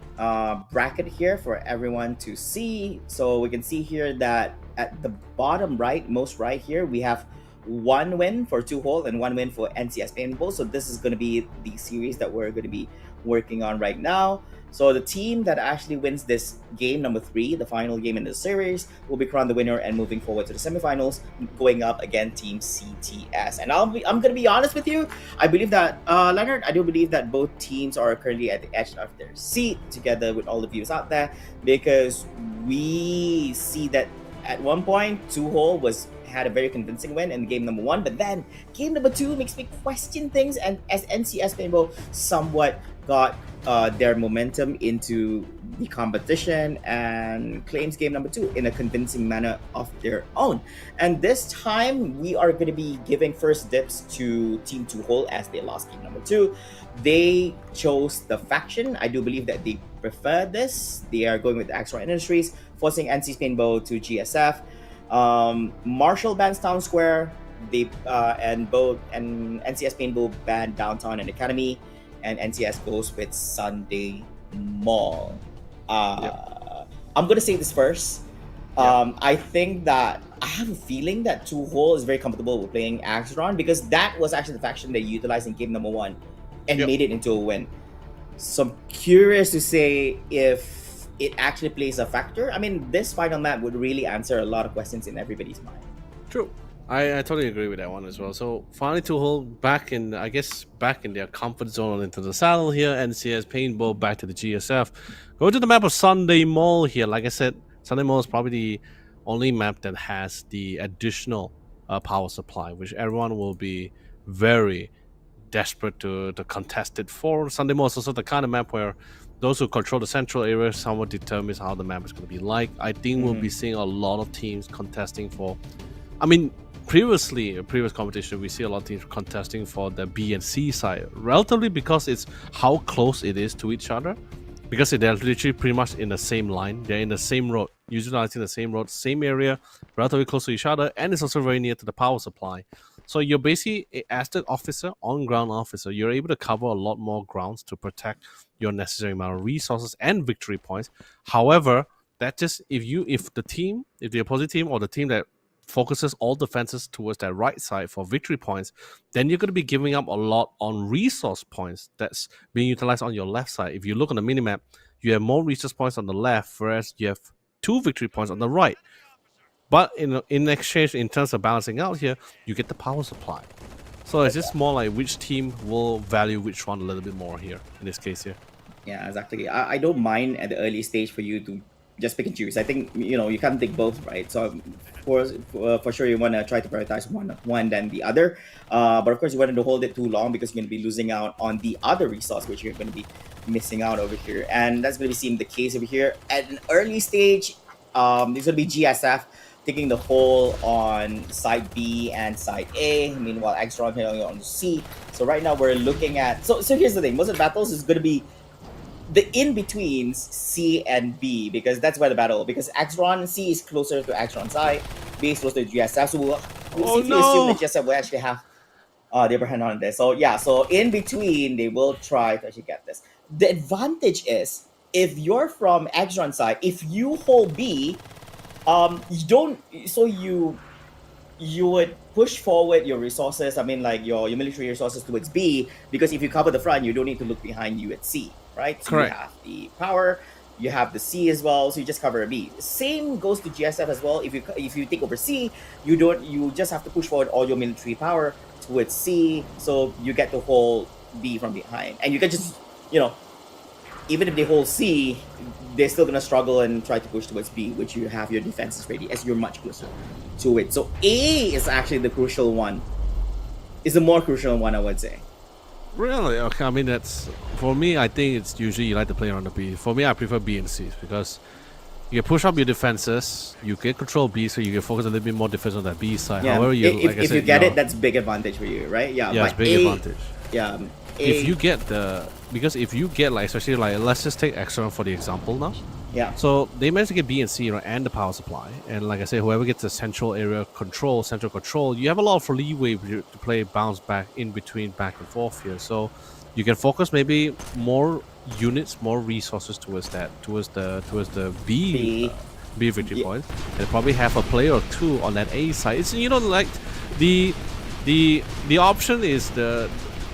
bracket here for everyone to see. So we can see here that at the bottom right, most right here, we have 1 win for 2-hole and 1 win for NCS Paintball. So this is going to be the series that we're going to be working on right now. So the team that actually wins this game number 3, the final game in the series, will be crowned the winner and moving forward to the semifinals, going up against Team CTS. And I'm going to be honest with you. I believe that Leonard, I do believe that both teams are currently at the edge of their seat, together with all the viewers out there, because we see that at one point 2-hole had a very convincing win in game number 1, but then game number 2 makes me question things, and as NCS Paintball somewhat got their momentum into the competition and claims game number 2 in a convincing manner of their own. And this time we are going to be giving first dips to Team 2-hole as they lost game number 2. They chose the faction. I do believe that they prefer this. They are going with Axron Industries, forcing NCS Paintball to GSF. Marshall bans Town Square, and NCS Paintball banned Downtown and Academy, and NCS goes with Sunday Mall. I'm gonna say this first. I think that I have a feeling that 2-hole is very comfortable with playing Axron, because that was actually the faction they utilized in game number 1 and made it into a win. So I'm curious to say if it actually plays a factor. I mean, this final map would really answer a lot of questions in everybody's mind. True. I totally agree with that one as well. So finally 2-hole back in their comfort zone into the saddle here. NCS Paintball back to the GSF. Go to the map of Sunday Mall here. Like I said, Sunday Mall is probably the only map that has the additional power supply, which everyone will be very desperate to contest it for. Sunday Mall is also the kind of map where those who control the central area somewhat determines how the map is going to be like. I think we'll be seeing a lot of teams contesting for... I mean, previous competition, we see a lot of teams contesting for the B and C side, relatively, because it's how close it is to each other. Because they're literally pretty much in the same line. They're in the same road, utilizing the same road, same area, relatively close to each other, and it's also very near to the power supply. So you're basically, as the officer, on-ground officer, you're able to cover a lot more grounds to protect your necessary amount of resources and victory points. However, that just if the opposite team or the team that focuses all defenses towards that right side for victory points, then you're going to be giving up a lot on resource points that's being utilized on your left side. If you look on the minimap, you have more resource points on the left, whereas you have 2 victory points on the right. But in exchange, in terms of balancing out here, you get the power supply. So it's just more like which team will value which one a little bit more here, in this case here. Yeah, exactly. I don't mind at the early stage for you to just pick and choose. I think, you can't take both, right? So for sure you want to try to prioritize one than the other. But of course you want to hold it too long, because you're going to be losing out on the other resource, which you're going to be missing out over here. And that's going to be seen the case over here. At an early stage, there's going to be GSF taking the hole on side B and side A. Meanwhile, Axron here on C. So right now we're looking at... So here's the thing. Most of the battles is going to be the in-betweens C and B, because that's where the battle... Because Axron C is closer to Axron side, B is closer to GSF. So we'll safely assume that GSF will actually have the upper hand on this. So yeah, so in between, they will try to actually get this. The advantage is, if you're from Axron side, if you hold B... you would push forward your resources, like your military resources towards B, because if you cover the front, you don't need to look behind you at C, right? So correct. You have the power, you have the C as well, so you just cover a B. Same goes to GSF as well. If you take over C, you just have to push forward all your military power towards C, so you get to hold B from behind, and you can just even if they hold C, they're still gonna struggle and try to push towards B, which you have your defenses ready as you're much closer to it. So A is actually the crucial one. Is the more crucial one, I would say. Really? Okay, I mean, that's for me. I think it's usually you like to play around the B. For me, I prefer B and C because you can push up your defenses, you can control B, so you can focus a little bit more defense on that B side. Yeah. However, If you get it, that's big advantage for you, right? Yeah. Yeah, it's big advantage. Yeah. If you get because if you get like, especially like, let's just take Extron for the example now. Yeah. So they managed to get B and C, right, and the power supply. And like I said, whoever gets the central control, you have a lot of leeway to play bounce back in between, back and forth here. So you can focus maybe more units, more resources towards the B victory point, and probably have a player or two on that A side. It's like the option is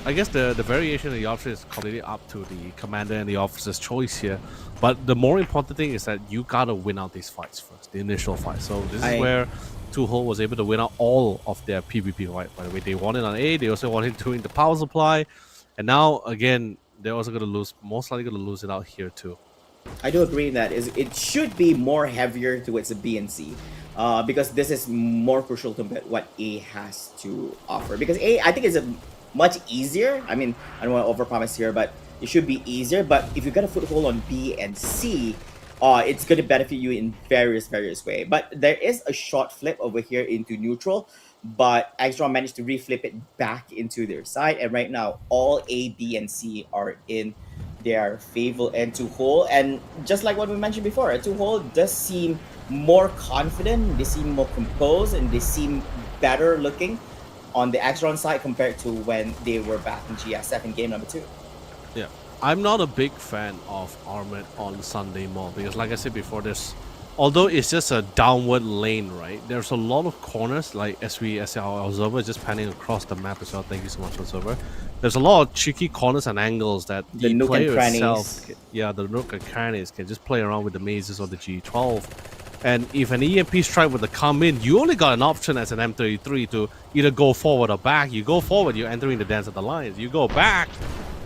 I guess the variation of the option is completely up to the commander and the officer's choice here. But the more important thing is that you gotta win out these fights first, the initial fight. So this is where Two-Hole was able to win out all of their PvP, right? By the way, they won it on A, they also won it doing the power supply, and now again they're also gonna lose, most likely gonna lose it out here too. I do agree in that it should be more heavier towards the B and C, because this is more crucial to what A has to offer. Because A, I think, is a much easier. I mean, I don't want to overpromise here, but it should be easier. But if you got a foothold on B and C, it's going to benefit you in various ways. But there is a short flip over here into neutral, but Extron managed to reflip it back into their side, and right now all A, B, and C are in their favor. And Two-Hole, and just like what we mentioned before, Two-Hole does seem more confident, they seem more composed, and they seem better looking on the Extron side compared to when they were back in GSF in game number 2. Yeah, I'm not a big fan of Armored on Sunday Mall because, like I said before, although it's just a downward lane, right? There's a lot of corners, like as our observer is just panning across the map as well. Thank you so much, observer. There's a lot of tricky corners and angles that the player itself, the nook and crannies can just play around with the mazes or the G12. And if an EMP strike were to come in, you only got an option as an M33 to either go forward or back. You go forward, you're entering the dance of the lions. You go back,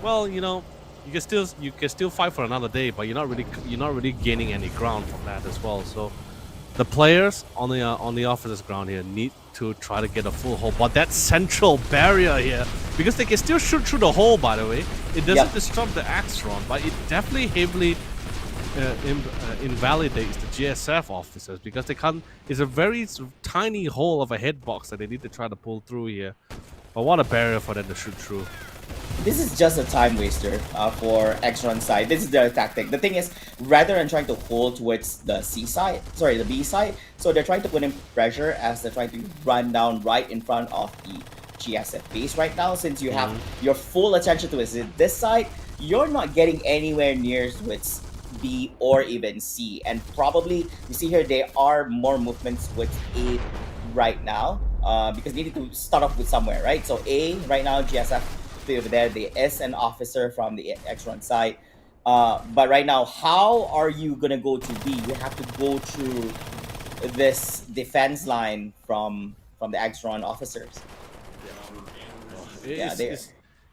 well, you can still fight for another day, but you're not really gaining any ground from that as well. So the players on the officer's ground here need to try to get a full hole. But that central barrier here, because they can still shoot through the hole, by the way, it doesn't disrupt the Axtron, but it definitely heavily invalidates the GSF officers because they can't. It's a very tiny hole of a hitbox that they need to try to pull through here. But what a barrier for them to shoot through. This is just a time waster for Extron side. This is their tactic. The thing is, rather than trying to hold towards the the B side, so they're trying to put in pressure as they're trying to run down right in front of the GSF base right now. Since you have your full attention to this side, you're not getting anywhere near towards B or even C. And probably, you see here, there are more movements with A right now because they need to start off with somewhere, right? So A, right now, GSF over there, there is an officer from the Extron side. But right now, how are you going to go to B? You have to go through this defense line from the Extron officers.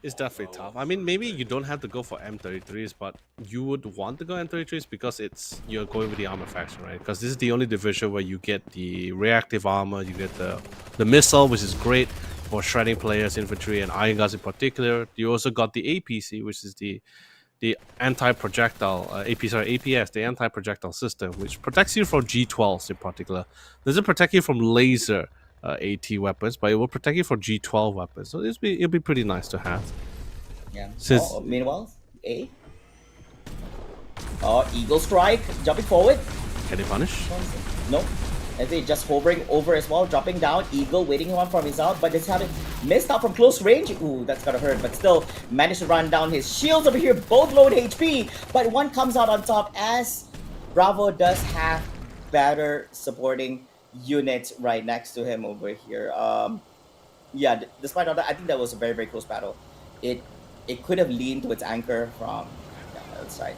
It's definitely tough. I mean, maybe you don't have to go for M33s, but you would want to go M33s because you're going with the armor faction, right? Because this is the only division where you get the reactive armor, you get the missile, which is great for shredding players, infantry, and iron guards in particular. You also got the APC, which is the anti-projectile APS, the anti-projectile system, which protects you from G12s in particular. Doesn't protect you from laser AT weapons, but it will protect you from G12 weapons. So it'll be pretty nice to have. Yeah. Meanwhile, A. Eagle Strike, jumping forward. Can he punish? Nope. And they just hovering over as well, dropping down. Eagle waiting one from his out, but it's having missed out from close range. Ooh, that's gonna hurt, but still managed to run down his shields over here, both low in HP. But one comes out on top as Bravo does have better supporting unit right next to him over here. Yeah, despite all that, I think that was a very close battle. It could have leaned to its anchor from the other side.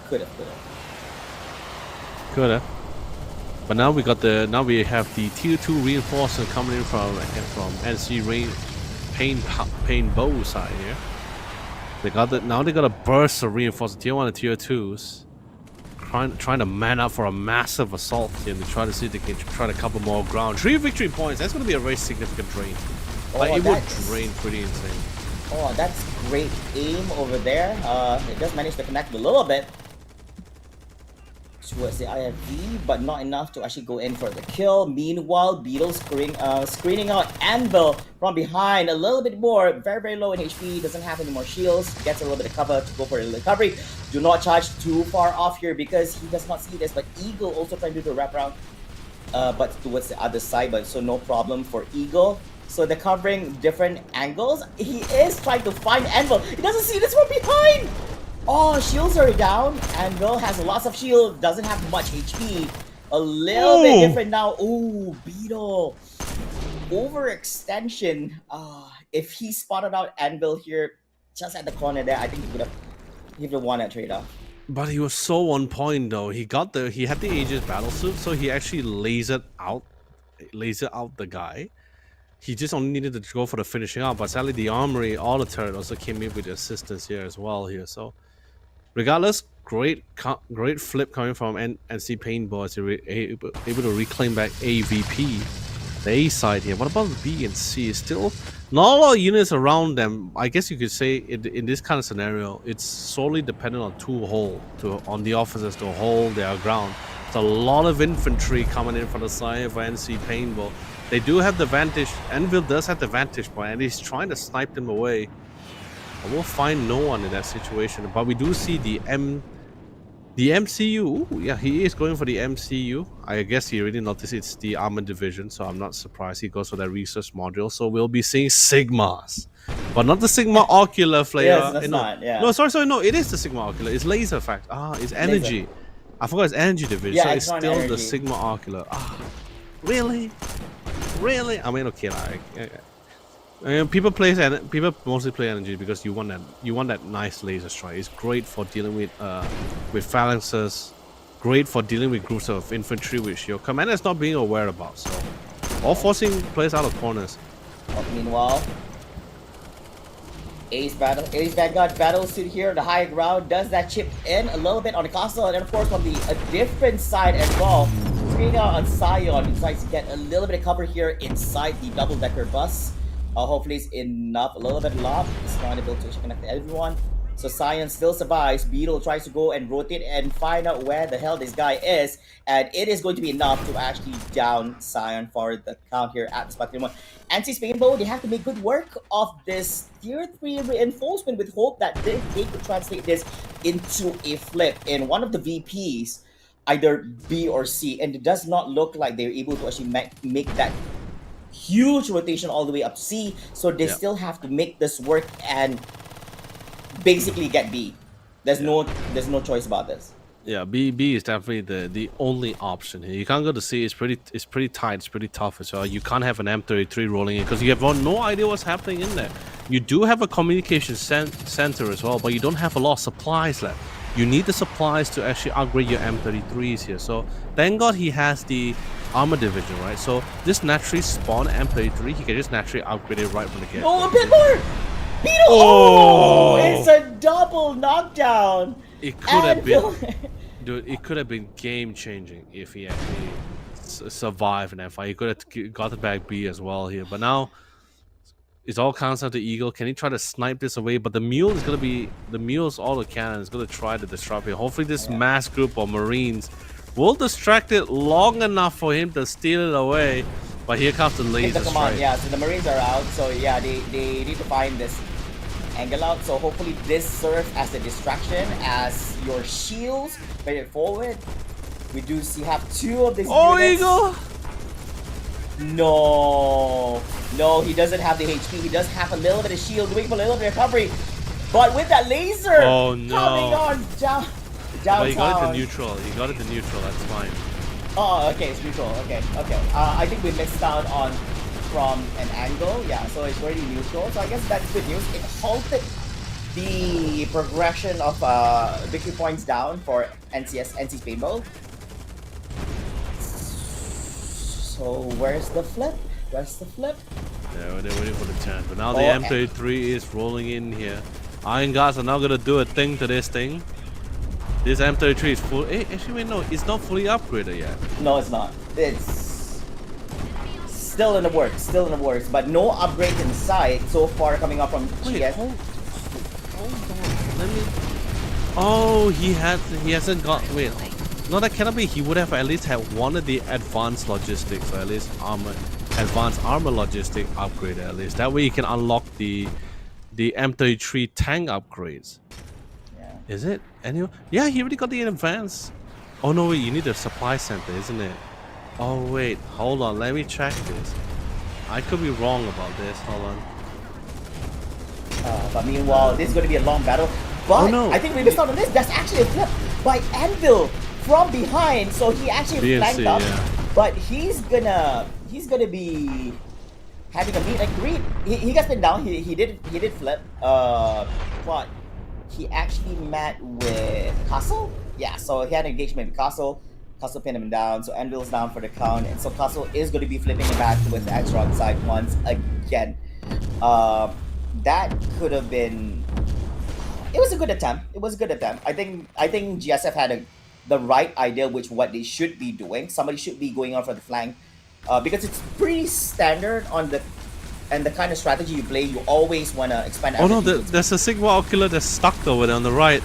Could have. But now we have the tier 2 reinforcement coming in from NC Rain Pain Bow side here. They got the, now they got a burst of reinforced tier 1 and tier 2s. Trying to man up for a massive assault here and try to see if they can try to cover more ground. 3 victory points, that's going to be a very significant drain. Like, it would drain pretty insane. Oh, that's great aim over there. It just managed to connect a little bit towards the IFV, but not enough to actually go in for the kill. Meanwhile, Beetle screening out Anvil from behind a little bit more. Very, very low in HP, doesn't have any more shields. Gets a little bit of cover to go for the recovery. Do not charge too far off here because he does not see this, but Eagle also trying to do the wraparound, but towards the other side, but so no problem for Eagle. So they're covering different angles. He is trying to find Anvil. He doesn't see this from behind. Oh, shields are down. Anvil has lots of shield, doesn't have much HP. A little bit different now. Ooh, Beetle. Overextension. If he spotted out Anvil here, just at the corner there, I think he would have won that trade-off. But he was so on point though. He had the Aegis battlesuit, so he actually lasered out the guy. He just only needed to go for the finishing out, but sadly the armory, all the turret also came in with the assistance here as well here. So regardless, great flip coming from NC Paintball as they were able to reclaim back AVP. The A side here. What about B and C? Still not a lot of units around them. I guess you could say in this kind of scenario, it's solely dependent on on the officers to hold their ground. It's a lot of infantry coming in from the side for NC Paintball. They do have the vantage. Anvil does have the vantage point, and he's trying to snipe them away. And we'll find no one in that situation. But we do see the MCU. Ooh, yeah, he is going for the MCU. I guess he already noticed it's the armored division, so I'm not surprised he goes for that research module. So we'll be seeing Sigmas, but not the Sigma Ocular flare. Yes, that's not, yeah. No, sorry, no, it is the Sigma Ocular. It's laser fact. It's energy. Laser. I forgot it's energy division. Yeah, so it's still energy. The Sigma Ocular. Really? I mean, okay, people mostly play energy because you want that nice laser strike. It's great for dealing with phalanxes, great for dealing with groups of infantry which your commander is not being aware about. So, all forcing players out of corners. Meanwhile, Ace Vanguard battlesuit here on the high ground does that chip in a little bit on the castle, and then of course on a different side as well. Out on Sion, he tries to get a little bit of cover here inside the double-decker bus. Hopefully it's enough, a little bit locked. It's not able to connect everyone. So Sion still survives. Beetle tries to go and rotate and find out where the hell this guy is. And it is going to be enough to actually down Sion for the count here at the spot 1. Anti-Spainbow, they have to make good work of this tier 3 reinforcement with hope that they could translate this into a flip in one of the VPs. Either B or C, and it does not look like they're able to actually make that huge rotation all the way up to C, so they still have to make this work and basically get B. There's no choice about this. Yeah, B is definitely the only option here. You can't go to C. It's pretty tight. It's pretty tough as well. You can't have an M33 rolling in because you have no idea what's happening in there. You do have a communication center as well, but you don't have a lot of supplies left. You need the supplies to actually upgrade your M33s here. So thank God he has the armor division, right? So this naturally spawn M33. He can just naturally upgrade it right from the get. Oh, a bit more! Beetle! Oh, it's a double knockdown. It could have been, dude. It could have been game changing if he actually survived in that fight. He could have got back B as well here, but now. It all comes down to Eagle. Can he try to snipe this away? But the mule is going to be... The mule's all the cannon is going to try to disrupt it. Hopefully this mass group of Marines will distract it long enough for him to steal it away. But here comes the laser strike. Yeah, so the Marines are out. So yeah, they need to find this angle out. So hopefully this serves as a distraction as your shields carry it forward. We do have 2 of these units. Eagle! No, he doesn't have the HP. He does have a little bit of shield, waiting for a little bit of recovery. But with that laser coming on downtown. But he got it to neutral. That's fine. Oh, okay, it's neutral. Okay. I think we missed out from an angle. Yeah, so it's already neutral. So I guess that's good news. It halted the progression of victory points down for NC Spainbow. So where's the flip? Yeah, they're waiting for the chance. But now the M33 is rolling in here. Iron Guards are now gonna do a thing to this thing. This M33 is full. Actually, wait, no, it's not fully upgraded yet. No, it's not. It's still in the works. Still in the works, but no upgrade in sight so far coming up from Wait, GS. hold on. Let me. Oh, he hasn't got. Wait, no, that cannot be. He would have at least had one of the advanced logistics, or at least advanced armor logistic upgrade at least. That way you can unlock the M33 tank upgrades. Yeah. Is it? Anyway, yeah, he already got the advanced. Oh no, wait, you need a supply center, isn't it? Oh wait, hold on, let me check this. I could be wrong about this. Hold on. But meanwhile, this is going to be a long battle. But Oh, no. I think we missed out on this. That's actually a flip by Anvil from behind. So he actually flanked up. yeah. But he's gonna be having a meet and greet. He got pinned down. He did flip. But he actually met with Castle. Yeah, so he had an engagement with Castle. Castle pinned him down. So Anvil's down for the count, and so Castle is going to be flipping it back with the extra on side once again. That could have been. It was a good attempt. I think GSF had the right idea what they should be doing. Somebody should be going on for the flank, because it's pretty standard on the kind of strategy you play. You always want to expand. Oh no, there's a Sigma Ocular that's stuck over there on the right.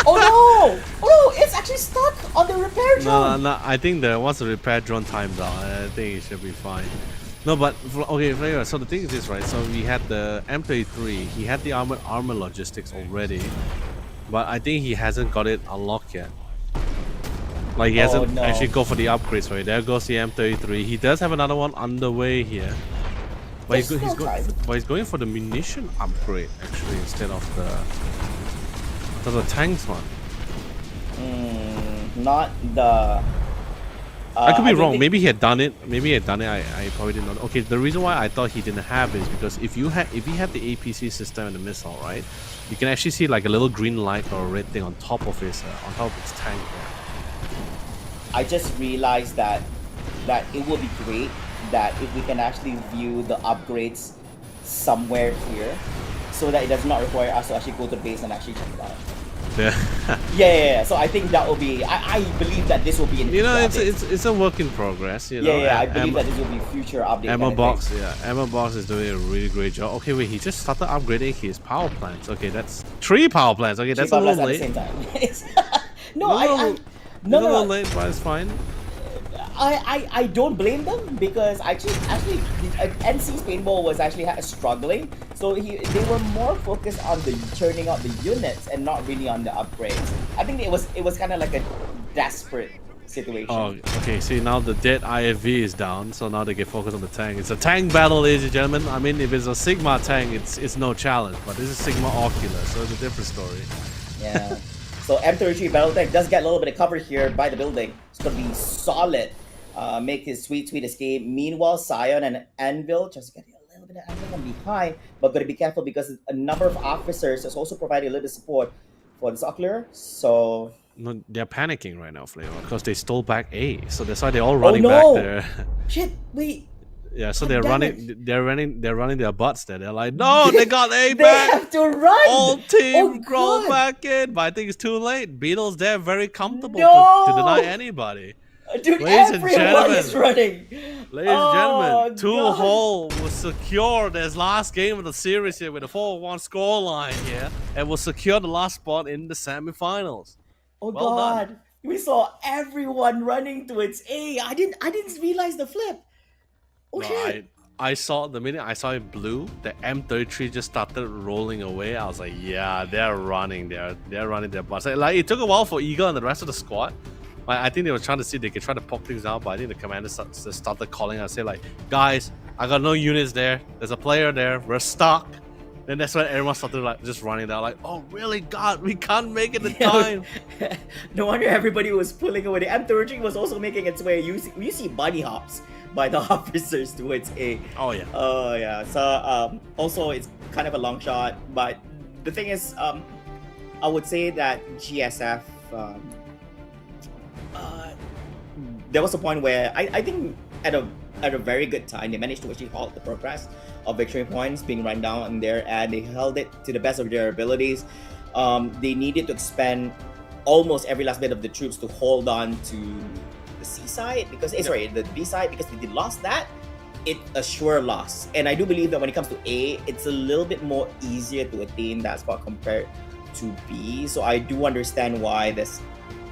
Oh no! Oh no! It's actually stuck on the repair drone. No, I think that once the repair drone times out, I think it should be fine. No, but okay, so the thing is this, right? So we had the M33, he had the armor logistics already, but I think he hasn't got it unlocked yet. Like he hasn't actually go for the upgrades, right? There goes the M33. He does have another one underway here, but he's going for the munition upgrade actually instead of the tanks one. Not the. I could be wrong. Maybe he had done it. I probably didn't know. Okay, the reason why I thought he didn't have it is because if he had the APC system and the missile, right, you can actually see like a little green light or a red thing on top of his tank. I just realized that it would be great that if we can actually view the upgrades somewhere here, so that it does not require us to actually go to the base and actually check it out. Yeah. So I think that will be. I believe that this will be. It's a work in progress. You know. Yeah. I believe that this will be future update. Emma Box is doing a really great job. Okay, wait, he just started upgrading his power plants. Okay, that's 3 power plants. Okay, that's a little late. At the same time. No, a little late, but it's fine. I don't blame them because actually NC's paintball was actually struggling, so they were more focused on the churning out the units and not really on the upgrades. I think it was kind of like a desperate situation. Oh, okay. See, now the dead IFV is down, so now they can focus on the tank. It's a tank battle, ladies and gentlemen. I mean, if it's a Sigma tank, it's no challenge, but this is Sigma Ocular, so it's a different story. Yeah. So M33 battle tank does get a little bit of cover here by the building. It's gonna be solid. Make his sweet escape. Meanwhile, Sion and Anvil just getting a little bit of Anvil from behind, but gotta be careful because a number of officers is also providing a little bit of support for this Ocular. So no, they're panicking right now, Flavor, because they stole back A, so that's why they're all running back there. Shit! Wait. Yeah, so they're running their butts there. They're like, no, they got A back. They have to run. All team roll back in, but I think it's too late. Beatles there very comfortable to deny anybody. Dude, everyone is running. Ladies and gentlemen, 2-hole was secured as last game of the series here with a 4-1 scoreline here, and will secure the last spot in the semifinals. Oh well God, done. We saw everyone running towards A. I didn't realize the flip. Oh shit. I saw the minute I saw it blue, the M33 just started rolling away. I was like, yeah, they're running. They're running their butts. Like it took a while for Eagle and the rest of the squad. Like, I think they were trying to see if they could try to poke things out, but I think the commander started calling and say like, guys, I got no units there. There's a player there. We're stuck. Then that's when everyone started like just running down like, oh really, God, we can't make it in time. No wonder everybody was pulling away. The M33 was also making its way. You see bunny hops by the officers towards A. Oh yeah. Oh yeah. So also it's kind of a long shot, but the thing is, there was a point where I think at a very good time they managed to actually halt the progress of victory points being run down in there, and they held it to the best of their abilities. They needed to expend almost every last bit of the troops to hold on to the C side because the B side, because if they lost that, it's a sure loss. And I do believe that when it comes to A, it's a little bit more easier to attain that spot compared to B. So I do understand why there's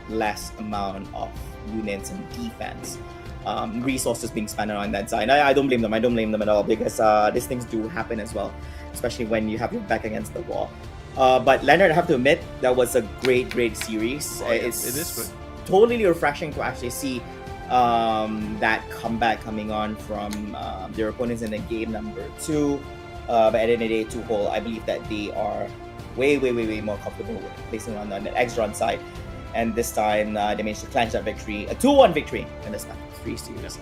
less amount of units and defense resources being spent on that side. I don't blame them. I don't blame them at all, because these things do happen as well, especially when you have your back against the wall. But Leonard, I have to admit, that was a great series. It is great. Totally refreshing to actually see that comeback coming on from their opponents in the game number 2. But at the end of the day, 2-hole, I believe that they are way more comfortable with placing on the X-Run side. And this time, they managed to clinch that victory, a 2-1 victory in this three series.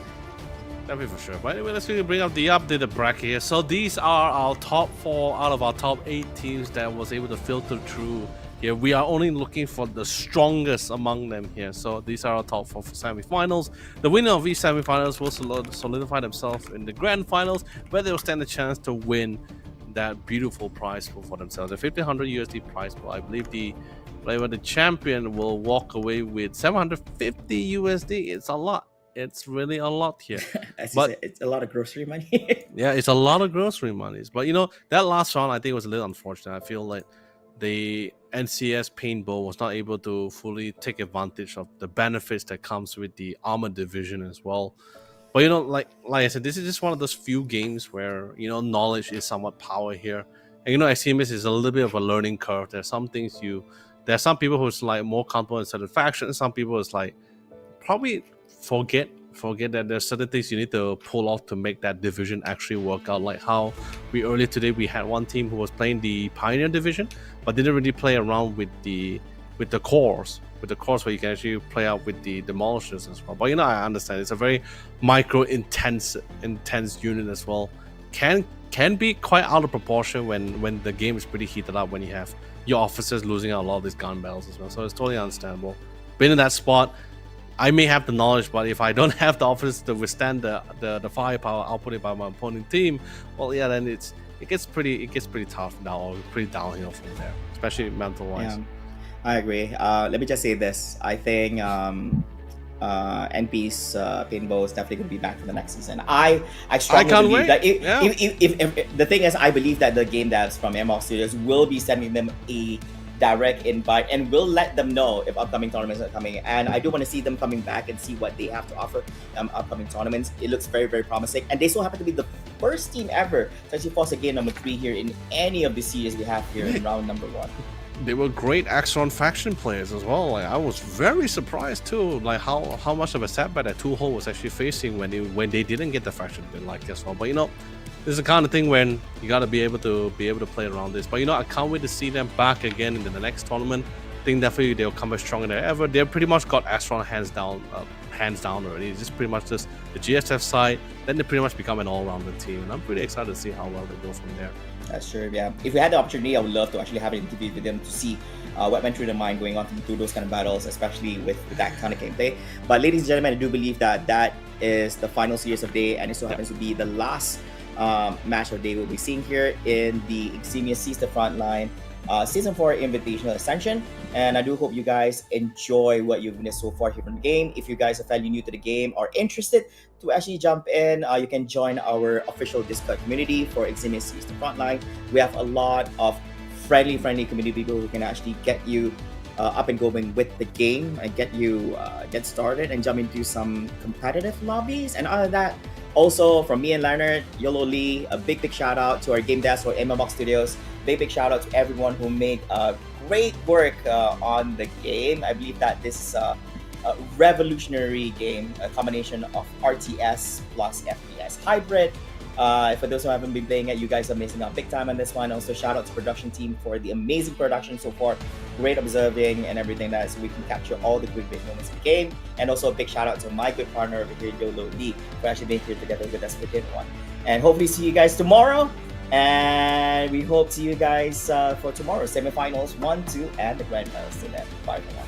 That'll be for sure. But anyway, let's quickly bring up the updated bracket here. So these are our top 4 out of our top 8 teams that was able to filter through here. We are only looking for the strongest among them here. So these are our top 4 for semifinals. The winner of each semifinals will solidify themselves in the grand finals, where they will stand a chance to win that beautiful prize pool for themselves. The 1500 USD prize pool. I believe the champion will walk away with 750 USD. It's a lot. It's really a lot here. But it's a lot of grocery money. Yeah, it's a lot of grocery monies. But that last round, I think, was a little unfortunate. I feel like the NCS Paintball was not able to fully take advantage of the benefits that comes with the armor division as well. But like I said, this is just one of those few games where knowledge is somewhat power here. And Extremis is a little bit of a learning curve. There's some things there are some people who's like more comfortable in certain factions. Some people is like probably forget that there's certain things you need to pull off to make that division actually work out. Like how earlier today we had one team who was playing the Pioneer division, but didn't really play around with the cores, where you can actually play out with the demolishers as well. But I understand it's a very micro intense unit as well. Can be quite out of proportion when the game is pretty heated up, when you have your officers losing out a lot of these gun battles as well. So it's totally understandable. Been in that spot, I may have the knowledge, but if I don't have the officers to withstand the firepower outputted by my opponent team, well, yeah, then it gets pretty tough now, or pretty downhill from there, especially mental wise. Yeah, I agree. Let me just say this: I think NP's Paintball is definitely going to be back for the next season. I strongly believe that if the thing is, I believe that the game devs from ML Studios will be sending them a direct invite and will let them know if upcoming tournaments are coming. And I do want to see them coming back and see what they have to offer upcoming tournaments. It looks very promising, and they so happen to be the first team ever to actually force a game number 3 here in any of the series we have here in round number 1. They were great Axron faction players as well. Like, I was very surprised too, like how much of a setback that 2-hole was actually facing when they didn't get the faction win like this one. But this is the kind of thing when you gotta be able to play around this. But I can't wait to see them back again in the next tournament. I think definitely they'll come back stronger than ever. They pretty much got Astron hands down already. It's just pretty much just the GSF side. Then they pretty much become an all-rounder team, and I'm pretty excited to see how well they go from there. That's true, yeah. If we had the opportunity, I would love to actually have an interview with them to see what went through their mind going on through those kind of battles, especially with that kind of gameplay. But ladies and gentlemen, I do believe that is the final series of day, and it so happens to be the last match of the day we'll be seeing here in the Eximius Seize the Frontline Season 4 Invitational Ascension. And I do hope you guys enjoy what you've witnessed so far here from the game. If you guys are fairly new to the game or interested to actually jump in, you can join our official Discord community for Eximius Seize the Frontline. We have a lot of friendly community people who can actually get you up and going with the game and get you get started and jump into some competitive lobbies. And other than that, also from me and Leonard, Yolo Lee, a big shout out to our game desk for MMOX Studios. Big shout out to everyone who made great work on the game. I believe that this is a revolutionary game, a combination of RTS plus FPS hybrid. For those who haven't been playing it, you guys are missing out big time on this one. Also, shout out to production team for the amazing production so far. Great observing and everything that so we can capture all the great moments in the game. And also a big shout out to my good partner over here, Yolo Lee, for actually being here together with us for day one. And hopefully see you guys tomorrow. And we hope to see you guys for tomorrow, semifinals 1, 2, and the grand finals. Till then, bye for now.